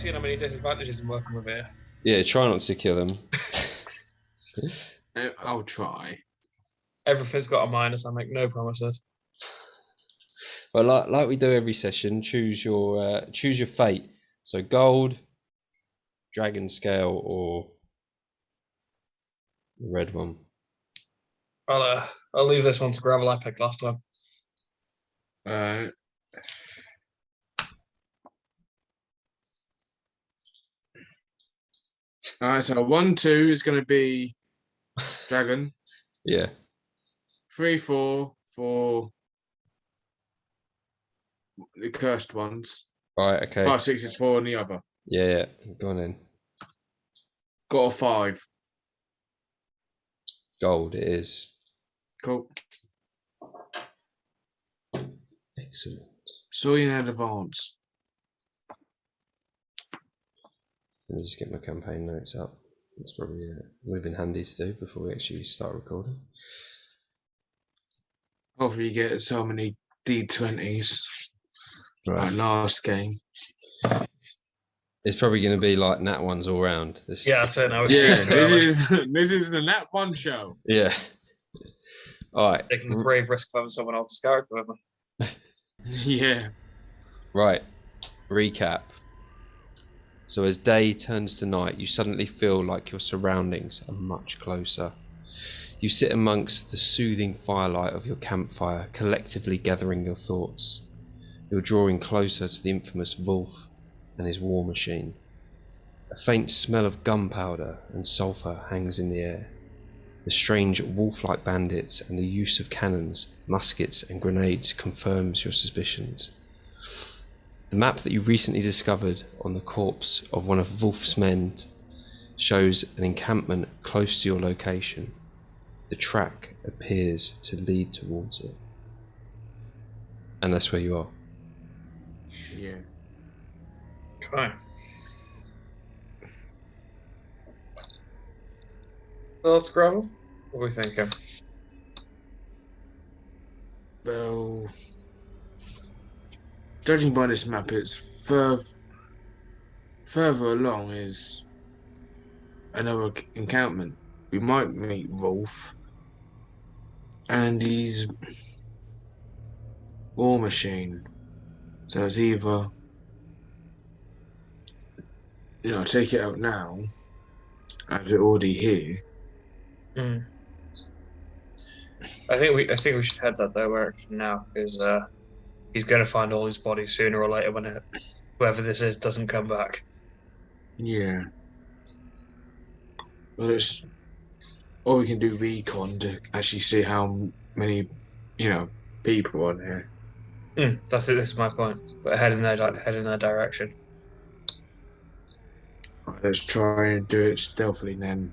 seen how many disadvantages I'm working with here? Yeah, try not to kill them. I'll try. Everything's got a minus. I make no promises. Well, like we do every session, choose your fate. So gold, dragon scale, or the red one. I'll leave this one to gravel I picked last time. Alright, so 1, 2 is going to be dragon. Yeah. 3, 4 for the cursed ones. Right. Okay. 5, 6 is 4 on the other. Yeah. Go on in. Got a 5. Gold it is. Cool. Excellent. Saw you in advance. Let me just get my campaign notes up. That's probably would have been handy to do before we actually start recording. Hopefully you get so many D20s. Right. Like last game. It's probably going to be like nat ones all round. Yeah, that's it. This is the Nat 1 show. Yeah. All right. Taking the brave risk of having someone else's character with me. Yeah. Right. Recap. So as day turns to night, you suddenly feel like your surroundings are much closer. You sit amongst the soothing firelight of your campfire, collectively gathering your thoughts. You're drawing closer to the infamous Wolf and his war machine. A faint smell of gunpowder and sulphur hangs in the air. The strange wolf-like bandits and the use of cannons, muskets and grenades confirms your suspicions. The map that you recently discovered on the corpse of one of Wolf's men shows an encampment close to your location. The track appears to lead towards it. And that's where you are. Yeah. Okay. So let's gravel. What are we thinking? Well, judging by this map, it's further along is another encampment. We might meet Rolf and his war machine. So it's either, take it out now, as we're already here. I think we should head that direction now because he's going to find all his bodies sooner or later when whoever this is doesn't come back. Yeah. Well, or we can do recon to actually see how many, people are there. That's it. This is my point. But head in that direction. Right, let's try and do it stealthily then.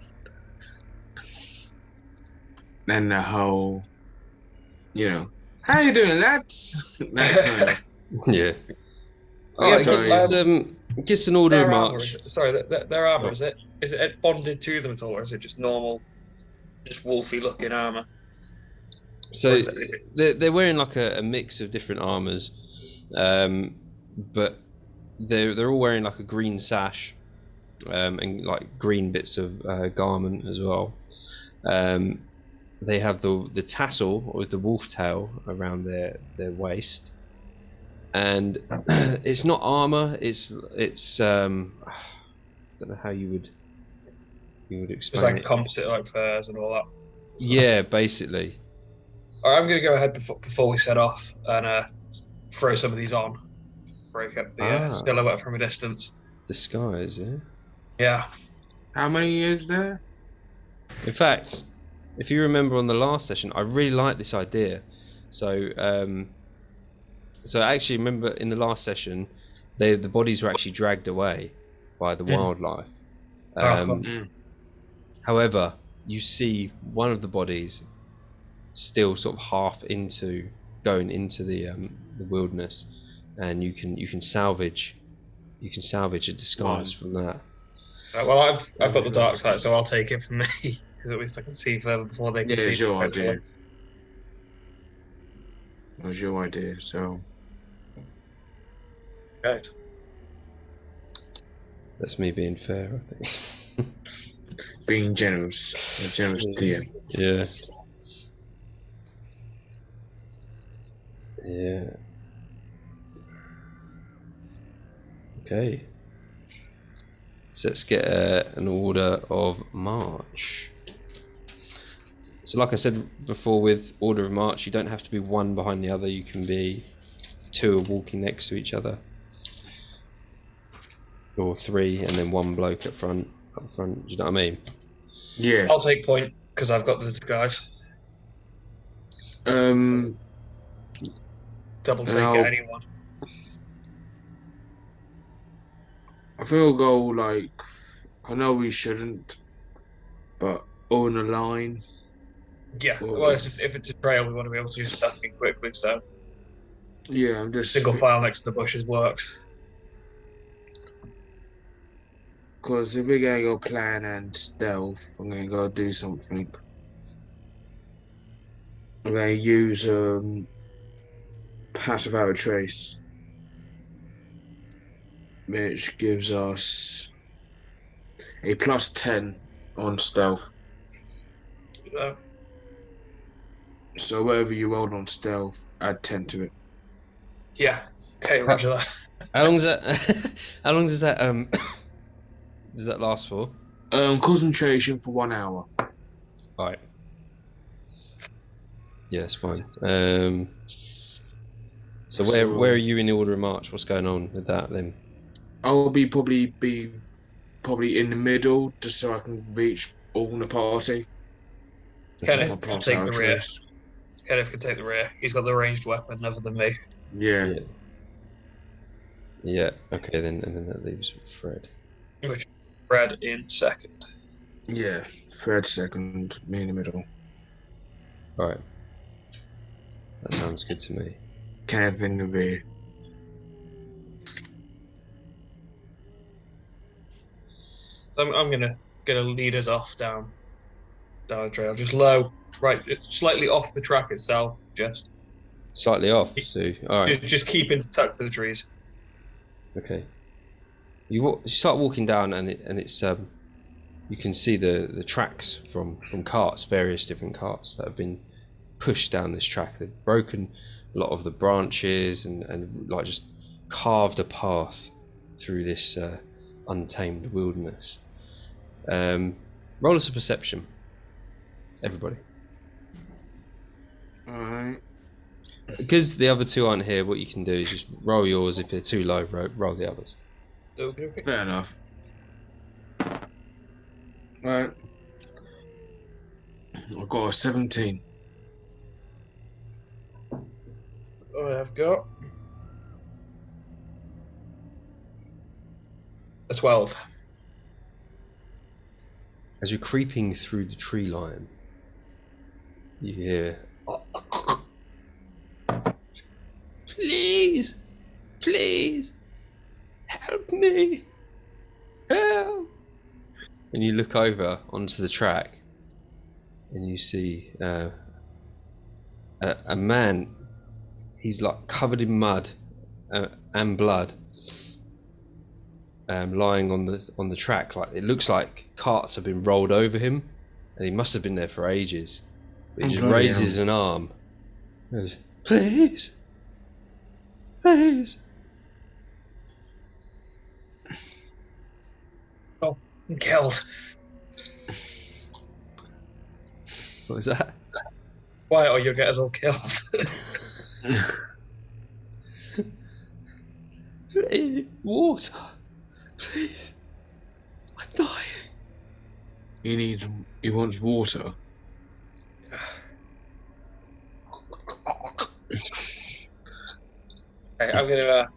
Then the whole, how you doing, lads? That kind of. Yeah. Alright, give us an order of march. Their armor, is it bonded to them at all, or is it just normal, just wolfy looking armor? So they're wearing like a mix of different armors, but they're all wearing like a green sash, and like green bits of garment as well. They have the tassel or the wolf tail around their waist, and it's not armor. It's I don't know how you would explain. It's like composite, like furs and all that. Yeah, basically. All right, I'm going to go ahead before we set off and throw some of these on. Break up the silhouette from a distance. Disguise, yeah? Yeah. How many is there? In fact, if you remember on the last session, I really liked this idea. So actually, remember in the last session, the bodies were actually dragged away by the wildlife. However, you see one of the bodies still sort of half going into the wilderness, and you can salvage a disguise from that. Well, I've got the dark sight, so I'll take it from me because at least I can see further before they can see. Yeah, it's your idea. It was your idea, so. Right. That's me being fair, I think. Being generous. A generous DM. Yeah. Yeah. Okay. So let's get an order of march. So like I said before, with order of march, you don't have to be one behind the other. You can be two walking next to each other, or three, and then one bloke up front. Do you know what I mean? Yeah. I'll take point because I've got the disguise. Um. Double And take anyone. I think we'll go like. I know we shouldn't, but on a line. Yeah. Well, Or, if it's a trail, we want to be able to just duck in quickly. So yeah, I'm just single file next to the bushes works. because if we're gonna go plan and stealth, I'm gonna go do something. I'm gonna use pass without a trace, which gives us a +10 on stealth. Uh, So whatever you rolled on stealth, add 10 to it. yeah. Okay. Roger that. How long is that? How long does that does that last for? Concentration for 1 hour. Right. Yeah, it's fine. So where are you in the order of march? What's going on with that then? I'll probably in the middle, just so I can reach all in the party. Kenneth I'll can pass take out the a rear. trace. Kenneth can take the rear. He's got the ranged weapon other than me. Yeah. Yeah. Yeah. Okay then, and then that leaves Fred. Which Fred in second. Yeah. Third second, me in the middle. Right. That sounds good to me. Kev in the rear. So I'm gonna lead us off down the trail, just low, right, slightly off the track itself. Slightly off. So all right. Just keep in tucked to the trees. Okay. You start walking down, and it's you can see the tracks from carts, various different carts that have been pushed down this track. They've broken a lot of the branches and like just carved a path through this untamed wilderness. Roll us a perception, everybody. Alright. Because the other two aren't here, what you can do is just roll yours. If they're too low, roll the others. Okay. Fair enough. Right. I've got a 17. I've got a 12. As you're creeping through the tree line, you hear, "Please, please, help me, help!" And you look over onto the track, and you see a man. He's like covered in mud and blood, lying on the track. Like it looks like carts have been rolled over him, and he must have been there for ages. But he just raises an arm. He goes, "Please, please." Oh, I'm killed. What was that? Why are you get us all killed? Please, water, please. I'm dying. He wants water. Okay, I'm gonna.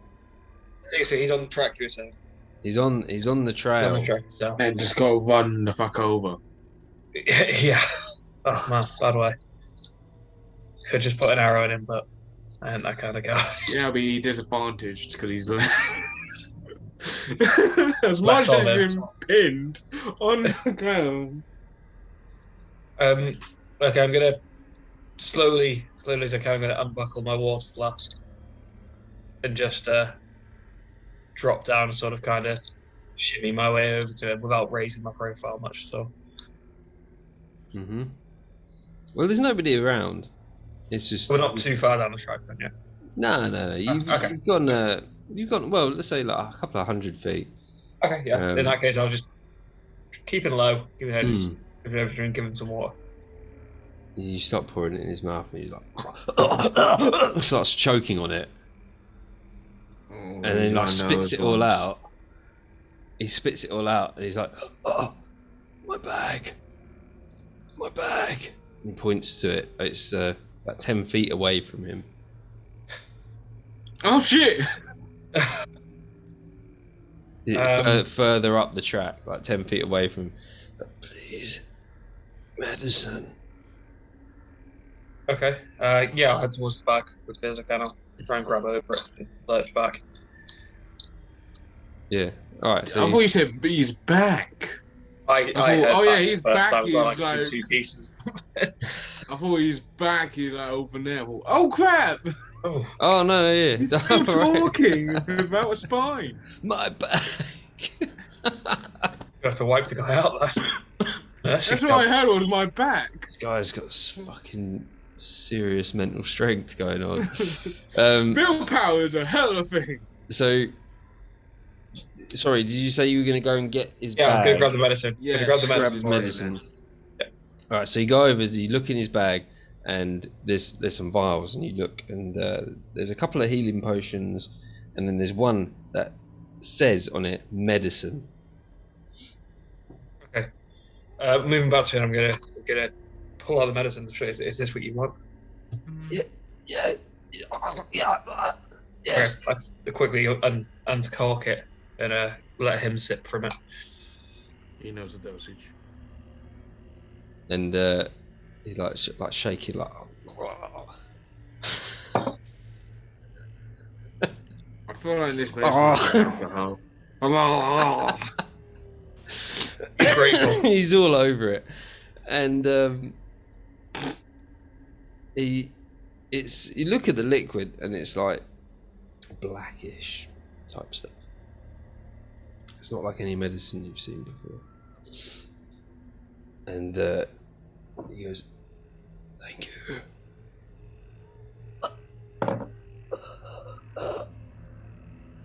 So he's on the track. You're saying He's on the he's on trail. the track itself. And just gotta run the fuck over. Yeah. Oh man, bad way. Could just put an arrow in him, but I ain't that kind of guy. Yeah, I'll be disadvantaged because he's as Less much as of he's him. been pinned on the ground. Okay, I'm gonna slowly as I can. I'm gonna unbuckle my water flask and just drop down, and sort of kind of shimmy my way over to him without raising my profile much. So, Mm-hmm. Well, there's nobody around. It's just we're not too far down the track then, yeah. no. Okay. You've gone. Well, let's say like a couple of 100 feet. Okay, yeah. In that case, I'll just keep it low. Just Mm. give it a drink, give him some water. You start pouring it in his mouth, and he's like starts choking on it, and then like spits it all out. He spits it all out, and he's like, "Oh, my bag, my bag." And he points to it. It's about 10 feet away from him. Oh shit! Further up the track, like 10 feet away from him. Please, medicine. Okay. Yeah, I'll head towards the back because I kind of try and grab over it and lurch back. Yeah. All right. So I thought you said he's back. I thought, head oh yeah, back he's first back. time, He's like like, two pieces. I thought he's back. He's like over there. Oh crap! Oh no, yeah. He's still talking about a spine. My bag. You have to wipe the guy out there. That's what I heard was my back. This guy's got fucking serious mental strength going on. Willpower is a hell of a thing. So, sorry, did you say you were going to go and get his bag? I'm going to grab the medicine. Yeah, grab the Grab medicine. his medicine. Yeah. All right, so you go over, you look in his bag, and there's some vials, and you look, and there's a couple of healing potions, and then there's one that says on it medicine. Okay. Moving back to it, I'm gonna pull out the medicine. Is this what you want? Yeah. Yes. Okay. I quickly uncork it and let him sip from it. He knows the dosage. And he's like shaking like. I feel like this medicine is alcohol. He's grateful. He's all over it, and you look at the liquid, and it's like blackish type stuff. It's not like any medicine you've seen before. And he goes, "Thank you."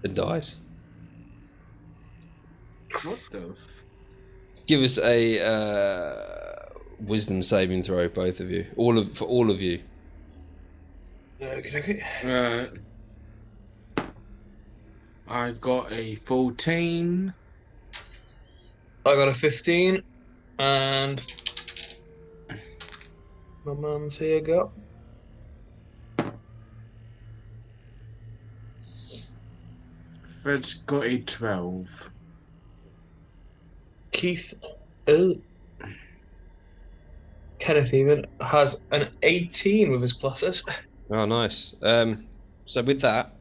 And dies. What the? Give us a wisdom saving throw, both of you. For all of you. Okay. I got a 14. I got a 15, and my man's here got. Fred's got a 12. Keith, Kenneth even has an 18 with his pluses. Oh, nice. So with that,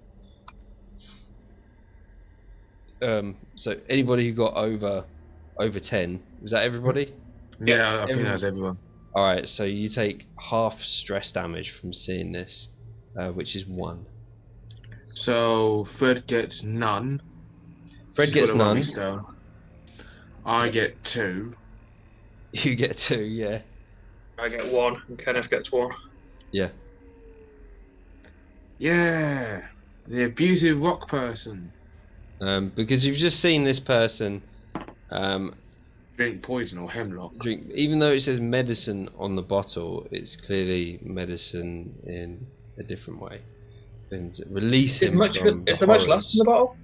so anybody who got over 10, was that everybody? Yeah, I think that's everyone. All right, so you take half stress damage from seeing this, which is 1. So Fred gets none. Fred gets none. I get 2. You get 2, yeah. I get 1, and Kenneth gets 1. Yeah. Yeah, the abusive rock person. Because you've just seen this person Drink poison or hemlock. even though it says medicine on the bottle, it's clearly medicine in a different way. And release him Is there much left in the bottle?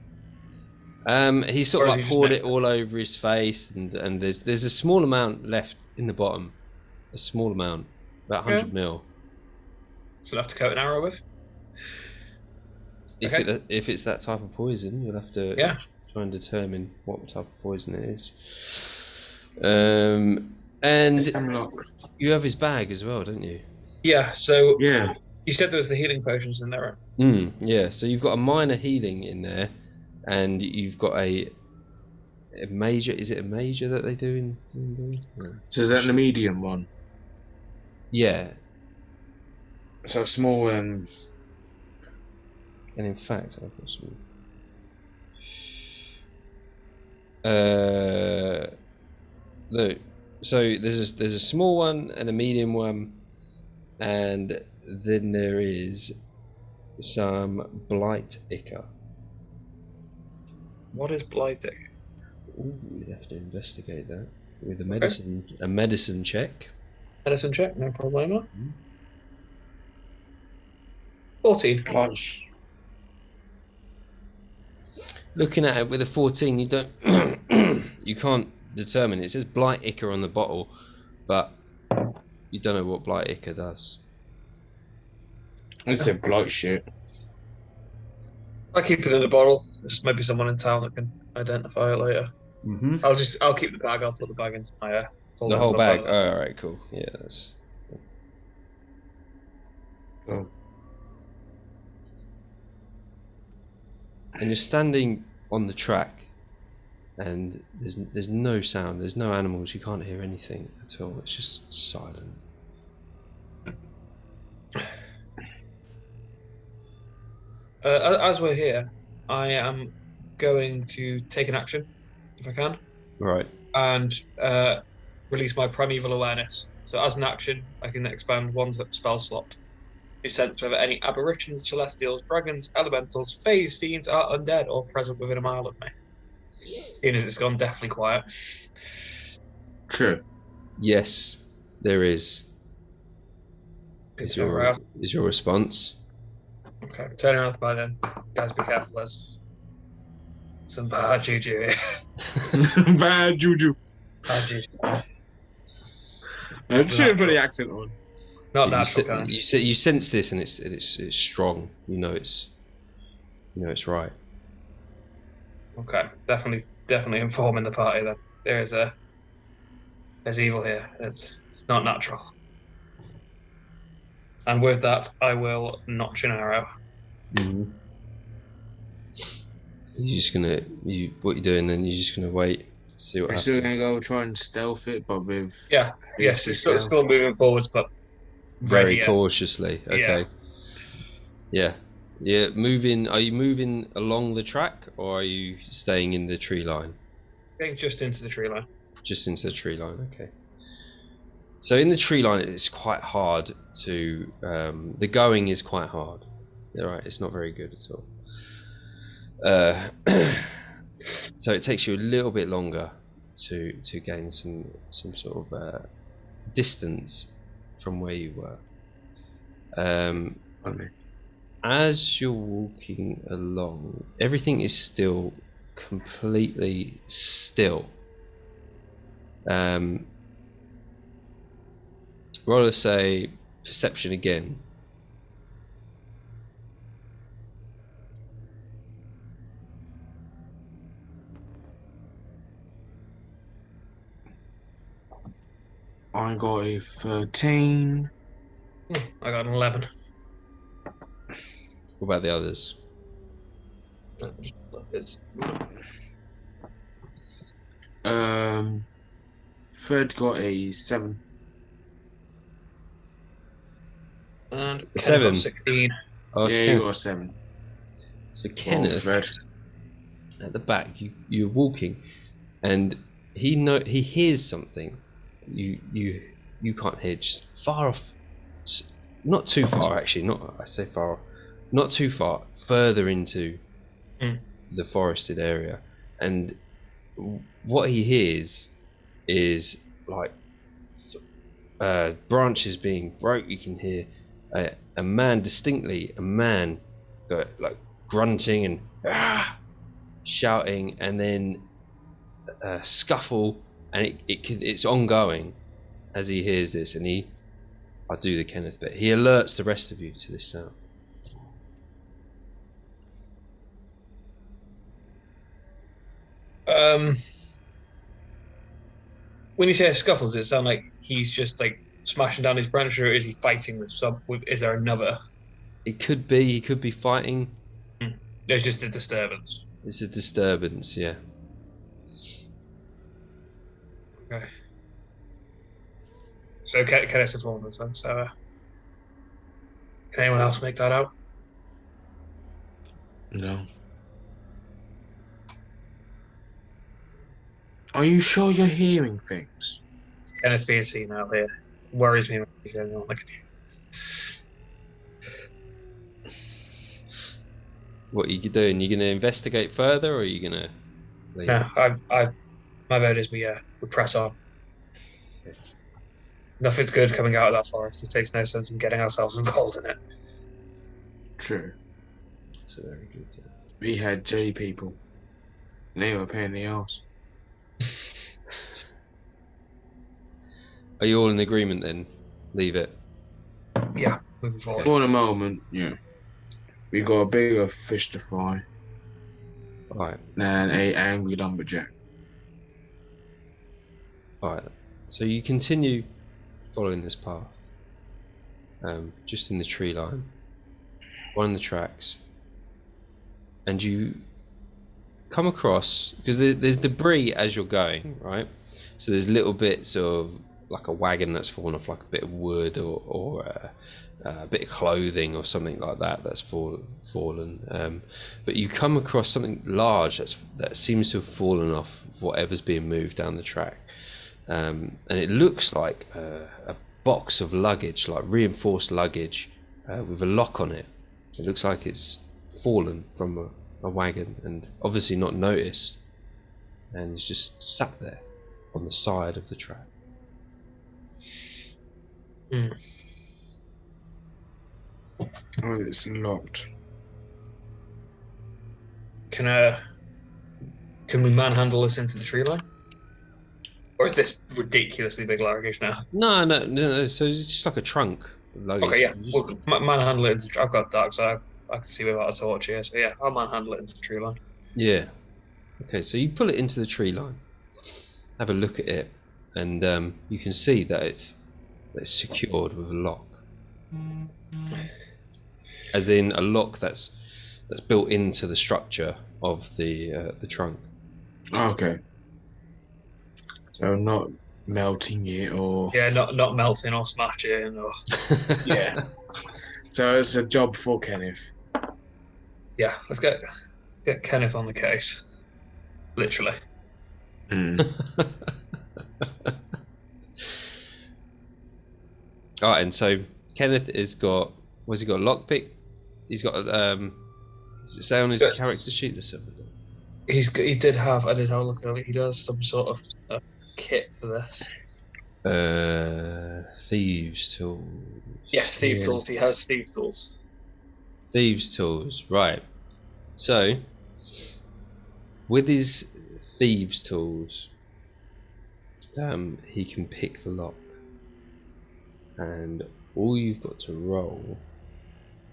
He sort of like poured it all over his face, and there's a small amount left in the bottom. A small amount, about 100 ml. It's enough to coat an arrow with. If it's that type of poison, you'll have to try and determine what type of poison it is. And you have his bag as well, don't you? Yeah. So yeah, you said there was the healing potions in there, right? Yeah. So you've got a minor healing in there, and you've got a major. Is it a major that they do in D&D? No. So is that the medium one? Yeah. So small. And in fact, I've got some. Look, so there's a small one and a medium one, and then there is some blight ichor. What is blighting? Ooh, we'd have to investigate that with Okay. a medicine check. Medicine check, no problemo. Mm. 14. Gosh. Looking at it with a 14, you don't, you can't determine. It says blight ichor on the bottle, but you don't know what blight ichor does. It's a blight shit. I'll keep it in the bottle. There's maybe someone in town that can identify it later. Mm-hmm. I'll keep the bag. I'll put the bag into my The whole my bag. bag. Oh, all right, cool. Yeah, that's. Oh. And you're standing on the track, and there's no sound. There's no animals. You can't hear anything at all. It's just silent. As we're here, I am going to take an action if I can, Right. and release my primeval awareness. So as an action, I can expand one spell slot. You sense whether any aberrations, celestials, dragons, elementals, fays, fiends are undead or present within a mile of me. Seeing as it's gone deathly quiet. True. Yes, there is. Good Is to know, right? your response? Okay, turn around by then. Guys, be careful. There's some bad juju here. Bad juju. Bad juju. I shouldn't put the accent on. Not You natural kind. you sense this, and it's strong. You know it's right. Okay, definitely informing the party then. There's evil here. It's not natural. And with that, I will notch an arrow. Mm-hmm. You're just gonna what you're doing then? You're just gonna wait, see what We're happens. still gonna go try and stealth it, but with Yes, it's still moving forwards, but very ready. cautiously. Okay. Yeah. Yeah. Moving. Are you moving along the track, or are you staying in the tree line? Getting just into the tree line. Just into the tree line. Okay. So in the tree line, it's quite hard to. The going is quite hard. All right. It's not very good at all. So it takes you a little bit longer to gain some sort of distance from where you were. As you're walking along, everything is still completely still. Roll us a perception again. I got a 13. I got an 11. What about the others? Fred got a 7. And A Ken 7. got 16. Oh, Yeah, Ken. you got a 7. So Oh, Kenneth, Fred. at the back, you're walking, and he hears something. You can't hear, just far off, not too far actually. Not I say far off, not too far, further into the forested area, and what he hears is like branches being broke. You can hear a man distinctly, like grunting and shouting, and then a scuffle, and it's ongoing as he hears this, and I'll do the Kenneth bit. He alerts the rest of you to this sound. When you say scuffles, does it sound like he's just like smashing down his branch, or is he fighting with some? Is there another? It could be. He could be fighting. There's just a disturbance. It's a disturbance, yeah. Okay. So can I inform us then? So can anyone else make that out? No. Are you sure you're hearing things? Kenneth being seen out here worries me when he's the only one that can What are you doing? You going to investigate further, or are you going to leave hear. it? No, my vote is we press on. Okay. Nothing's good coming out of that forest. It takes no sense in getting ourselves involved in it. True. That's a very good. We had jelly people. And they were a pain in the ass. Are you all in agreement then? Leave it. Yeah, moving forward. For the moment, yeah. We got a bigger fish to fry All right. than a angry lumberjack. All right. So you continue following this path, just in the tree line, on the tracks, and you come across, because there's debris as you're going, right? So there's little bits of like a wagon that's fallen off, like a bit of wood or a bit of clothing or something like that that's fallen. But you come across something large that seems to have fallen off whatever's being moved down the track, and it looks like a box of luggage, like reinforced luggage, with a lock on it. It looks like it's fallen from a wagon and obviously not noticed, and it's just sat there on the side of the track. Oh, it's locked. Can we manhandle this into the tree line? Or is this ridiculously big luggage now? No. So it's just like a trunk of luggage. Okay, yeah. You We'll just- manhandle it into. I've got dark, so I can see without a torch here. So yeah, I'll manhandle it into the tree line. yeah. Okay, so you pull it into the tree line, have a look at it, and you can see that it's secured with a lock. As in a lock that's built into the structure of the trunk. Okay. So not melting it or... Yeah, not melting or smashing or Yeah. So it's a job for Kenneth. yeah. Let's get Kenneth on the case. Literally. All right, and so Kenneth has got. What's he got? A lockpick. He's got. Does it say on his character sheet the silver? He did have. I did have a look at it. He does some sort of kit for this. Thieves tools. Yes, thieves tools. He has thieves tools. Thieves tools, right. So, with his thieves tools, he can pick the lock. And all you've got to roll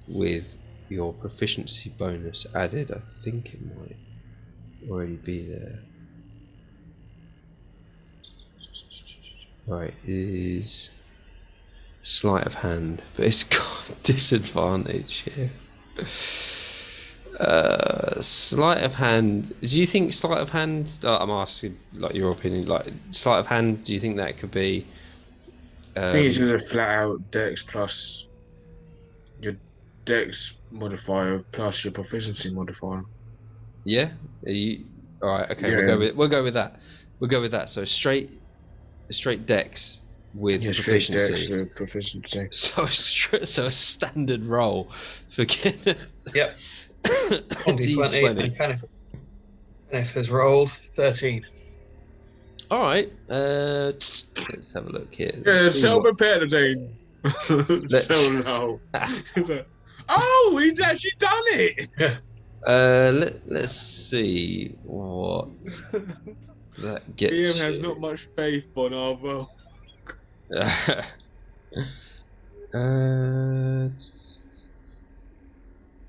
with your proficiency bonus added, I think it might already be there. Right, is sleight of hand, but it's got disadvantage here. Sleight of hand. Do you think sleight of hand? I'm asking like your opinion. Like sleight of hand. Do you think that could be? I think it's just a flat out dex plus your dex modifier plus your proficiency modifier. Yeah. Are you, all right. Okay. Yeah. We'll go with that. We'll go with that. So straight dex with Straight proficiency. dex with proficiency. So a standard roll for Kenneth. Yep. D20. And Kenneth has rolled 13. All right. Let's have a look here. Yeah, so prepared to Let's- so low. Oh, he's actually done it. Let's see what that gets. Liam has you. not much faith on our vote.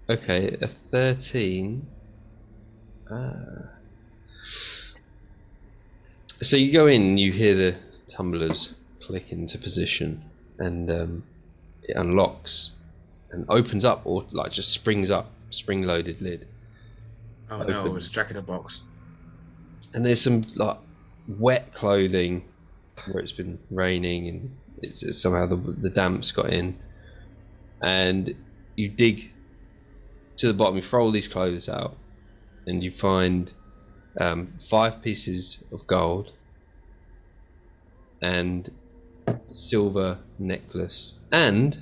Okay, a 13. So you go in, you hear the tumblers click into position, and it unlocks and opens up, or like just springs up, spring-loaded lid. Oh no, it's a Jack in the Box. And there's some like wet clothing where it's been raining, and it's somehow the damp's got in. And you dig to the bottom, you throw all these clothes out, and you find 5 pieces of gold and silver necklace and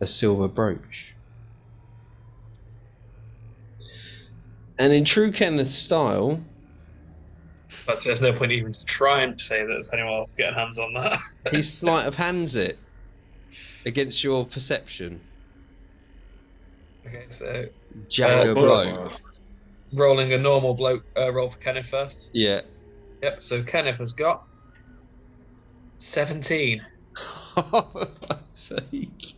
a silver brooch. And in true Kenneth style, But there's no point even trying to say that there's anyone else getting hands on that. he sleight of hands it against your perception. Okay, so Jack a blow. rolling a normal roll for Kenneth first. Yeah. Yep, so Kenneth has got 17. For fuck's sake.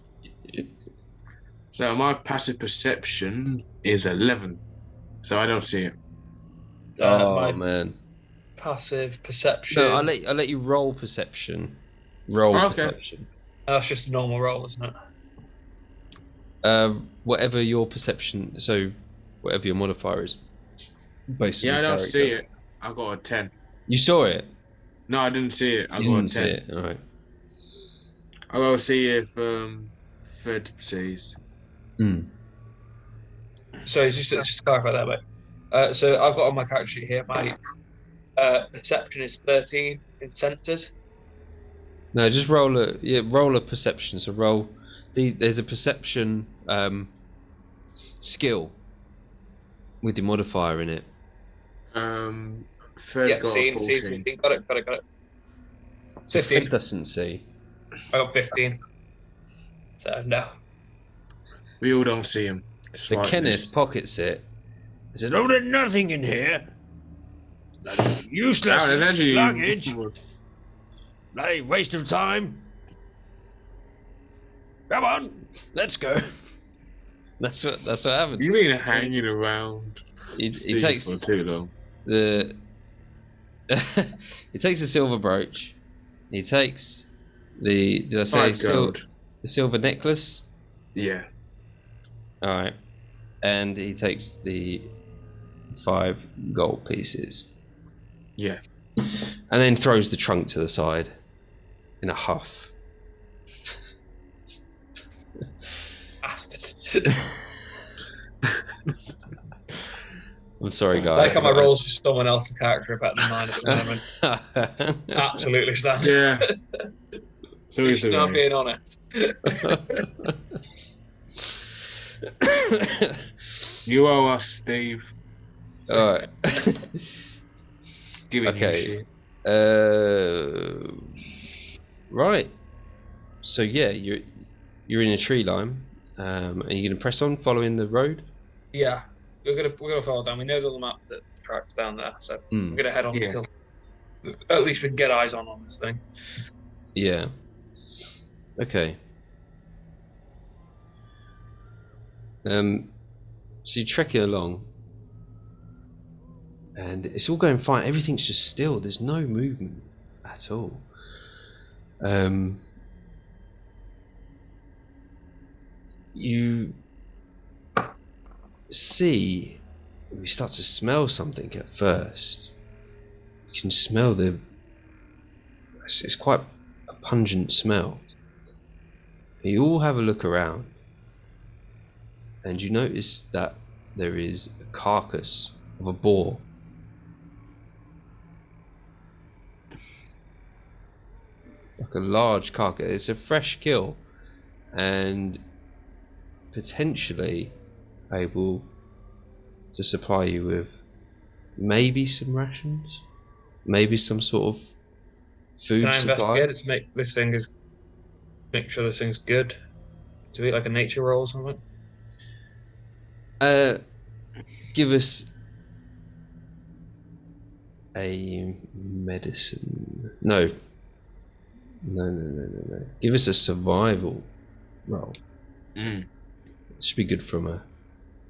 So my passive perception is 11. So I don't see it. My Man. passive perception. No, I'll let you roll perception. Roll perception. That's just a normal roll, isn't it? Whatever your perception, so whatever your modifier is. Based on Yeah, I your don't character. see it. I got a 10. You saw it? No, I didn't see it. I You got a didn't 10. see it, alright. I'll go see if Fred sees. So just to clarify that, mate. So I've got on my character sheet here, my perception is 13 in senses. No, just roll a perception. So roll there's a perception skill with your modifier in it. Fred got a 14. See. Got it. So 15. Fred doesn't see. I got 15. So no. We all don't see him. So Kenneth pockets it. He said, "Oh, there's nothing in here. That's useless there's actually luggage. Hey, waste of time. Come on, let's go." That's what happens. You mean hanging around? He takes for too long. He takes the silver brooch. He takes the silver necklace. Yeah. All right, and he takes the 5 gold pieces. Yeah. And then throws the trunk to the side in a huff. Bastard. I'm sorry, guys. I like how my rolls for someone else's character are better than mine at the moment. Absolutely standard. Yeah. So he's not being honest. You owe us, Steve. All right. Give it shit. Right. So yeah, you're in a tree line. Are you gonna press on following the road? Yeah, we're gonna follow down. We know the map that tracks down there, so we're gonna head on until at least we can get eyes on this thing. Yeah. Okay. So you're trekking along, and it's all going fine. Everything's just still. There's no movement at all. You see, you start to smell something at first. You can smell it's quite a pungent smell. You all have a look around, and you notice that there is a carcass of a boar. Like a large carcass. It's a fresh kill, and potentially able to supply you with maybe some rations, maybe some sort of food Can I supply. investigate it to make sure this thing's good? To be like a nature roll or something? Give us a medicine. No. Give us a survival roll. Should be good from a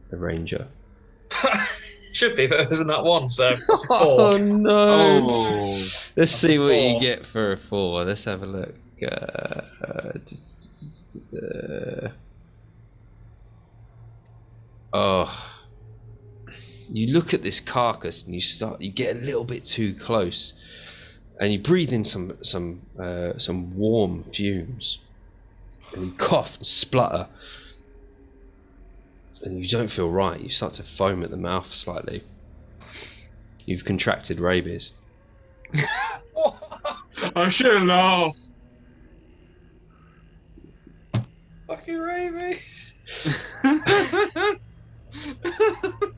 ranger. Should be, but it wasn't that one, so it's a 4. Oh no! Oh. Let's see what you get for a 4. Let's have a look. You look at this carcass and you get a little bit too close, and you breathe in some warm fumes, and you cough and splutter, and you don't feel right. You start to foam at the mouth slightly, You've contracted rabies. I shouldn't laugh. Fucking rabies.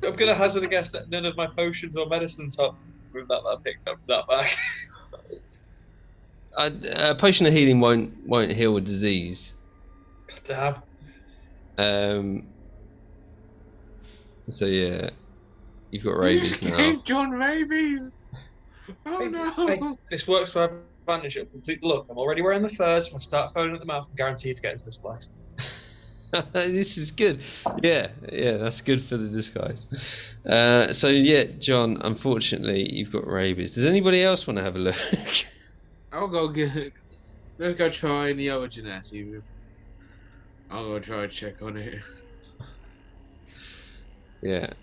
I'm gonna hazard a guess that none of my potions or medicines help with that I picked up that bag. A potion of healing won't heal a disease. Damn. So yeah, you've got You rabies just now. gave John rabies. Oh no. Hey, this works for our advantage at complete luck. I'm already wearing the furs. If I start foaming at the mouth, I'm guaranteed to get into this place. This is good. Yeah, that's good for the disguise. So yeah, John, unfortunately, you've got rabies. Does anybody else want to have a look? I'll go get. Let's go try the other Genasi. I'll go try and check on it. Yeah.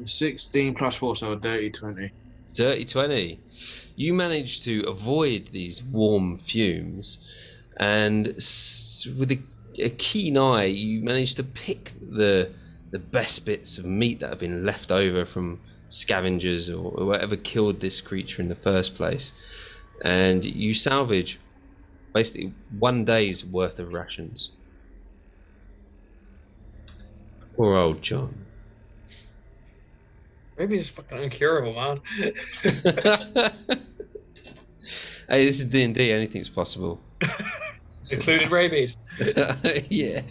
16 plus 4, so a dirty 20. Dirty 20. You manage to avoid these warm fumes, and with a keen eye, you manage to pick the best bits of meat that have been left over from scavengers or whatever killed this creature in the first place, and you salvage basically 1 day's worth of rations. Poor old John. Rabies is fucking incurable, man. Hey, this is D&D. Anything's possible. Including rabies. Yeah.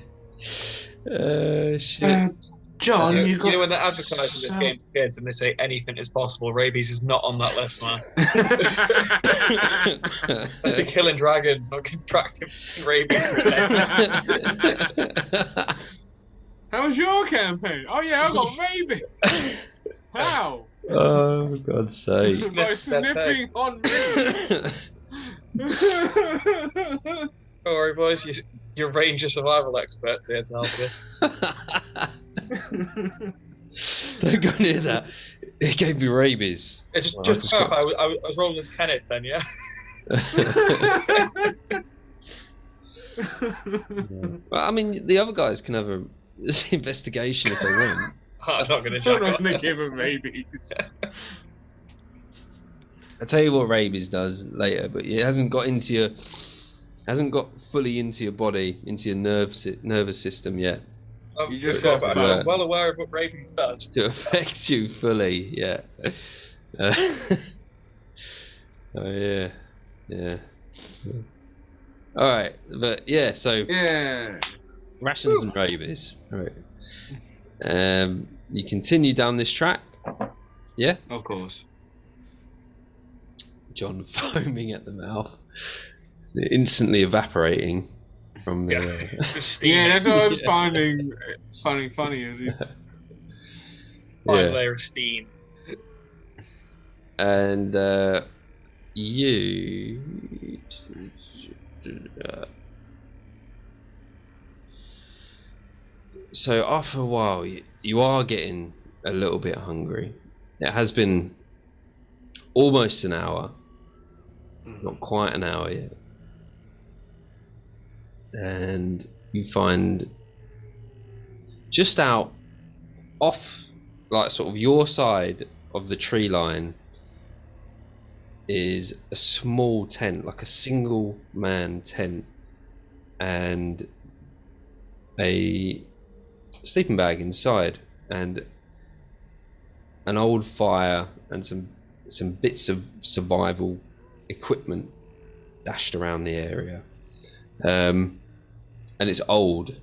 Shit. John, You got. know when they're advertising this game to kids and they say anything is possible, rabies is not on that list, man. That's been killing dragons, not contracting rabies. How was your campaign? Oh yeah, I got rabies. How? Oh, God's sake. By sniffing on me. Don't worry, boys. You're ranger survival experts here to help you. Don't go near that. It gave me rabies. It's just clarify, I was rolling as Kenneth then, yeah? Well, I mean, the other guys can have a investigation if they want. I'm not going to I'm jump not on. going to give him rabies. I'll tell you what rabies does later, but it hasn't got fully into your body, into your nervous system yet. You just got I'm well aware of what rabies does. To affect you fully, yeah. Oh yeah. All right, but yeah. So yeah, rations and rabies. All right. You continue down this track. Yeah. of course. John foaming at the mouth, instantly evaporating from the. Yeah, that's what I was finding funny is it's fine layer of steam. And you. So after a while, you are getting a little bit hungry. It has been almost an hour, not quite an hour yet, and you find just out off, like sort of your side of the tree line, is a small tent, like a single man tent, and a sleeping bag inside, and an old fire, and some bits of survival equipment dashed around the area. And it's old.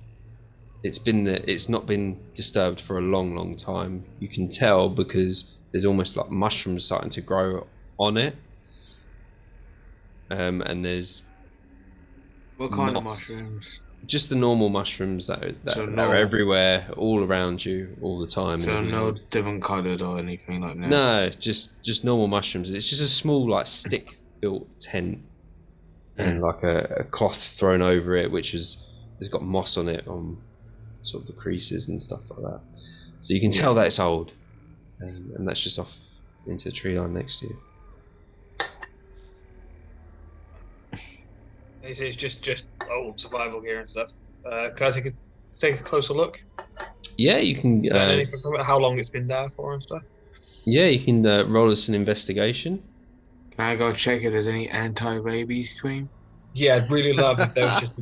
It's been there. It's not been disturbed for a long time. You can tell because there's almost like mushrooms starting to grow on it. And there's what kind of mushrooms? Just the normal mushrooms that are everywhere, all around you, all the time. So no different coloured or anything like that? No, just normal mushrooms. It's just a small, like, stick-built tent, and like a cloth thrown over it, which has got moss on it, on sort of the creases and stuff like that. So you can tell that it's old, and that's just off into the tree line next to you. It's just old survival gear and stuff. Can I take a closer look? Yeah, you can. Learn anything from it? How long it's been there for and stuff? Yeah, you can roll us an investigation. Can I go check if there's any anti-rabies cream? Yeah, I'd really love if there was just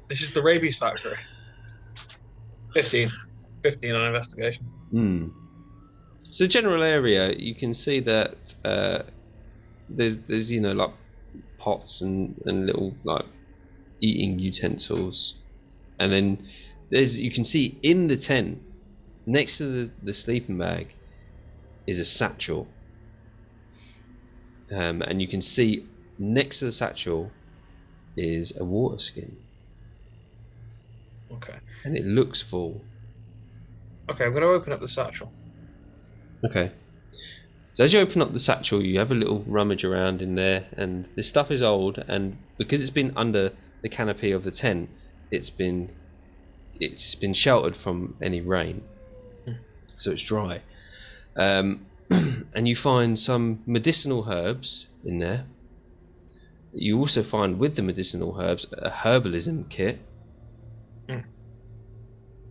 this is the rabies factory. 15. 15 on investigation. Hmm. So general area, you can see that there's like pots and little like eating utensils, and then you can see in the tent next to the sleeping bag is a satchel, and you can see next to the satchel is a water skin, Okay. and it looks full. Okay, I'm going to open up the satchel. Okay. So as you open up the satchel, you have a little rummage around in there, and this stuff is old, and because it's been under the canopy of the tent, it's been sheltered from any rain, so it's dry. And you find some medicinal herbs in there. You also find with the medicinal herbs a herbalism kit,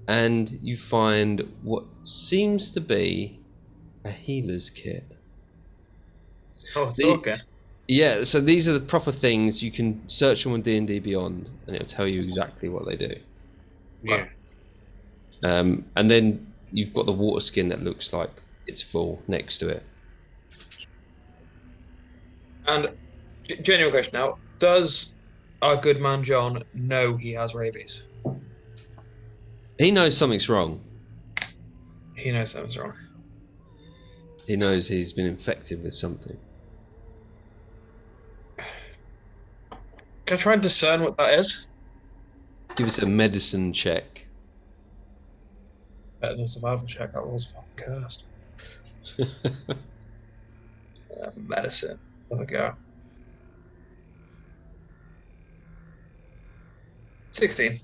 and you find what seems to be a healer's kit. Oh, okay. Yeah, so these are the proper things. You can search them on D&D Beyond, and it'll tell you exactly what they do. Yeah. And then you've got the water skin that looks like it's full next to it. And genuine question now: does our good man John know he has rabies? He knows something's wrong. He knows something's wrong. He knows he's been infected with something. Can I try and discern what that is? Give us a medicine check. Better than a survival check. That was fucking cursed. Medicine. There we go. 16.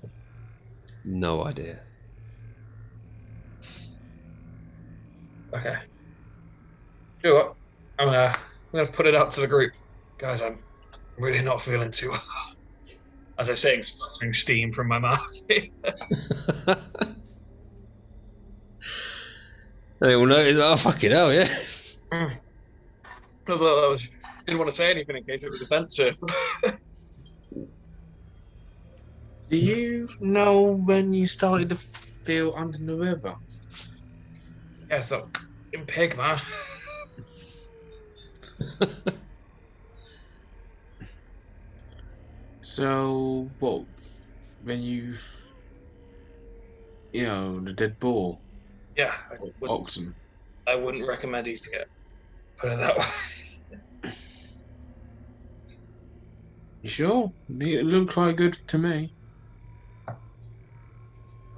No idea. Okay. You know what? I'm gonna put it out to the group, guys. I'm really not feeling too well. As I'm saying, sucking steam from my mouth. They all notice. Oh, fucking hell, yeah. Although I didn't want to say anything in case it was offensive. Do you know when you started to feel under the river? Yeah, so in pig, man. So, what? When the dead bull, Yeah, oxen. I wouldn't recommend eating it. Put it that way. You sure? It looked quite good to me.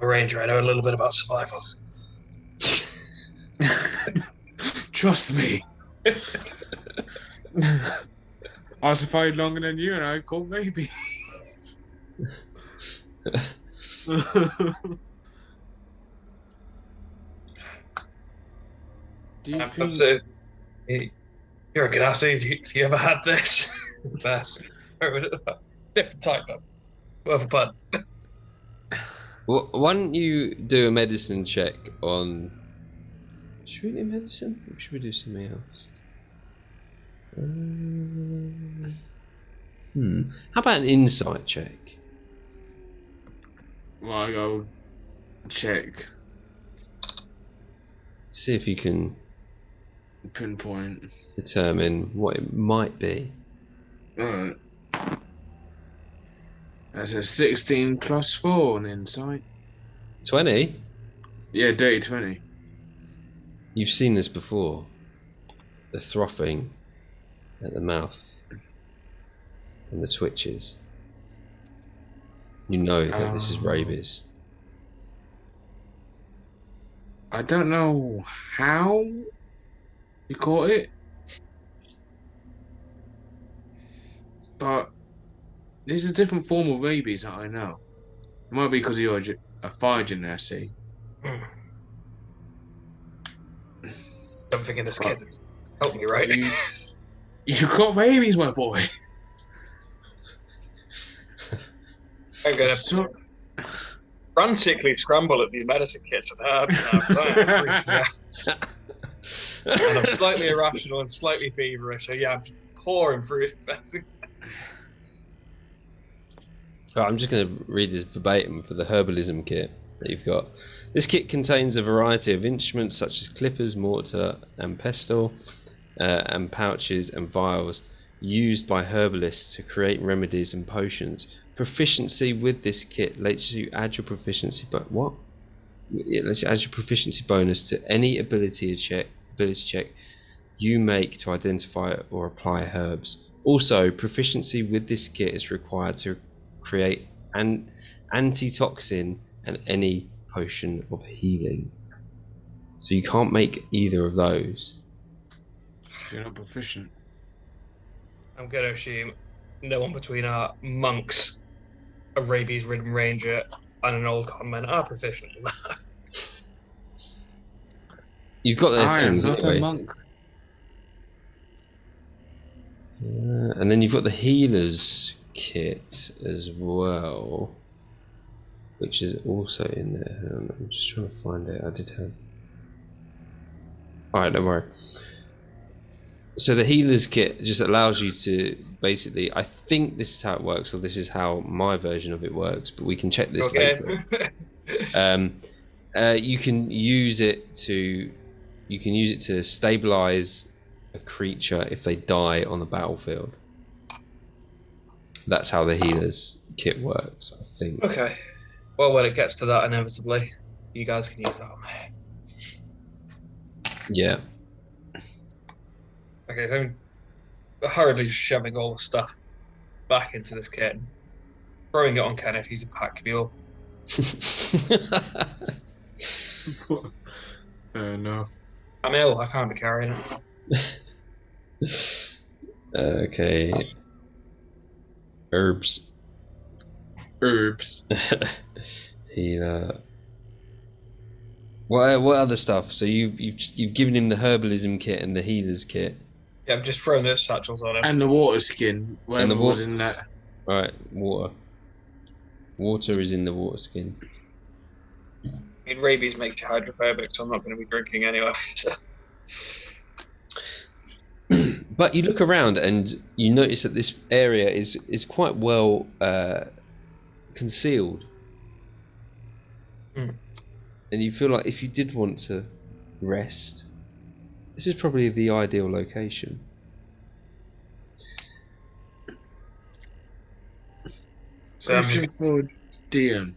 A ranger, I know a little bit about survival. Trust me. I survived longer than you, and I caught babies. Do you think? So, you're a Ganassi. Have you ever had this? Best. Different type of. Worth a pun. Well, why don't you do a medicine check on... Should we do medicine? Or should we do something else? How about an insight check? Well, I go check. See if you can Pinpoint. determine what it might be. Alright. That's a 16 plus 4 on insight. 20? Yeah, dirty 20. You've seen this before. The frothing at the mouth and the twitches. You know that this is rabies. I don't know how you caught it, but this is a different form of rabies that I know. It might be because you're a fire genasi. Something in this kid. Help me, right? You got rabies, my boy. I'm gonna. frantically scramble at these medicine kits and herbs now. 'Cause I am freaking out. And I'm slightly irrational and slightly feverish. So yeah, I'm just pouring through it. Right, I'm just going to read this verbatim for the Herbalism Kit that you've got. This kit contains a variety of instruments such as clippers, mortar and pestle, and pouches and vials used by herbalists to create remedies and potions. Proficiency with this kit lets you add your proficiency, but what? It lets you add your proficiency bonus to any ability check you make to identify or apply herbs. Also, proficiency with this kit is required to create an antitoxin and any potion of healing. So you can't make either of those. If you're not proficient. I'm going to assume no one between our monks, a rabies-ridden ranger, and an old con man are proficient in that. You've got their I am things not anyway. a monk. And then you've got the healer's kit as well, which is also in there. I'm just trying to find it. I did have. Alright, don't worry. So the healer's kit just allows you to basically, I think this is how it works, or this is how my version of it works, but we can check this later. You can use it to stabilize a creature if they die on the battlefield. That's how the healer's kit works, I think. Okay. Well, when it gets to that, inevitably, you guys can use that on me. Yeah. Okay, so I'm hurriedly shoving all the stuff back into this kit and throwing it on Ken if he's a pack mule. Fair enough. I'm ill, I can't be carrying it. Okay. Herbs. Healer. What other stuff? So you've given him the herbalism kit and the healer's kit. Yeah, I've just thrown those satchels on him. And the water skin, whatever was in that. Right, water. Water is in the water skin. I mean, rabies makes you hydrophobic, so I'm not going to be drinking anyway. So. But you look around and you notice that this area is quite well concealed. Mm. And you feel like if you did want to rest, this is probably the ideal location. Question for DM.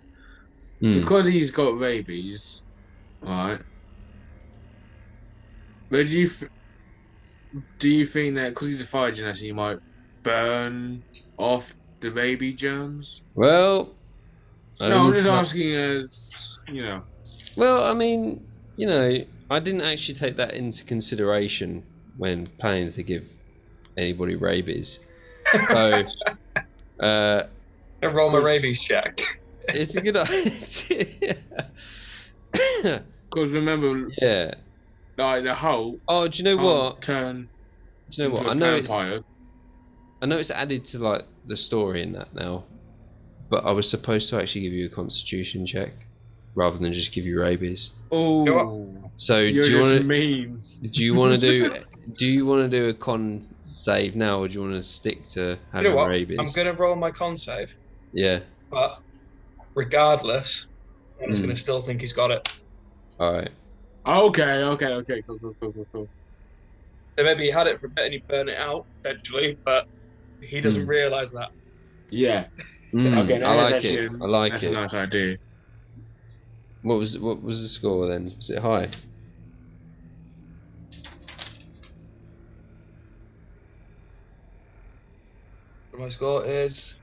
Because he's got rabies, right? But do you think that because he's a fire genasi, he might burn off the rabies germs? Well, I'm just asking as, you know. Well, I mean, you know, I didn't actually take that into consideration when planning to give anybody rabies. So, roll my rabies check. It's a good idea. Because remember, yeah, like the whole. Oh, do you know what? Do you know what? I know it's added to like the story in that now, but I was supposed to actually give you a constitution check rather than just give you rabies. Oh, so you're do you just want to? mean. Do you want to do? Do you want to do a con save now, or do you want to stick to having rabies? I'm going to roll my con save. Yeah. But regardless, I'm just going to still think he's got it. All right. Okay. Cool. So maybe he had it for a bit and he burned it out eventually, but he doesn't realise that. Yeah. Okay, I like it. That's a nice idea. What was the score then? Was it high? My score is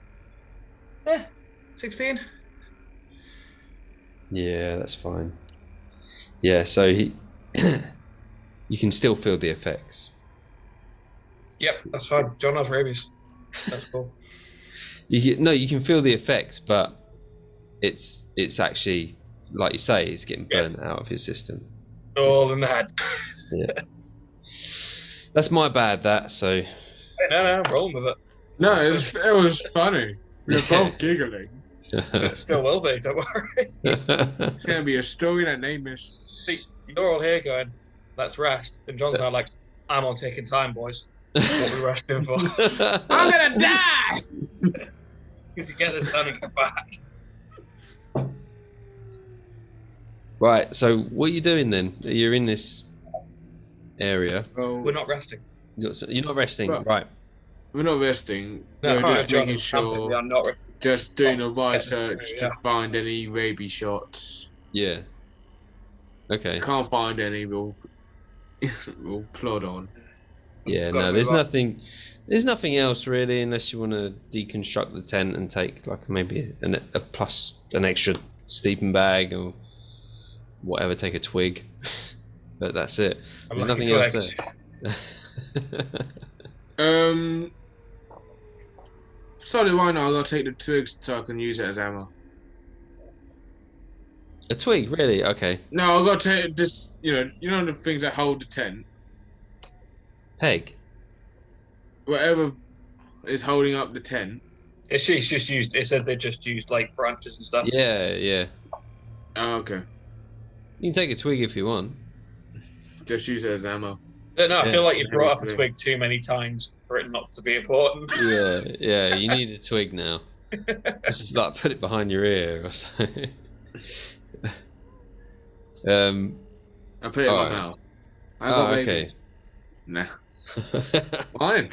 16. Yeah, that's fine. Yeah, so you can still feel the effects. Yep, that's fine. John has rabies. That's cool. You can feel the effects, but it's actually, like you say, it's getting burnt out of your system. All in the head. Yeah. That's my bad, so... Hey, no, roll with it. No, it was funny. We were both giggling. It still will be, don't worry. It's gonna be a story that name is. See, you're all here going, let's rest. And John's now like, I'm on taking time, boys. What we resting for? I'm gonna die. Need to get this done and get back. Right, so what are you doing then? You're in this area. We're not resting. You're not resting, Well, right? We're not resting. No, We're just John making is camping. We sure, are not resting. just doing a Get wide this search through, to yeah. find any rabies shots. Yeah. Okay. Can't find any. We'll plod on. Yeah, Gotta no, move there's on. nothing. There's nothing else really, unless you want to deconstruct the tent and take like maybe a plus an extra sleeping bag or whatever. Take a twig, but that's it. A There's lucky nothing else twig. there. Sorry, why not? I gotta take the twigs so I can use it as ammo. A twig, really? Okay. No, I gotta take this. You know the things that hold the tent. Peg. Whatever is holding up the tent. It's just used. It said they just used like branches and stuff. Yeah, yeah. Oh, okay. You can take a twig if you want. Just use it as ammo. No, I Yeah. feel like you brought up a Obviously. twig too many times for it not to be important. Yeah. You need a twig now. Just like put it behind your ear or something. I put it in my Alright. mouth. I got okay. babies. Nah. Fine.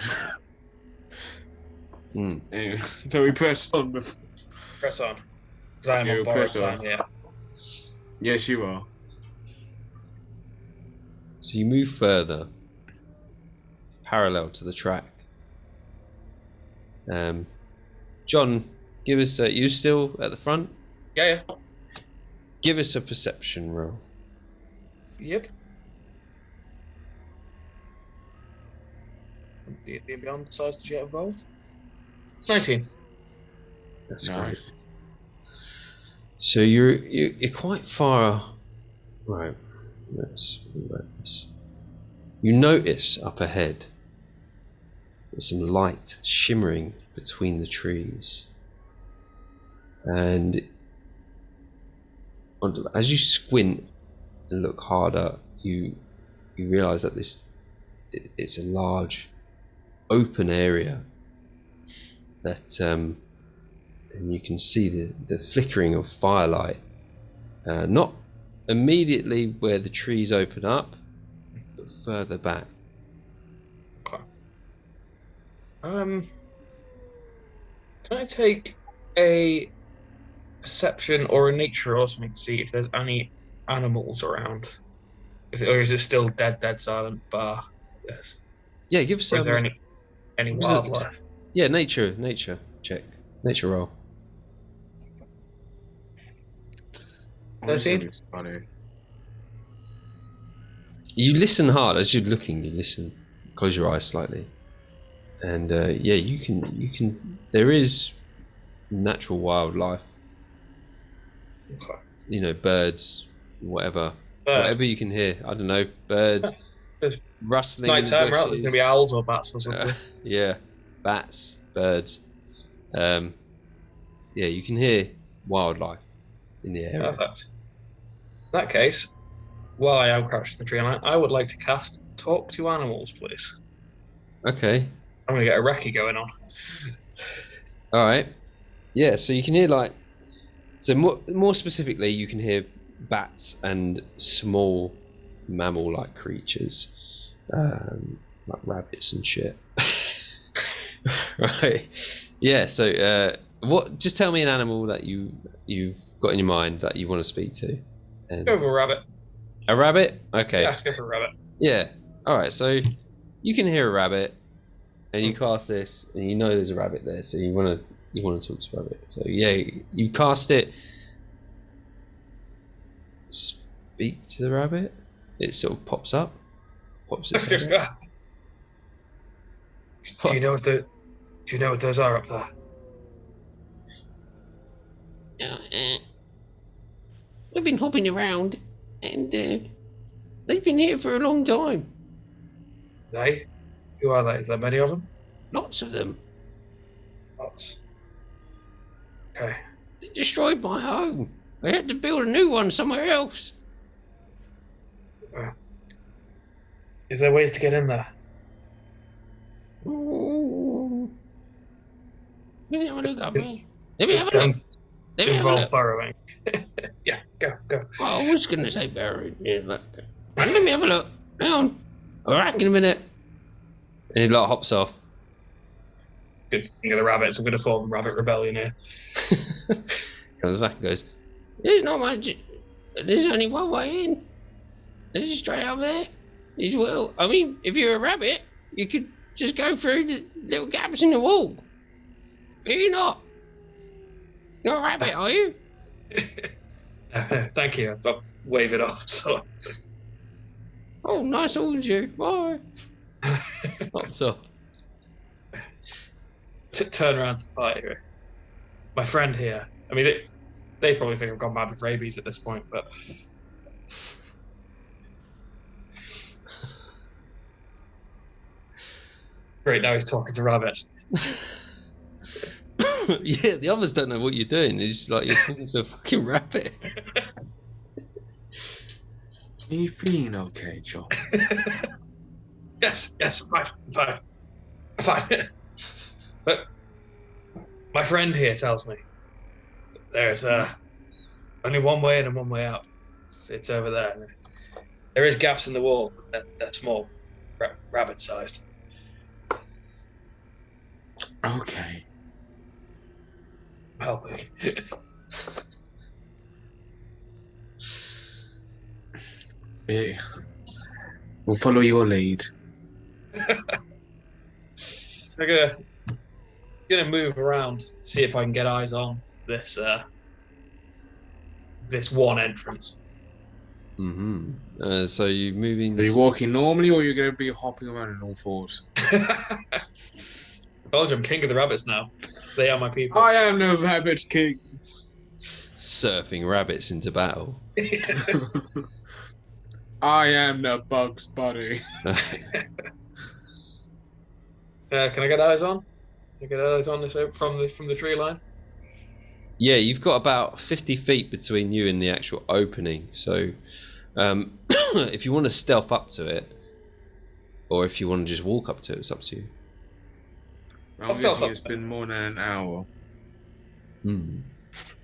Anyway, so we press on. Press on. Because I am Yeah, on borrowed press time, on. yeah. Yes, you are. So you move further, parallel to the track. John, give us. You still at the front? Yeah. Give us a perception roll. Yep. D&D and Beyond decides to get involved. 19. That's Nice. great. So you're quite far. Right. Let's rewrite this. You notice up ahead there's some light shimmering between the trees, and as you squint and look harder, you realise that it's a large open area that and you can see the flickering of firelight, not immediately where the trees open up, but further back. Okay. Can I take a perception or a nature or something to see if there's any animals around? Or is it still dead silent bar? Yes. Yeah, give us Or is there any was it- wildlife? Yeah, nature check, nature roll. 13? It's funny. You listen hard as you're looking. You listen. Close your eyes slightly, and yeah, you can. There is natural wildlife. Okay. You know, birds, whatever you can hear. I don't know, birds There's rustling in the night time, right? There's bushes. going to be owls or bats or something. Yeah, bats, birds. Yeah, you can hear wildlife in the area. Perfect. In that case, while I am crouched in the tree line, I would like to cast Talk to Animals, please. Okay. I'm going to get a recce going on. All right. Yeah, so you can hear so more specifically, you can hear bats and small mammal-like creatures, like rabbits and shit. Right. Yeah. So just tell me an animal that you've got in your mind that you want to speak to. And Go for a rabbit. a rabbit? Okay. Yeah, let's go for a rabbit. Yeah. All right. So you can hear a rabbit, and you cast this, and you know there's a rabbit there. So you want to talk to the rabbit. So yeah, you cast it. Speak to the rabbit. It sort of pops up. Pops its head up. Do you know what those are up there? We've been hopping around, and they've been here for a long time. They? Who are they? Is there many of them? Lots of them. Lots. Okay. They destroyed my home. I had to build a new one somewhere else. Is there ways to get in there? Ooh. Let me have a look up here. Let me have a look. Don't Let me have a involve look. burrowing. Yeah, go. Oh, I was going to say buried. Yeah, look. Let me have a look. Hang on. All right, in a minute. And he like hops off. Good thing of the rabbits. I'm going to form rabbit rebellion here. Comes back and goes, there's not much. There's only one way in. There's straight up there. As well. I mean, if you're a rabbit, you could just go through the little gaps in the wall. Are you not? You're a rabbit, are you? Thank you. I'll wave it off. So. Oh, nice talking to you. Bye. Hops off. Turn around to the party. My friend here. I mean, they probably think I've gone mad with rabies at this point, but. Great, now he's talking to rabbits. Yeah, the others don't know what you're doing. It's just like you're talking to a fucking rabbit. Are you feeling okay, John? Yes, fine. But my friend here tells me there's only one way in and one way out. It's over there. There is gaps in the wall, but they're small, rabbit-sized. Okay. Helping. Yeah. We'll follow your lead. I'm gonna move around, see if I can get eyes on this this one entrance. Mm-hmm. So you're moving. Are you walking normally, or are you going to be hopping around on all fours? Belgium, king of the rabbits now. They are my people. I am no rabbit king. Surfing rabbits into battle. I am the Bugs Bunny. Can I get eyes on? Can I get eyes on this from the tree line? Yeah, you've got about 50 feet between you and the actual opening. So, if you want to stealth up to it, or if you want to just walk up to it, it's up to you. I'm guessing it's been more than an hour.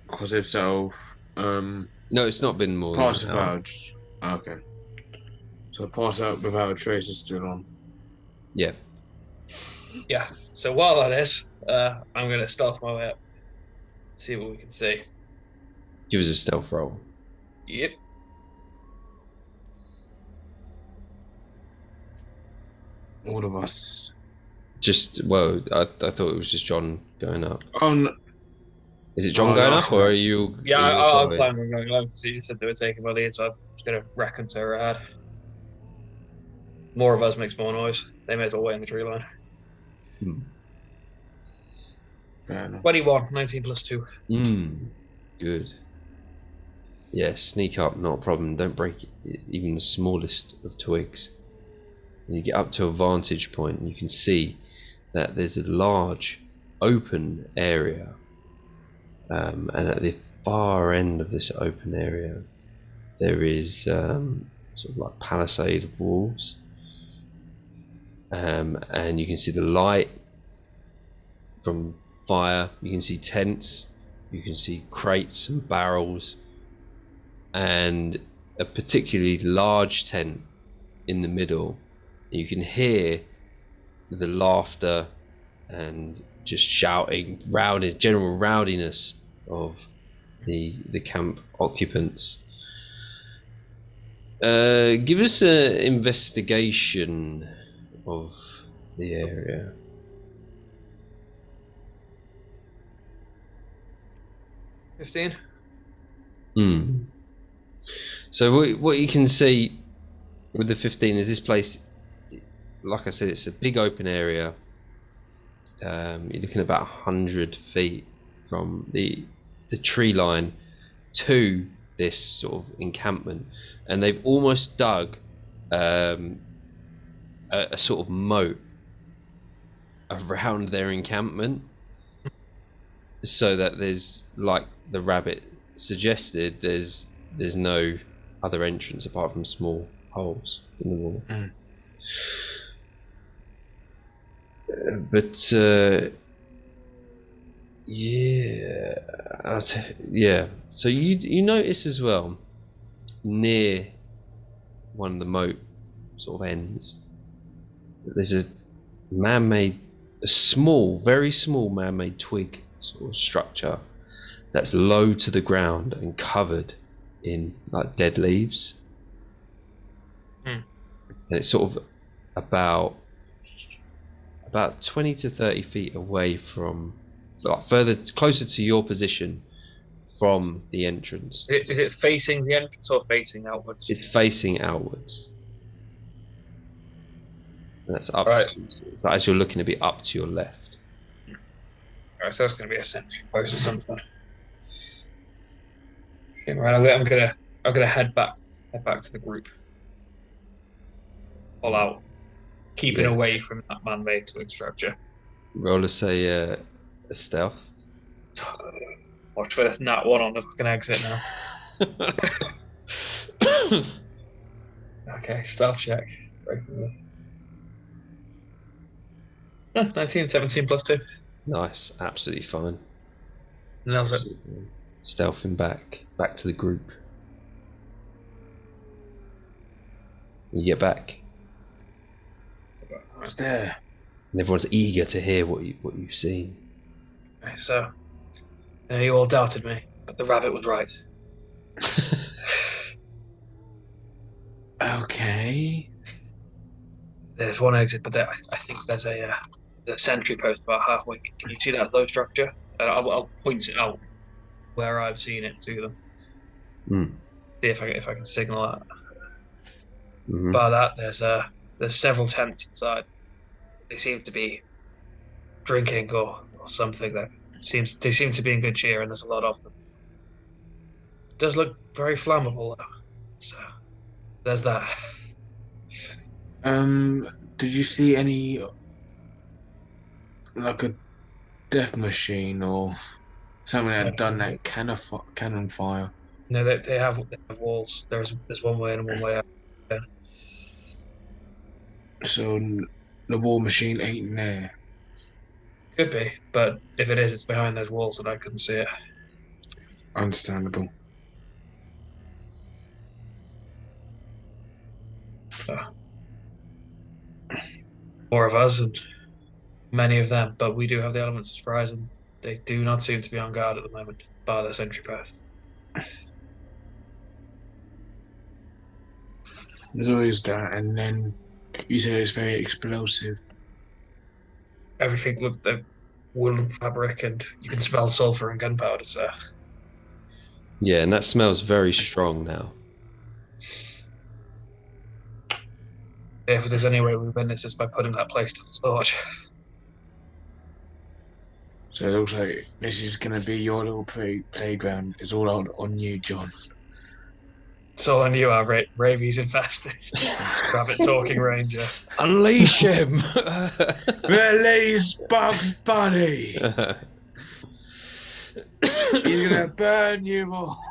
Because if so, no, it's not been more pass than an hour. Okay. So pass out without a trace is still on. Yeah. Yeah. So while that is, I'm going to stealth my way up. See what we can see. Give us a stealth roll. Yep. All of us. Just, well, I thought it was just John going up. Oh, no. Is it John going up, or are you? Yeah, I'm planning on going along because you said they were taking my lead, so I'm just going to reckon to her ahead. More of us makes more noise. They may as well wait in the tree line. Fair enough. 21, 19 plus 2. Good. Yeah, sneak up, not a problem. Don't break even the smallest of twigs. And you get up to a vantage point, and you can see that there's a large open area. And at the far end of this open area, there is sort of like palisade walls. And you can see the light from fire. You can see tents. You can see crates and barrels. And a particularly large tent in the middle. You can hear the laughter and just shouting, general rowdiness of the camp occupants. Give us an investigation of the area. $15. So what you can see with the 15 is this place, like I said, it's a big open area. You're looking at about 100 feet from the tree line to this sort of encampment, and they've almost dug a sort of moat around their encampment. so that there's, like the rabbit suggested, there's no other entrance apart from small holes in the wall. But yeah. So you notice as well, near one of the moat sort of ends, there's a small, very small man-made twig sort of structure that's low to the ground and covered in like dead leaves. And it's sort of about 20 to 30 feet away from, further closer to your position from the entrance. Is it facing the entrance or facing outwards? It's facing outwards. And that's up Right. so as you're looking to be up to your left. Alright, so that's going to be a sentry post or something. Okay, right, I'm gonna head back to the group. All out, keeping away from that man-made twig structure. Roll us a stealth. Watch for this nat 1 on the fucking exit now. Okay, stealth check. 19, 17 plus 2. Nice, absolutely fine. Nails it. Stealthing back to the group. You get back. What's there? And everyone's eager to hear what you've seen. Okay, so you all doubted me, but the rabbit was right. Okay. There's one exit, but I think there's a sentry post about halfway. Can you see that low structure? I'll point it out where I've seen it to them. See if I can signal that. By that, there's several tents inside. They seem to be drinking or something. They seem to be in good cheer, and there's a lot of them. It does look very flammable, though. So there's that. Did you see any, like a death machine or something that had done that cannon fire? No, they have walls. There's one way in and one way out. Yeah. So the war machine ain't there. Could be, but if it is, it's behind those walls that I couldn't see it. Understandable. More of us and many of them, but we do have the elements of surprise, and they do not seem to be on guard at the moment, bar the sentry post. There's always that, and then you say it's very explosive. Everything looked like woolen fabric, and you can smell sulphur and gunpowder, so. Yeah, and that smells very strong now. If there's any way we win this, it's by putting that place to the torch. So it looks like this is going to be your little playground. It's all on you, John. It's all on you, our rabies infested rabbit talking ranger. Unleash him! Release Bugs Bunny! He's going to burn you all.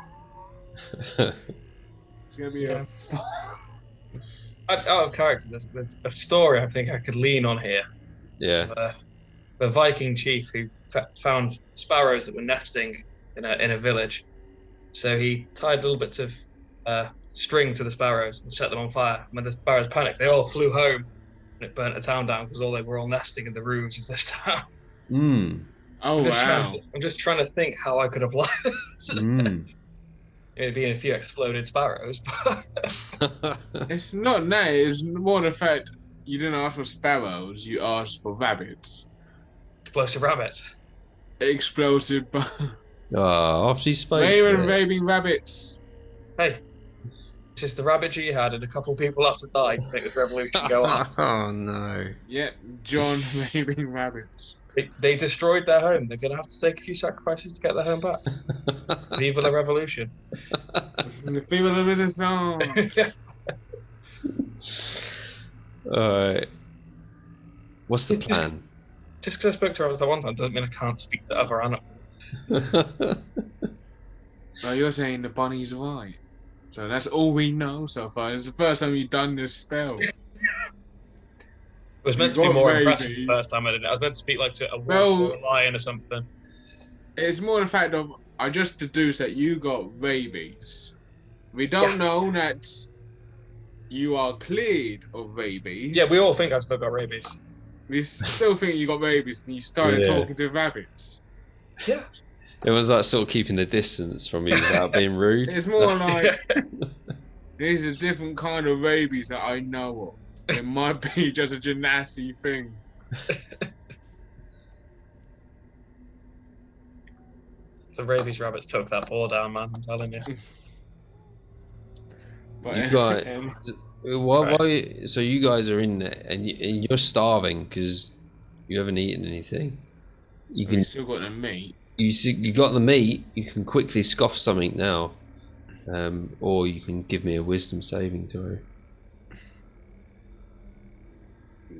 It's going to be a... Out of character, there's a story I think I could lean on here. Yeah. The Viking chief who found sparrows that were nesting in a village. So he tied little bits of string to the sparrows and set them on fire. When the sparrows panicked, they all flew home, and it burnt the town down because they were all nesting in the roofs of this town. Oh, wow. I'm just trying to think how I could apply this. It'd be a few exploded sparrows. It's not that. It's more the fact you didn't ask for sparrows, you asked for rabbits. Explosive rabbits. Explosive. After you spoke. Raving rabbits. Hey, it's just the rabbit jihad and a couple of people have to die to make this revolution go on. Oh no. Yeah, John raving rabbits. They destroyed their home. They're going to have to take a few sacrifices to get their home back. Viva la revolution. Viva la resistance. Alright. What's the plan? Just because I spoke to rabbits that one time doesn't mean I can't speak to other animals. Oh, you're saying the bunny's right. So that's all we know so far. It's the first time you've done this spell. It was You meant to be got more impressive the rabies. first time I did it. I was meant to speak like to a wolf Well, or a lion or something. it's more the fact of I just deduced that you got rabies. We don't Yeah. know that you are cleared of rabies. Yeah, we all think I've still got rabies. We still think you got rabies and you started Yeah. talking to rabbits. Yeah. It was like sort of keeping the distance from you without being rude. It's more like there's a different kind of rabies that I know of. It might be just a genasi thing. The rabies rabbits took that ball down, man. I'm telling you. But You got why? So you guys are in there, and you're starving because you haven't eaten anything. You we can still got the meat. you got the meat. You can quickly scoff something now, or you can give me a wisdom saving throw.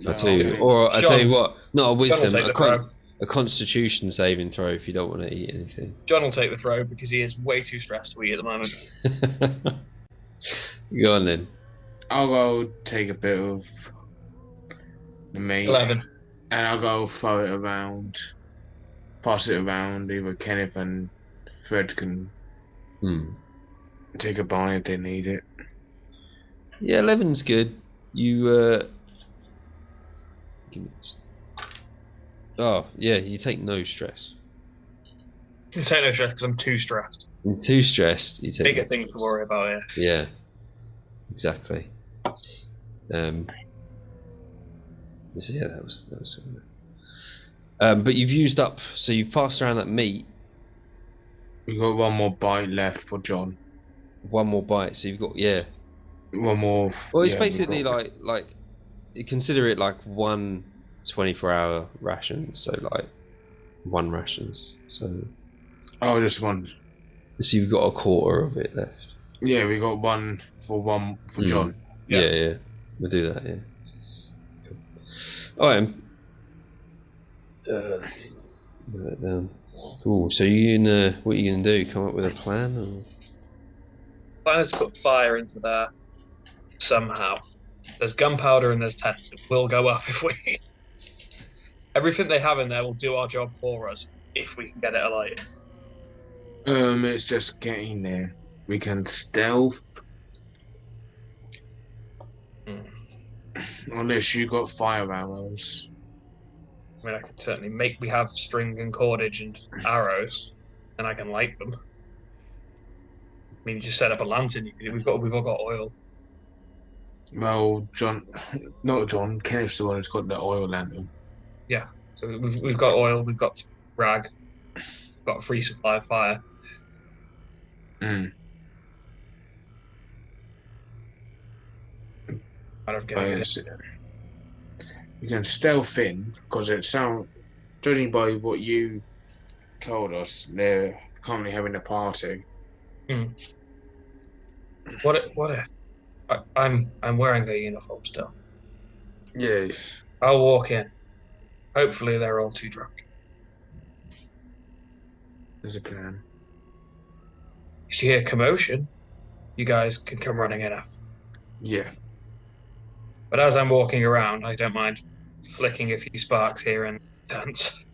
No, I tell you, okay. or I tell you John- what, not a wisdom, take the throw. a Constitution saving throw if you don't want to eat anything. John will take the throw because he is way too stressed to eat at the moment. Go on then. I'll go take a bit of the meat. 11. And I'll go throw it around. Pass it around. Either Kenneth and Fred can take a bite if they need it. Yeah, 11's good. You oh yeah, you take no stress. You take no stress because I'm too stressed. You're too stressed. You take Bigger things to worry about here. Yeah, exactly. So yeah, that was. But you've used up, so you've passed around that meat. We got one more bite left for John. One more bite, so you've got One more. Well, it's basically like you consider it like one 24-hour ration, so like one rations. So Just one. So you've got a quarter of it left. Yeah, we got one for John. Yeah, we'll do that. Yeah. Cool. All right. Put that down. Cool. So what are you gonna do? Come up with a plan? Or? Plan is to put fire into there somehow. There's gunpowder and there's tents. It will go up if we. Everything they have in there will do our job for us if we can get it alight. It's just getting there. We can stealth. Unless you got fire arrows. I mean, I could certainly we have string and cordage and arrows, and I can light them. I mean, you just set up a lantern. We've all got oil. Well, not John. Kenneth's the one who's got the oil lantern. Yeah, so we've got oil. We've got rag. We've got a free supply of fire. You can stealth in because judging by what you told us, they're currently having a party. What if I'm wearing a uniform still? Yeah. I'll walk in. Hopefully they're all too drunk. There's a plan. If you hear commotion, you guys can come running in after. Yeah. But as I'm walking around, I don't mind flicking a few sparks here and dance.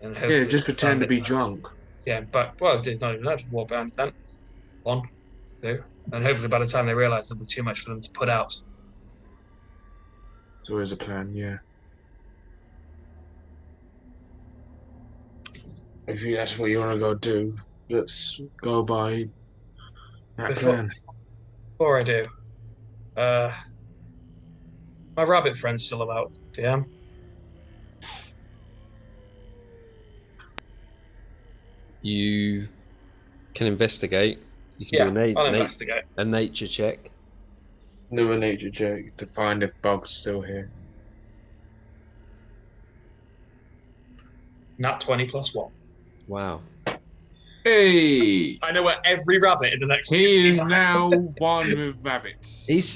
And just pretend to be drunk. Yeah, but it's not even that. Just walk behind the tent. 1, 2, and hopefully by the time they realise there'll be too much for them to put out. So there's a plan, yeah. If that's what you want to go do, let's go by that plan. Before I do, my rabbit friend's still about, DM. You can investigate. You can do I'll investigate. a nature check. Do a nature check to find if Bug's still here. Nat 20 + 1. Wow. Hey! I know where every rabbit in the next. He is now one with rabbits. He's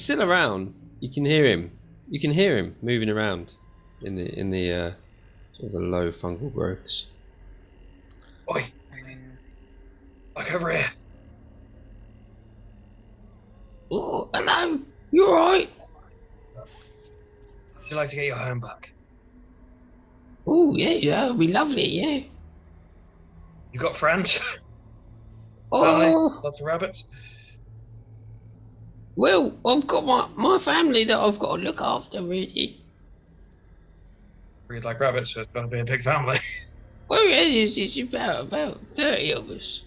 still around. You can hear him. You can hear him moving around in the Of the low fungal growths. Oi! Look over here. Oh, hello. You alright? Would you like to get your home back? Oh, yeah, that'd be lovely, yeah. You got friends? Family? Oh, Lots of rabbits? well, I've got my family that I've got to look after, really. You'd like rabbits, so it's got to be a big family. Well, yeah, it's about 30 of us.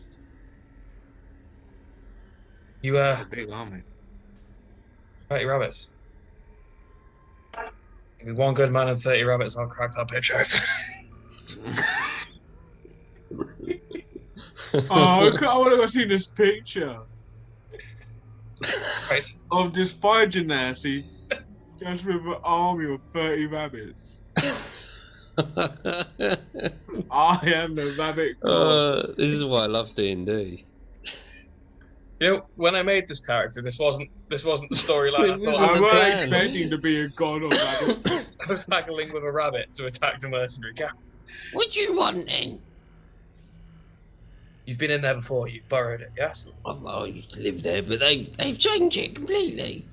You, That's a big army. 30 rabbits. Give me one good man and 30 rabbits, I'll crack that bitch open. Oh, I want to go see this picture Right. of this fire genasi just with an army of 30 rabbits. I am the rabbit god. This is why I love D&D. You know, when I made this character, this wasn't the storyline I It thought. I the wasn't plan. expecting to be a god of rabbits. I was haggling with a rabbit to attack the mercenary camp. What do you want then? You've been in there before, you burrowed it, yes? I used to live there, but they've changed it completely.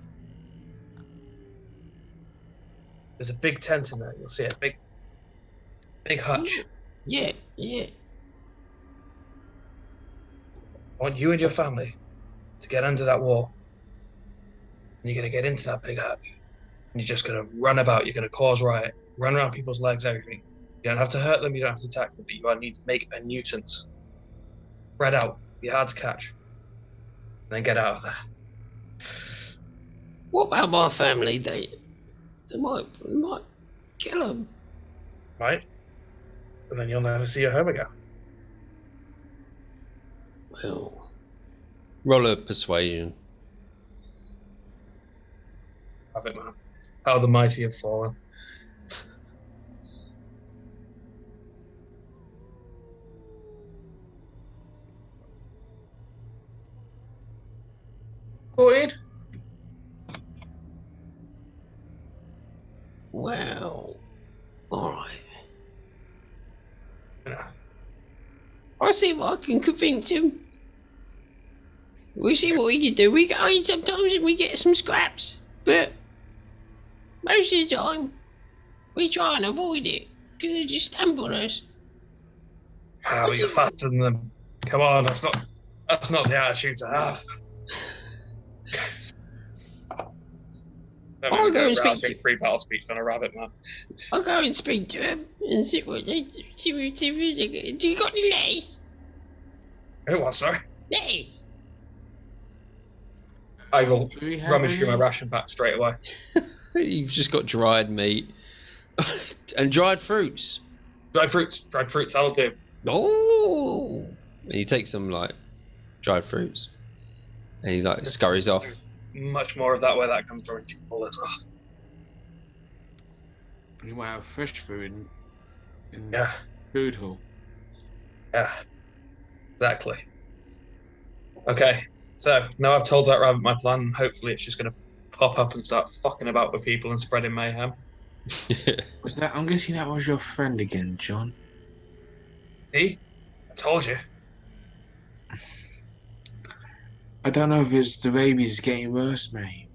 There's a big tent in there, you'll see it. Big hutch. Yeah. I want you and your family to get under that wall. And you're going to get into that big hutch. And you're just going to run about. You're going to cause riot. Run around people's legs, everything. You don't have to hurt them. You don't have to attack them. But you need to make a nuisance. Spread out. Be hard to catch. And then get out of there. What about my family? They might kill them. Right? And then you'll never see your home again. Well, roll a persuasion. Have it, man. How the mighty have fallen. Boyd? Well, alright. Yeah. I'll see what I can convince him. We'll see what we can do. Sometimes we get some scraps, but most of the time we try and avoid it because they just stamp on us. How you're faster than them. Come on, that's not the attitude to have. I'll go and speak to pre-battle speech on a rabbit, man. I'll go and speak to him and see what they do. Do you got any lettuce? What, sorry? Lettuce. I will Do we have rummage through my any? ration pack straight away. You've just got dried meat and dried fruits. Dried fruits, that'll do. Oh! And he takes some like dried fruits and he like scurries off. Much more of that where that comes from. Pull this off. You might have fresh food in Yeah, food hall. yeah, exactly. Okay, so now I've told that rabbit my plan. Hopefully, it's just going to pop up and start fucking about with people and spreading mayhem. Was that? I'm guessing that was your friend again, John. See, I told you. I don't know if it's the baby's getting worse, mate.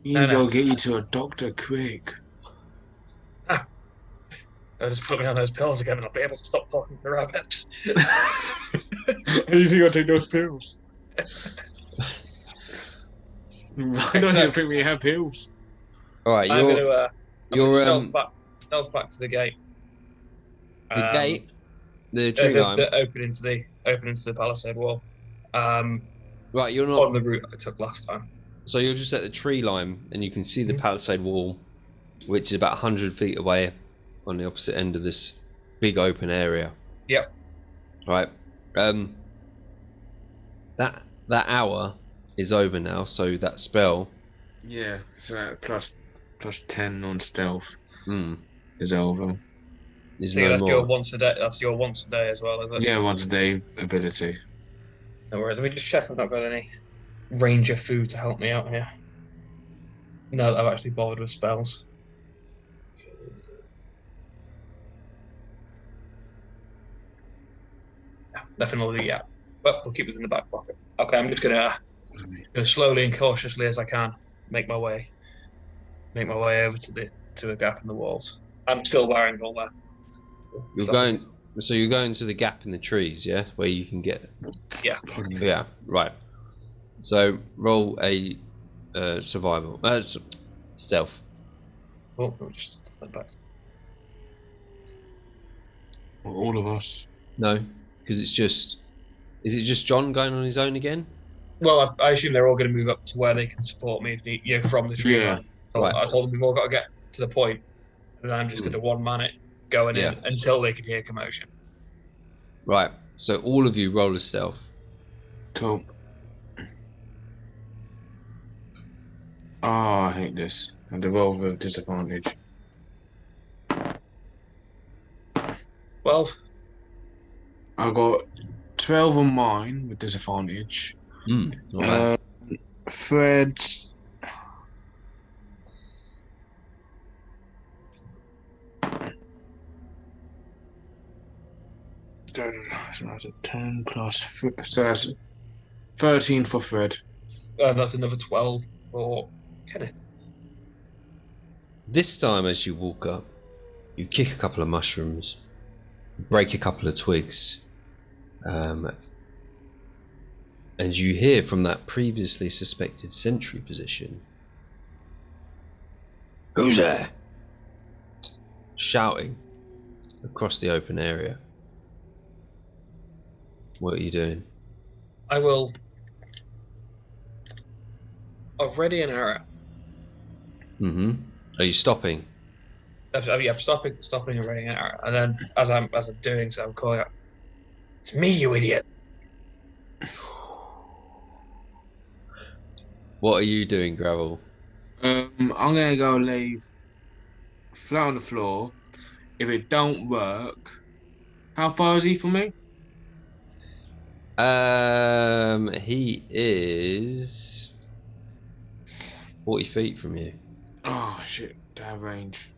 You need to go get you to a doctor quick. Just put me on those pills again, and I'll be able to stop talking to the rabbit. You think I'll take those pills? I don't even think we have pills. All right, I'm you're gonna stealth back to the gate. the gate, the tree line. The open into the palisade wall. Right, you're On not. the route I took last time. So you're just at the tree line, and you can see the palisade wall, which is about 100 feet away, on the opposite end of this big open area. Yep. Right. That hour is over now, so that spell Yeah, so that plus 10 on stealth is is over. So no that's your more. once a day. That's your once a day as well, is it? Yeah, once a day ability. No worries. Let me just check I've not got any ranger food to help me out here. No, I've actually bothered with spells. Definitely, yeah. But we'll keep it in the back pocket. Okay, I'm just gonna slowly and cautiously as I can make my way over to a gap in the walls. I'm still wearing all that You're stuff. going. So you're going to the gap in the trees, yeah, where you can get. Yeah. Yeah. Right. So roll a survival. Stealth. Oh, let me just step back. All of us. No, because it's just. Is it just John going on his own again? Well, I assume they're all going to move up to where they can support me if need, from the tree Yeah. line. So Right. I told them we've all got to get to the point, and I'm just going to one man it going Yeah. in until they can hear commotion. Right. So all of you roll a stealth. Cool. Oh, I hate this. And the roll with disadvantage. 12. I got 12 on mine with disadvantage. Not bad. Fred. So that's a 10 plus. So that's 13 for Fred. That's another 12 for Kenneth. This time, as you walk up, you kick a couple of mushrooms, break a couple of twigs, and you hear from that previously suspected sentry position, "Who's there?" shouting across the open area. What are you doing? I will. Ready an arrow. Are you stopping? I'm stopping and ready an arrow. And then as I'm doing so, I'm calling out, "It's me, you idiot!" What are you doing, Gravel? I'm gonna go lay flat on the floor. If it don't work, how far is he from me? He is 40 feet from you. Oh shit, to have range.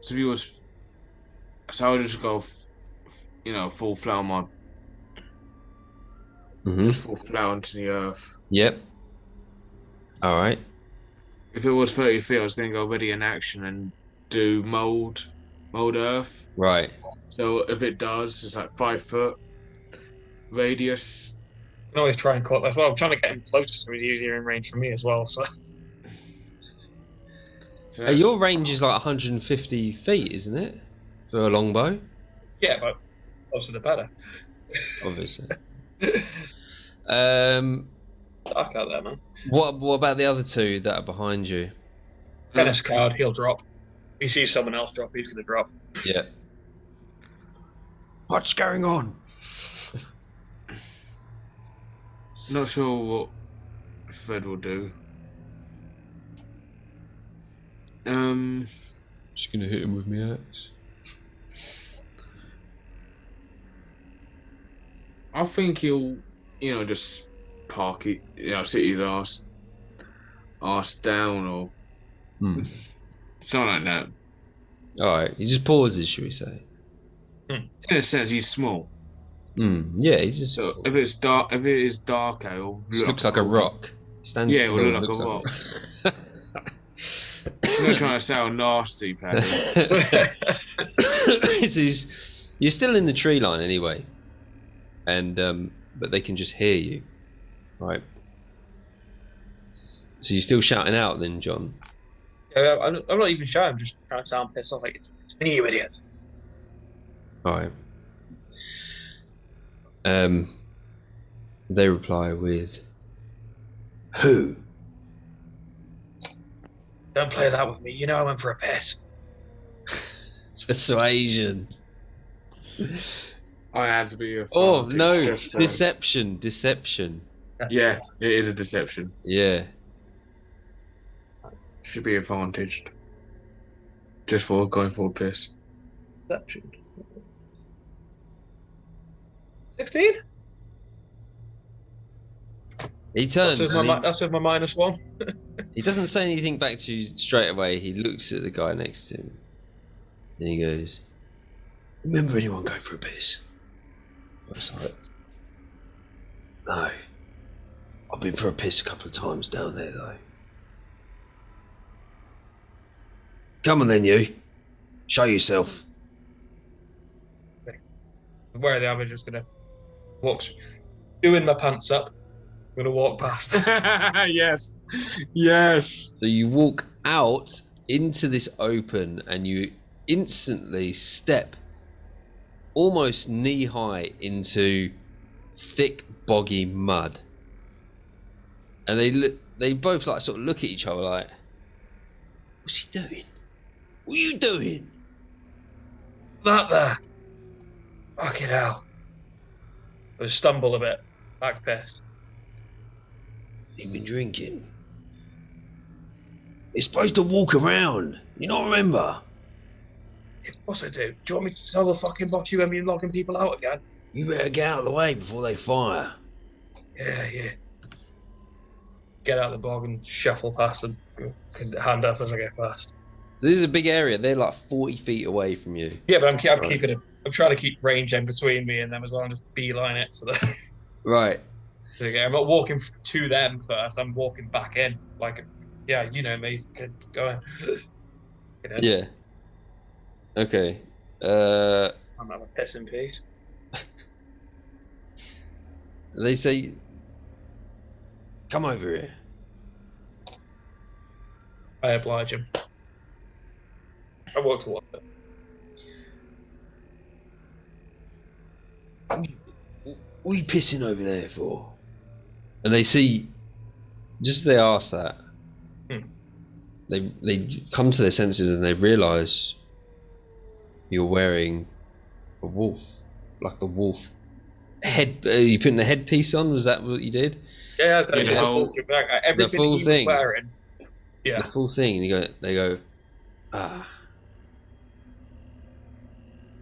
So if he was, so I'll just go, full flat on my, full flat onto the earth. Yep. All right. If it was 30 feet, I was gonna go ready in action and do mold earth. Right. So if it does, it's like 5 foot radius. I can always try and call. Well, I'm trying to get him closer so he's easier in range from me as well. So Your range is like 150 feet, isn't it? For a longbow? yeah, but closer the better. Obviously. Dark out there, man. What about the other two that are behind you? Kenneth's card, he'll drop. If he sees someone else drop, he's going to drop. Yeah. What's going on? Not sure what Fred will do. Just gonna hit him with my axe. I think he'll, just park it, sit his ass down or something like that. Alright, he just pauses, should we say? In a sense, he's small. Yeah, he's just. So if it is darker, it'll looks like a rock. Stands yeah, still, it'll look like a rock. I'm not trying to sound nasty, Paddy. You're still in the tree line anyway, and but they can just hear you, right? So you're still shouting out, then, John? Yeah, I'm not even shy. I'm just trying to sound pissed off. Like, it's me, you idiot. All right. They reply with, "Who?" Don't play that with me. You know I went for a piss. Persuasion. I had to be a Oh no! Deception. Yeah, it is a deception. Yeah. Should be advantaged. Just for going for a piss. Deception. 16? He turns. That's with my -1. He doesn't say anything back to you straight away. He looks at the guy next to him. Then he goes, "Remember anyone going for a piss?" It's like, no. I've been for a piss a couple of times down there, though. Come on then, you. Show yourself. Where are they? I'm just gonna walk, doing my pants up. I'm gonna walk past. Yes. Yes. So you walk out into this open and you instantly step almost knee-high into thick, boggy mud. And they both like sort of look at each other like, what's he doing? What are you doing? That there. Fucking hell. I stumble a bit. Back's pissed. You've been drinking. You're supposed to walk around. You don't remember? Of course I do. Do you want me to tell the fucking boss you're gonna be locking people out again? You better get out of the way before they fire. Yeah. Get out of the bog and shuffle past them. Hand up as I get past. So this is a big area. They're like 40 feet away from you. Yeah, but I'm keeping it. I'm trying to keep range in between me and them as well. I'm just beeline it to the. Right. I'm not walking to them first. I'm walking back in. Like, yeah, you know me. Go on. Yeah. Okay. I'm having a piss in peace. They say, come over here. I oblige him. I walk towards it. What are you pissing over there for? And they see, just as they ask that, they come to their senses and they realise you're wearing a wolf, like a wolf head. You putting the headpiece on? Was that what you did? Yeah, everything the full he thing. was wearing. Yeah, the full thing. And they go, ah.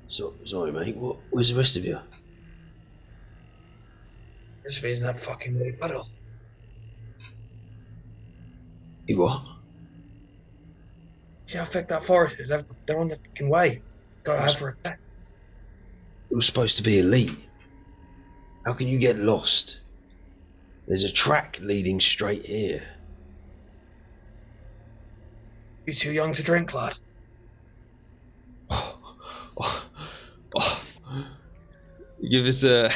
So, sorry, mate. Where's the rest of you? this reason that fucking really puddle. You what? See how thick that forest is? They're on the fucking way. Gotta have for a pet. It was supposed to be elite. How can you get lost? There's a track leading straight here. You too young to drink, lad. Give us a.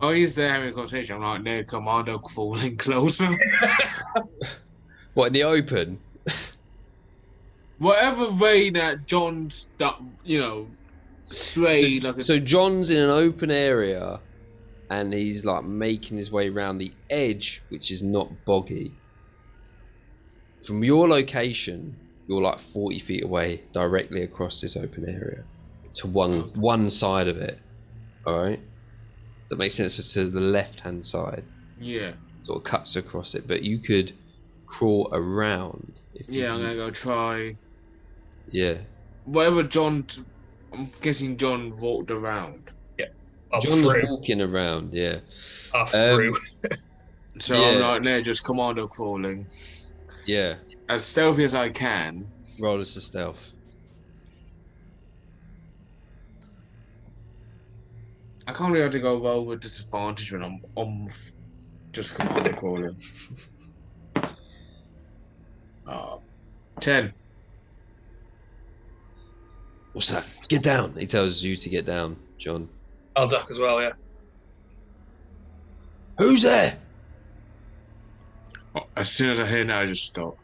Oh, he's there having a conversation. I'm like, no, Commander falling closer. What, in the open? Whatever way that John's, swayed like a... So John's in an open area, and he's like making his way around the edge, which is not boggy. From your location, you're like 40 feet away, directly across this open area, to one side of it. All right. Does that make sense? It's to the left-hand side. Yeah. Sort of cuts across it, but you could crawl around. Yeah, I'm gonna go try. Yeah. Whatever John. I'm guessing John walked around. Yeah. John's walking around. Yeah. Through. So yeah. I'm like, no, just commando crawling. Yeah. As stealthy as I can. Roll us a stealth. I can't really have to go roll with disadvantage when I'm just commando crawling. 10. What's that? Get down. He tells you to get down, John. I'll duck as well, yeah. Who's there? As soon as I hear now, I just stop.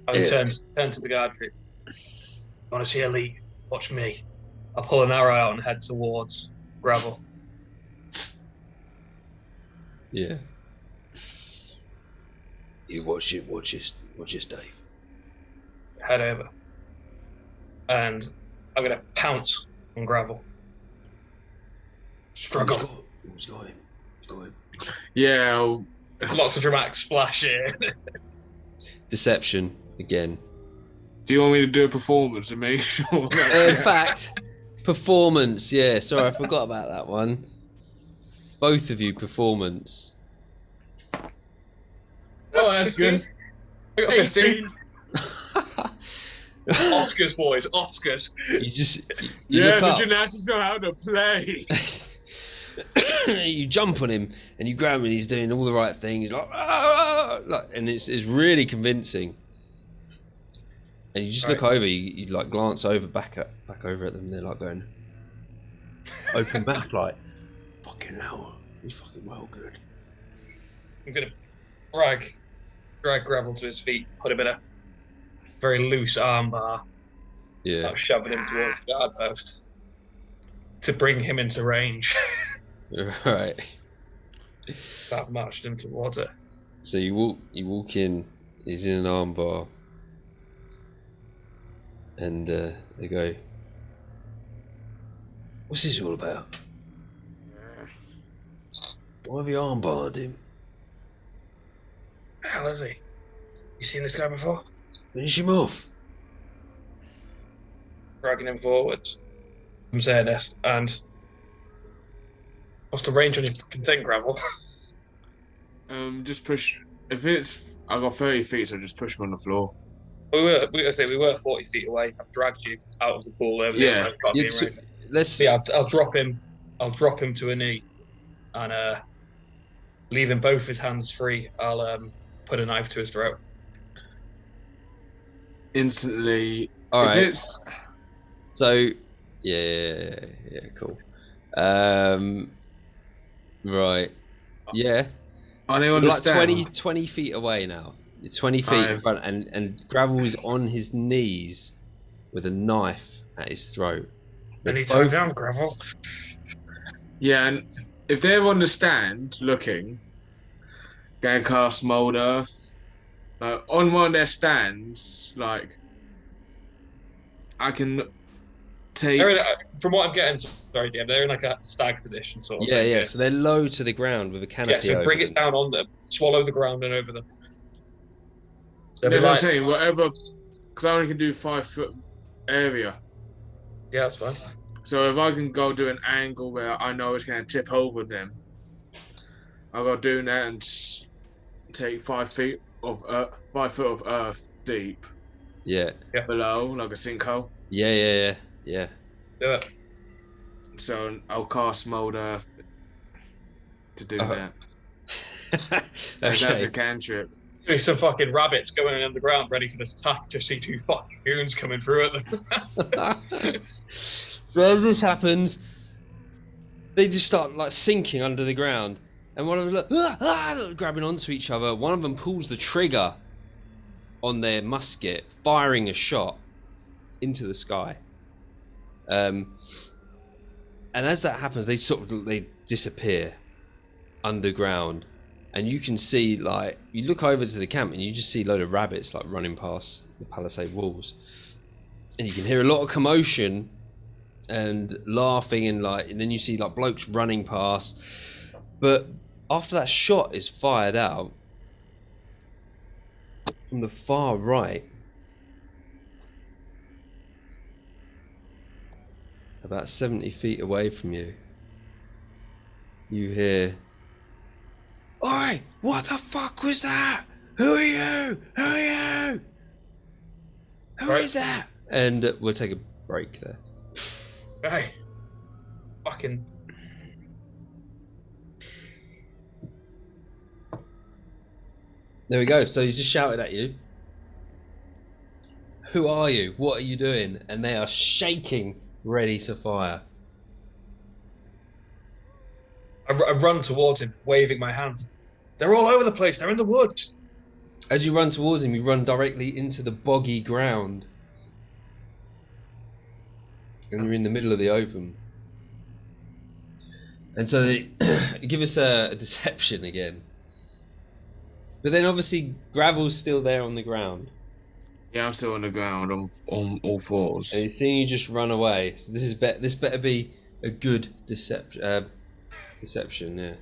I'll turn to the guard group. You want to see a lead? Watch me. I'll pull an arrow out and head towards gravel. Yeah. You watch this, Dave. Head over. And I'm going to pounce on gravel. Struggle. Who's going? Yeah. Lots of dramatic splash here. Deception again. Do you want me to do a performance and make sure? In fact, performance. Yeah, sorry, I forgot about that one. Both of you, performance. Oh, that's good. 18. Oscars, boys, Oscars. You yeah, look the up. gymnastics know how to play. You jump on him and you grab him and he's doing all the right things. Like, "Ah!" Like, and it's really convincing. And you just look over, you like glance over back over at them, and they're like going open mouth, like, fucking hell, you fucking well good. I'm gonna drag Gravel to his feet, put him in a very loose armbar, start shoving him towards the guard post to bring him into range. Right. Start marching him towards it. So you walk in. He's in an armbar, and they go, "What's this all about? Why have you armbarred him? The hell is he? You seen this guy before?" Finish him off." Dragging him forwards. I'm saying this, and what's the range on your fucking thing, Gravel? Just push. If it's, I got 30 feet, so just push him on the floor. We were 40 feet away. I've dragged you out of the pool over there. Let's. Yeah, I'll drop him. I'll drop him to a knee, and leaving both his hands free, I'll put a knife to his throat. Instantly. All right. It's... So, yeah, cool. Right. Yeah. I don't understand. Like 20 feet away now. You're 20 feet in front, and Gravel is on his knees with a knife at his throat. Anytime down, Gravel. Yeah, and if they're on the stand looking, going cast Mold Earth, like on one of their stands, like I can take. From what I'm getting, sorry, DM, they're in like a stag position, sort of. Yeah. So they're low to the ground with a canopy. Yeah, so bring it down on them, swallow the ground and over them. That's what I'm saying. Whatever, because I only can do 5 foot area. Yeah, that's fine. So if I can go do an angle where I know it's going to tip over them, I'll go do that and take 5 feet of 5 foot of earth deep. Yeah. Below, like a sinkhole. Yeah. Do it. So I'll cast Mold Earth to do that. Okay. That's a cantrip. There's some fucking rabbits going underground ready for this attack. Just see 2 fucking goons coming through at them. So as this happens, they just start like sinking under the ground, and one of them like grabbing onto each other. One of them pulls the trigger on their musket, firing a shot into the sky. And as that happens, they disappear underground, and you can see, like, you look over to the camp and you just see a load of rabbits like running past the palisade walls, and you can hear a lot of commotion and laughing, and then you see like blokes running past. But after that shot is fired out from the far right, about 70 feet away from you, you hear, "Oi, what the fuck was that? Who are you? Who is that?" And we'll take a break there. Hey, fucking. There we go. So he's just shouted at you. "Who are you? What are you doing?" And they are shaking, ready to fire. I run towards him, waving my hands. They're all over the place. They're in the woods. As you run towards him, you run directly into the boggy ground. And you're in the middle of the open. And so they give us a deception again. But then obviously Gravel's still there on the ground. Yeah, I'm still on the ground on all fours. And he's seeing you just run away. So this better be a good deception. Deception, yeah.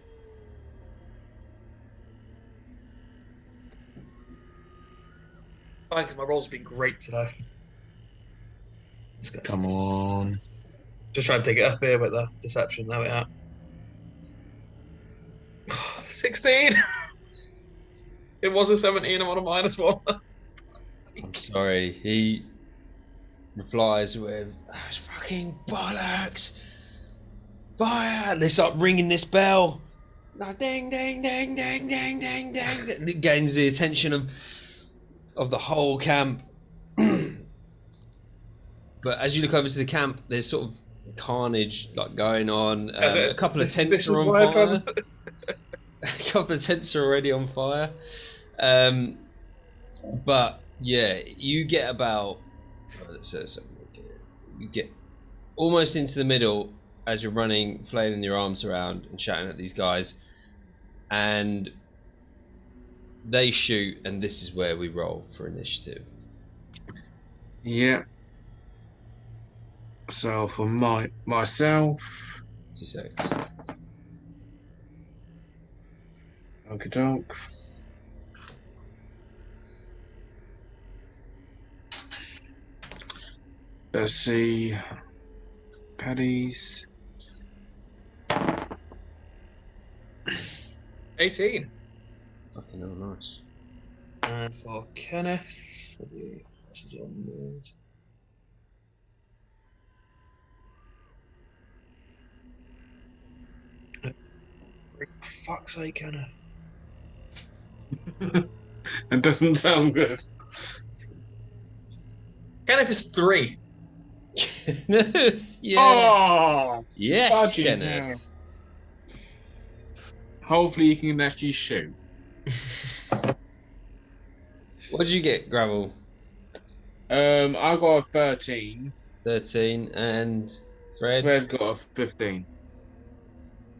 Fine, because my roll's been great today. Come on. Just trying to take it up here with the deception. There we are. 16. It was a 17. I'm on a -1. I'm sorry. replies with, "That's fucking bollocks! Fire!" They start ringing this bell. Like, ding, ding, ding, ding, ding, ding, ding. It gains the attention of the whole camp. But as you look over to the camp, there's sort of carnage like going on. A couple of tents are on fire. A couple of tents are already on fire. But yeah, you get about you get almost into the middle as you're running, flailing your arms around and shouting at these guys, and they shoot, and this is where we roll for initiative. Yeah. So for myself, 2 seconds. okie doke. Let's see. Paddy's 18. Fucking hell, nice. And for Kenneth, for fuck's sake, Kenneth. It doesn't sound good. Kenneth is 3. Yeah. Oh, Yes, Kenneth. Hopefully you can actually shoot. What did you get, Gravel? I got a 13. 13, and Fred? Fred got a 15.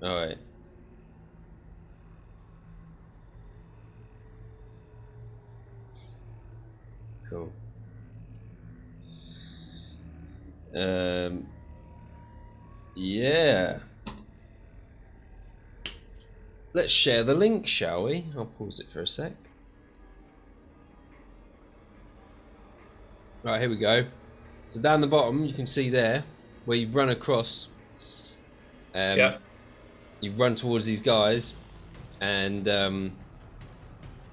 Alright. Cool. Yeah. Let's share the link, shall we? I'll pause it for a sec. Right, here we go. So down the bottom, you can see there where you run across. Yeah. You run towards these guys, and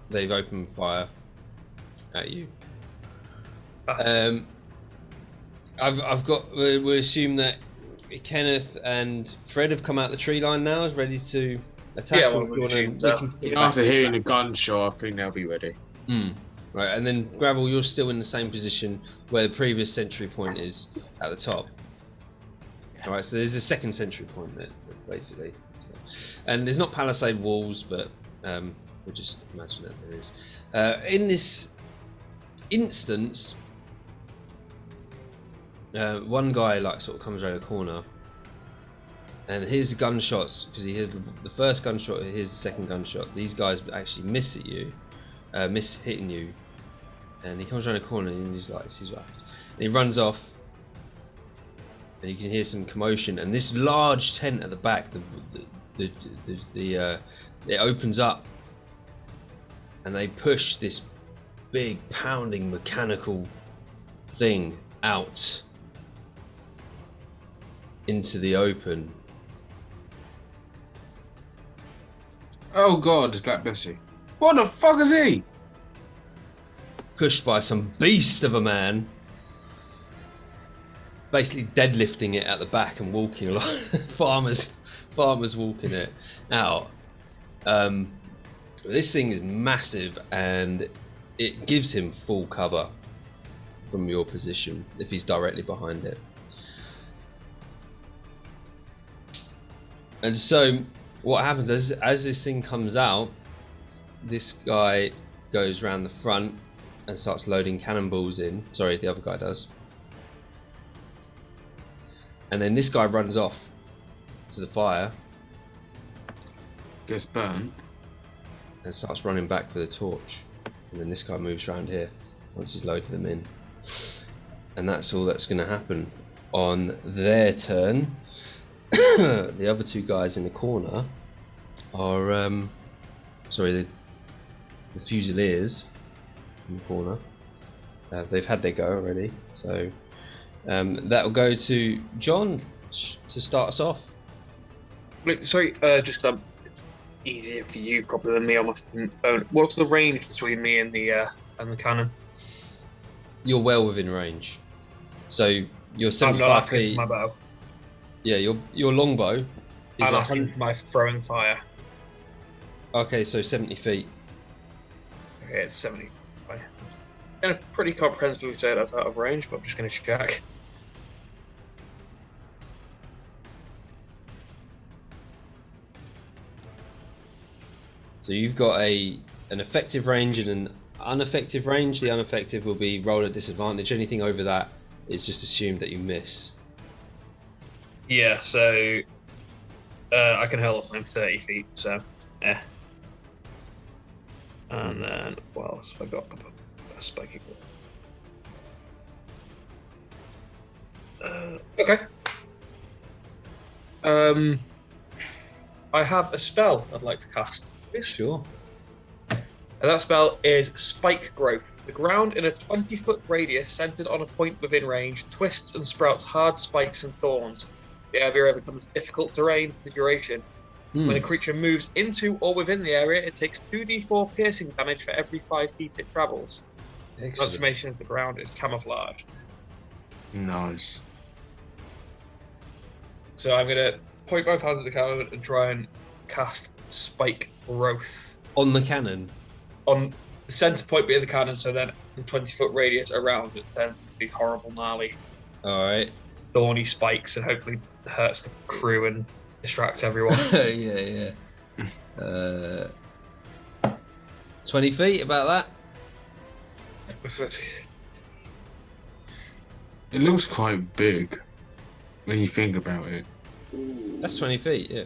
they've opened fire at you. I've got. We assume that Kenneth and Fred have come out the tree line now, is ready to attack. Yeah, well, After hearing the gunshot, I think they'll be ready. Right, and then Gravel, you're still in the same position where the previous sentry point is at the top. All right, so there's a second sentry point there, basically. And there's not palisade walls, but we'll just imagine that there is. In this instance, one guy like sort of comes around a corner, and hears the gunshots because he hears the first gunshot, he hears the second gunshot. These guys actually miss at you, miss hitting you, and he comes around a corner and he's like, sees what happens, and he runs off. And you can hear some commotion, and this large tent at the back, it opens up, and they push this big pounding mechanical thing out into the open. Oh God, it's Black Bessie. What the fuck is he? Pushed by some beast of a man. Basically deadlifting it at the back and walking along. farmers walking it out. This thing is massive, and it gives him full cover from your position if he's directly behind it. And so what happens as this thing comes out, this guy goes around the front and starts loading cannonballs in. Sorry, the other guy does. And then this guy runs off to the fire. Gets burnt. And starts running back with a torch. And then this guy moves around here once he's loaded them in. And that's all that's going to happen on their turn. The other two guys in the corner are... sorry, the Fusiliers in the corner. They've had their go already, so... that'll go to John to start us off. Sorry, just it's easier for you probably than me on my phone. What's the range between me and the cannon? You're well within range. So you're I'm not 75 asking feet. for my bow. Yeah, your longbow is I'm asking 100. for my throwing fire. Okay, so 70 feet. Okay, it's 70. I'm going to pretty comprehensively say that's out of range, but I'm just going to check. So you've got an effective range and an ineffective range. The ineffective will be rolled at disadvantage. Anything over that is just assumed that you miss. Yeah, so I can hurl if I'm 30 feet, so yeah. And then what else have I got? A spiky ball. Okay. I have a spell I'd like to cast. Sure. And that spell is Spike Growth. The ground in a 20-foot radius centered on a point within range twists and sprouts hard spikes and thorns. The area becomes difficult terrain for the duration. When a creature moves into or within the area, it takes 2d4 piercing damage for every 5 feet it travels. Excellent. Transformation of the ground is camouflage. Nice. So I'm going to point both hands at the cannon and try and cast Spike Growth. On the cannon? On the centre point being the cannon, so then the 20-foot radius around it turns into these horrible, gnarly, Alright. thorny spikes and hopefully hurts the crew and distracts everyone. yeah. 20 feet, about that? It looks quite big when you think about it. That's 20 feet, yeah.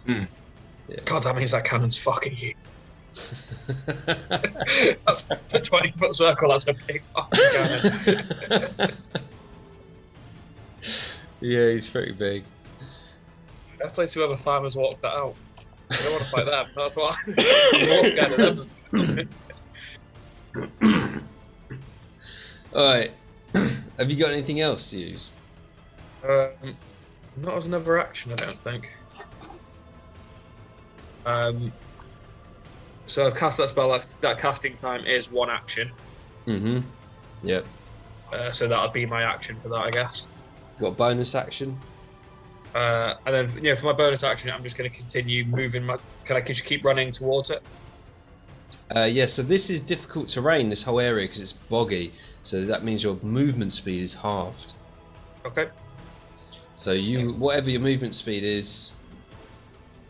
Hmm. Yeah. God, that means that cannon's fucking huge. That's a 20-foot circle. That's a big fucking cannon. Yeah, he's pretty big. Fair play to whoever farmers walked that out. I don't want to fight them. That's why I'm more scared of them. Alright. Have you got anything else to use? Not as another action, I don't think. So I've cast that spell. That casting time is 1 action. Mm-hmm. Yep. So that'll be my action for that, I guess. Got bonus action? And then, for my bonus action, I'm just going to continue moving my. Can I just keep running towards it? Yeah, so this is difficult terrain, this whole area, because it's boggy. So that means your movement speed is halved. Okay. So whatever your movement speed is,